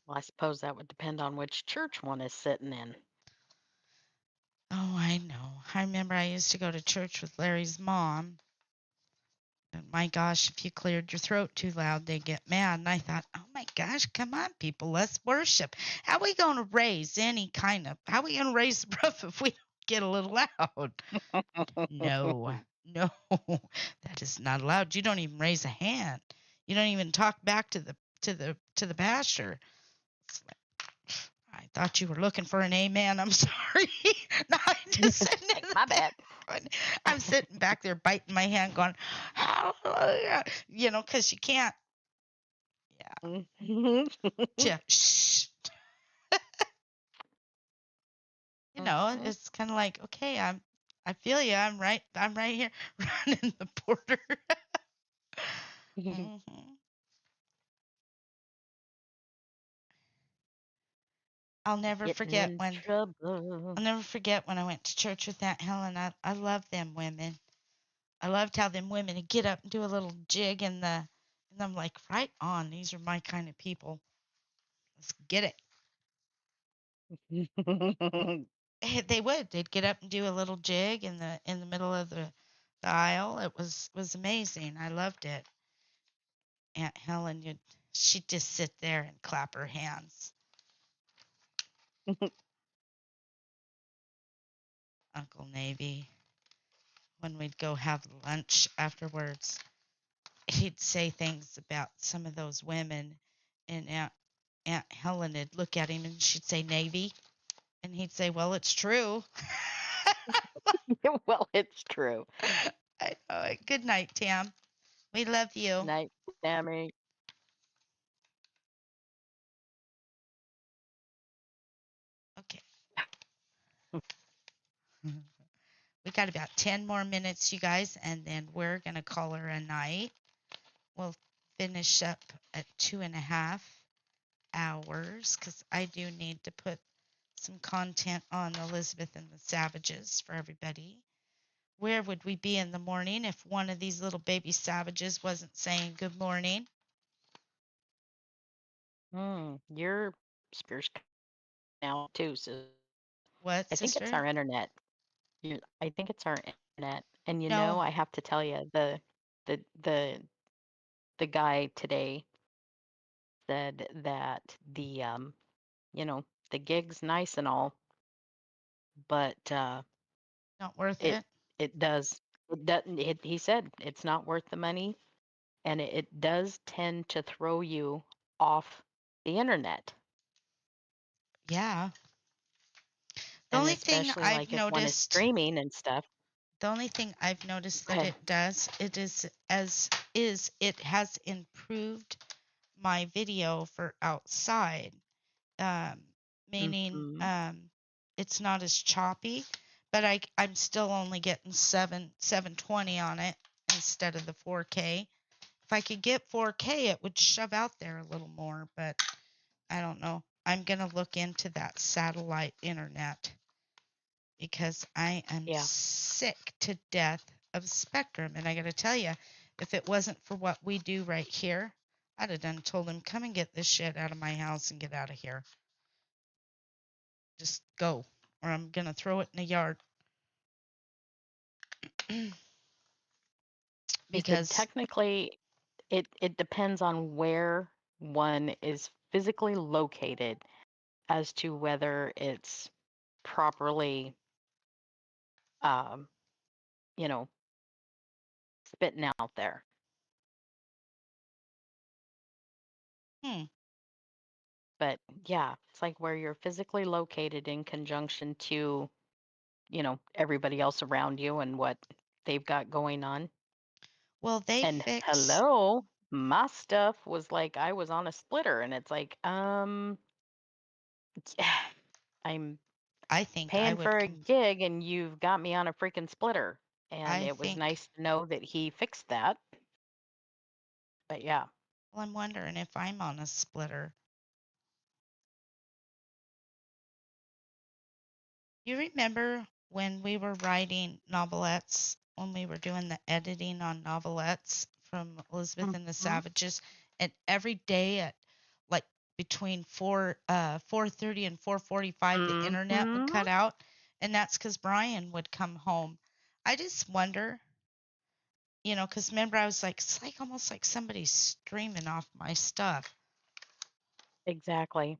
Well, I suppose that would depend on which church one is sitting in. Oh, I know. I remember I used to go to church with Larry's mom. And my gosh, if you cleared your throat too loud, they get mad. And I thought, oh my gosh, come on, people, let's worship. How are we going to raise how are we going to raise the roof if we don't get a little loud? No, no, that is not allowed. You don't even raise a hand. You don't even talk back to the pastor. It's like, I thought you were looking for an amen. I'm sorry. No, I'm just sitting in My the bad. back. I'm sitting back there biting my hand, going, hallelujah. Because you can't. Mhm. Yeah, shh. It's kind of like, okay, I feel you. I'm right here, running the border. hmm I'll never Getting forget in when trouble. I'll never forget when I went to church with Aunt Helen. I love them women. I loved how them women would get up and do a little jig and I'm like, right on. These are my kind of people. Let's get it. They would. They'd get up and do a little jig in the middle of the aisle. It was amazing. I loved it. Aunt Helen, she'd just sit there and clap her hands. Uncle Navy, when we'd go have lunch afterwards, he'd say things about some of those women, and Aunt Helen would look at him and she'd say Navy, and he'd say, "Well, it's true." Well, it's true. I know it. Good night, Tam. We love you. Night, Sammy. Okay. We got about 10 more minutes, you guys, and then we're going to call her a night. We'll finish up at 2.5 hours because I do need to put some content on Elizabeth and the Savages for everybody. Where would we be in the morning if one of these little baby savages wasn't saying good morning? Your spears now too, so What, I think it's sister? our internet. I think it's our internet. And No, I have to tell you, the the the guy today said that you know, the gig's nice and all, but not worth it it. it does it doesn't he said it's not worth the money, and it does tend to throw you off the internet. Yeah. The And only thing especially I've like if one is noticed streaming and stuff. The only thing I've noticed Go that ahead. it does, it is it has improved my video for outside, um, meaning Hmm. it's not as choppy, but I'm still only getting 720 on it instead of the 4K. If I could get 4K, it would shove out there a little more, but I don't know. I'm gonna look into that satellite internet because I am Yeah. sick to death of Spectrum. And I got to tell you, if it wasn't for what we do right here, I'd have done told him, come and get this shit out of my house and get out of here. Just go, or I'm going to throw it in the yard. He said Because, technically it depends on where one is physically located as to whether it's properly um, you know, spitting out there. hmm, But yeah, it's like where you're physically located in conjunction to, everybody else around you and what they've got going on. well, they And fix, hello, my stuff was like I was on a splitter and it's like, I'm I think I paying would for a gig and you've got me on a freaking splitter. And I it was think nice to know that he fixed that. But yeah. well, I'm wondering if I'm on a splitter. You remember when we were writing novelettes, when we were doing the editing on novelettes from Elizabeth and the Mhm. Savages, and every day at like between 4:30 and 4:45 the internet would Mhm. cut out, and that's cuz Brian would come home. I just wonder, cuz remember I was like it's like almost like somebody's streaming off my stuff. Exactly.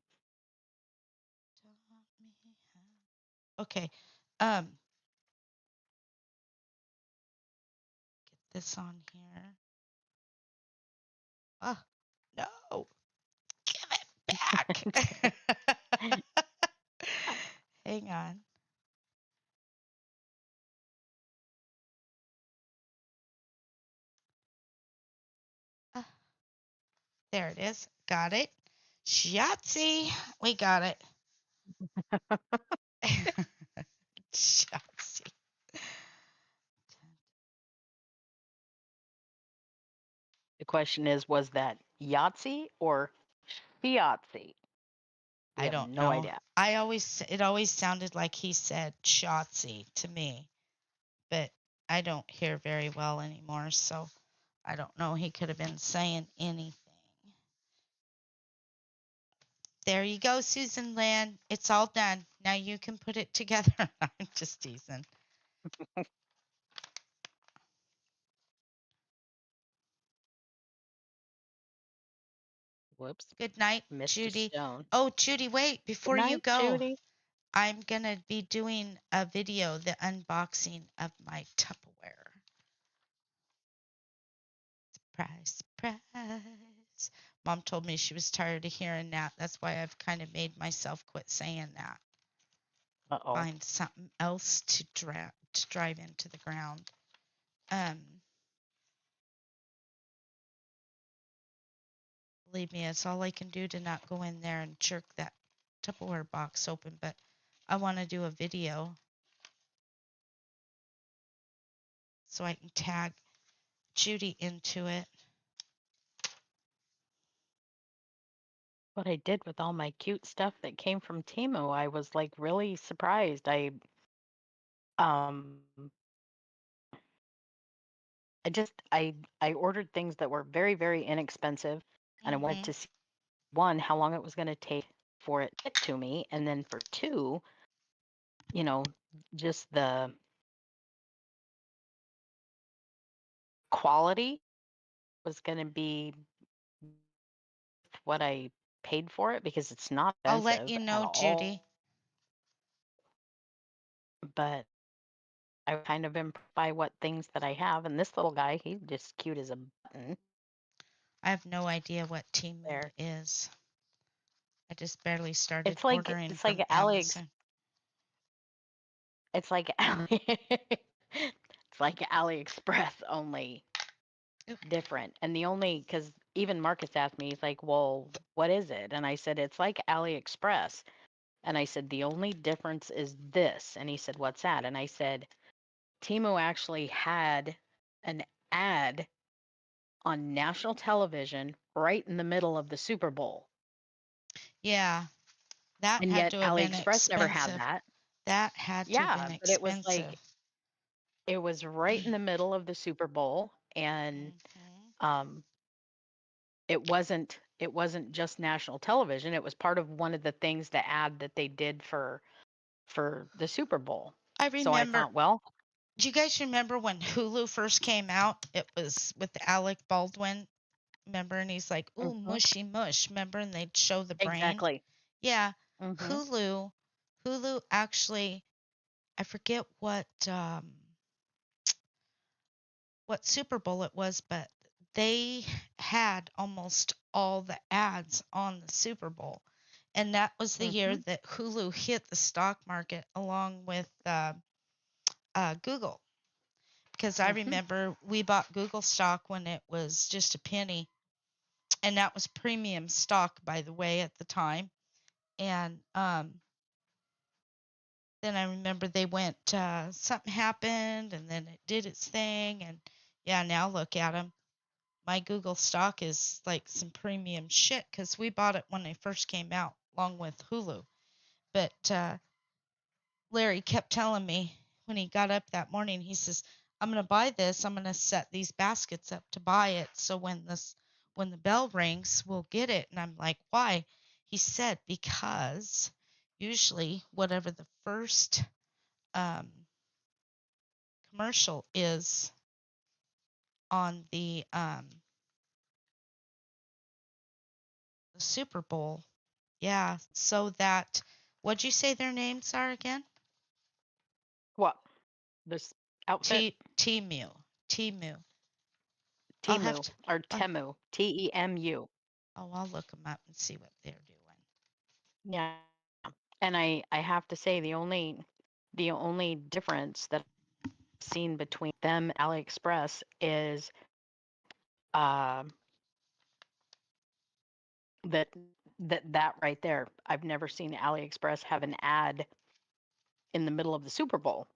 Okay. Um get this on here. Oh, no. Give it back. Hang on. Uh, there it is. Got it. Yahtzee. We got it. Yahtzee. The question is, was that Yahtzee or Fiatzy? We I have don't no know. idea. It always sounded like he said Shotzi to me, but I don't hear very well anymore, so I don't know. He could have been saying anything. There you go, Susan Land. It's all done. Now you can put it together. I'm just teasing. Whoops. Good night, Missed a Judy. stone. Oh, Judy, wait, Good before you night, go, Judy. I'm going to be doing a video, the unboxing of my Tupperware. Surprise, surprise. Mom told me she was tired of hearing that. That's why I've kind of made myself quit saying that. Uh-oh. Find something else to drive into the ground. Um, believe me, it's all I can do to not go in there and jerk that Tupperware box open, but I want to do a video so I can tag Judy into it. What I did with all my cute stuff that came from Temu, I was like really surprised. Um I ordered things that were very, very inexpensive, and I wanted Mm-hmm. to see, one, how long it was going to take for it to get to me, and then for two, you know, just the quality was going to be what I paid for it, because it's not I'll let expensive you at know, Judy. all. But I kind of impressed by what things that I have, and this little guy, he's just cute as a button I have no idea what Timu there. is. I just barely started It's like ordering it's from like Alex. Amazon. It's like it's like AliExpress, only Ooh, different. And the only, because even Marcus asked me, he's like, "Well, what is it?" And I said, "It's like AliExpress." And I said, "The only difference is this." And he said, "What's that?" And I said, "Timo actually had an ad on national television right in the middle of the Super Bowl, yeah, that and had yet to have been AliExpress never had expensive. that." That had to have Yeah, been but it was expensive. like it was right in the middle of the Super Bowl, and Mm-hmm. um it wasn't just national television. It was part of one of the things, the ad that they did for the Super Bowl. I So I remember. thought, well, Do you guys remember when Hulu first came out? It was with Alec Baldwin. Remember, and he's like, "Ooh, mhm, mushy mush." Remember, and they'd show the brain. exactly. Yeah, Hmm. Hulu. Hulu actually, I forget what Super Bowl it was, but they had almost all the ads on the Super Bowl. And that was the year Hmm. that Hulu hit the stock market along with Google. Because I Hmm. remember we bought Google stock when it was just a penny, and that was premium stock, by the way, at the time. And then I remember they went, something happened and then it did its thing. And yeah, now look at them. My Google stock is like some premium shit because we bought it when they first came out along with Hulu. But Larry kept telling me when he got up that morning, he says, I'm going to buy this. I'm going to set these baskets up to buy it. So when the bell rings, we'll get it. And I'm like, why? He said, because usually whatever the first um, commercial is on the Super Bowl. Yeah. So that, what'd you say their names are again? What? This outfit? Temu. Temu. I'll have Timu to. or Uh, Temu. Temu. oh, I'll look them up and see what they're doing. Yeah. And I have to say the only difference that I've seen between them and AliExpress is uh, that that right there. I've never seen AliExpress have an ad in the middle of the Super Bowl.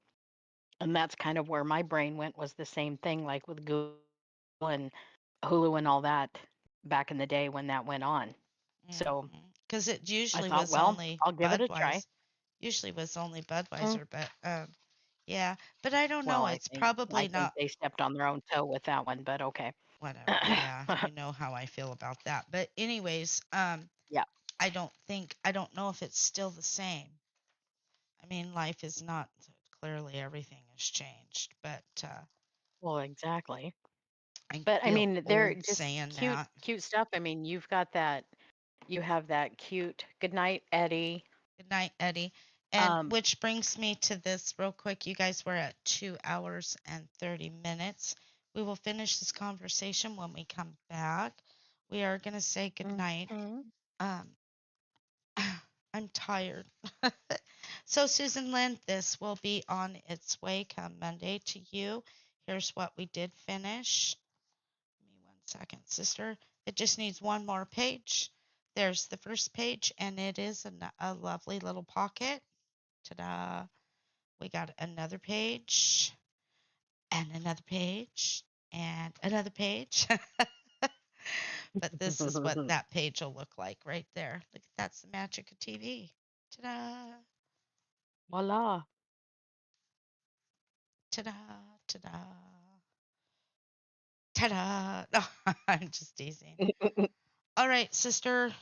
And that's kind of where my brain went, was the same thing like with Google and Hulu and all that back in the day when that went on. So Because it I usually thought, was well, only I'll give it a try. Budweiser. Usually was only Mm, Budweiser, but yeah. But I don't well, know. I It's think I probably think not. they stepped on their own toe with that one, but okay. Whatever. Yeah, you know how I feel about that. But anyways, Yeah. I don't know if it's still the same. I mean, life is not, clearly everything has changed, but Well, exactly. I But I feel mean, they're old just saying cute, that. cute stuff. I mean, you have that cute good night, Eddie. Good night, Eddie. And Um, which brings me to this real quick. You guys were at 2 hours and 30 minutes. We will finish this conversation when we come back. We are going to say good night. mhm. Um, I'm tired. So, Susan Lynn, this will be on its way come Monday to you. Here's what we did finish. Give me 1 second, sister. It just needs one more page. There's the first page, and it is a lovely little pocket. Ta-da. We got another page, and another page, and another page. But this is what that page will look like right there. Look, that's the magic of TV. Ta-da. Voila. Ta-da. Ta-da. Ta-da. No, I'm just teasing. All right, sister.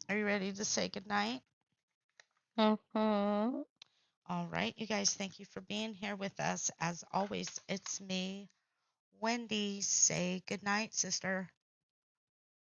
Are you ready to say goodnight? Mhm. All right, you guys, thank you for being here with us. As always, it's me, Wendy. Say goodnight, sister.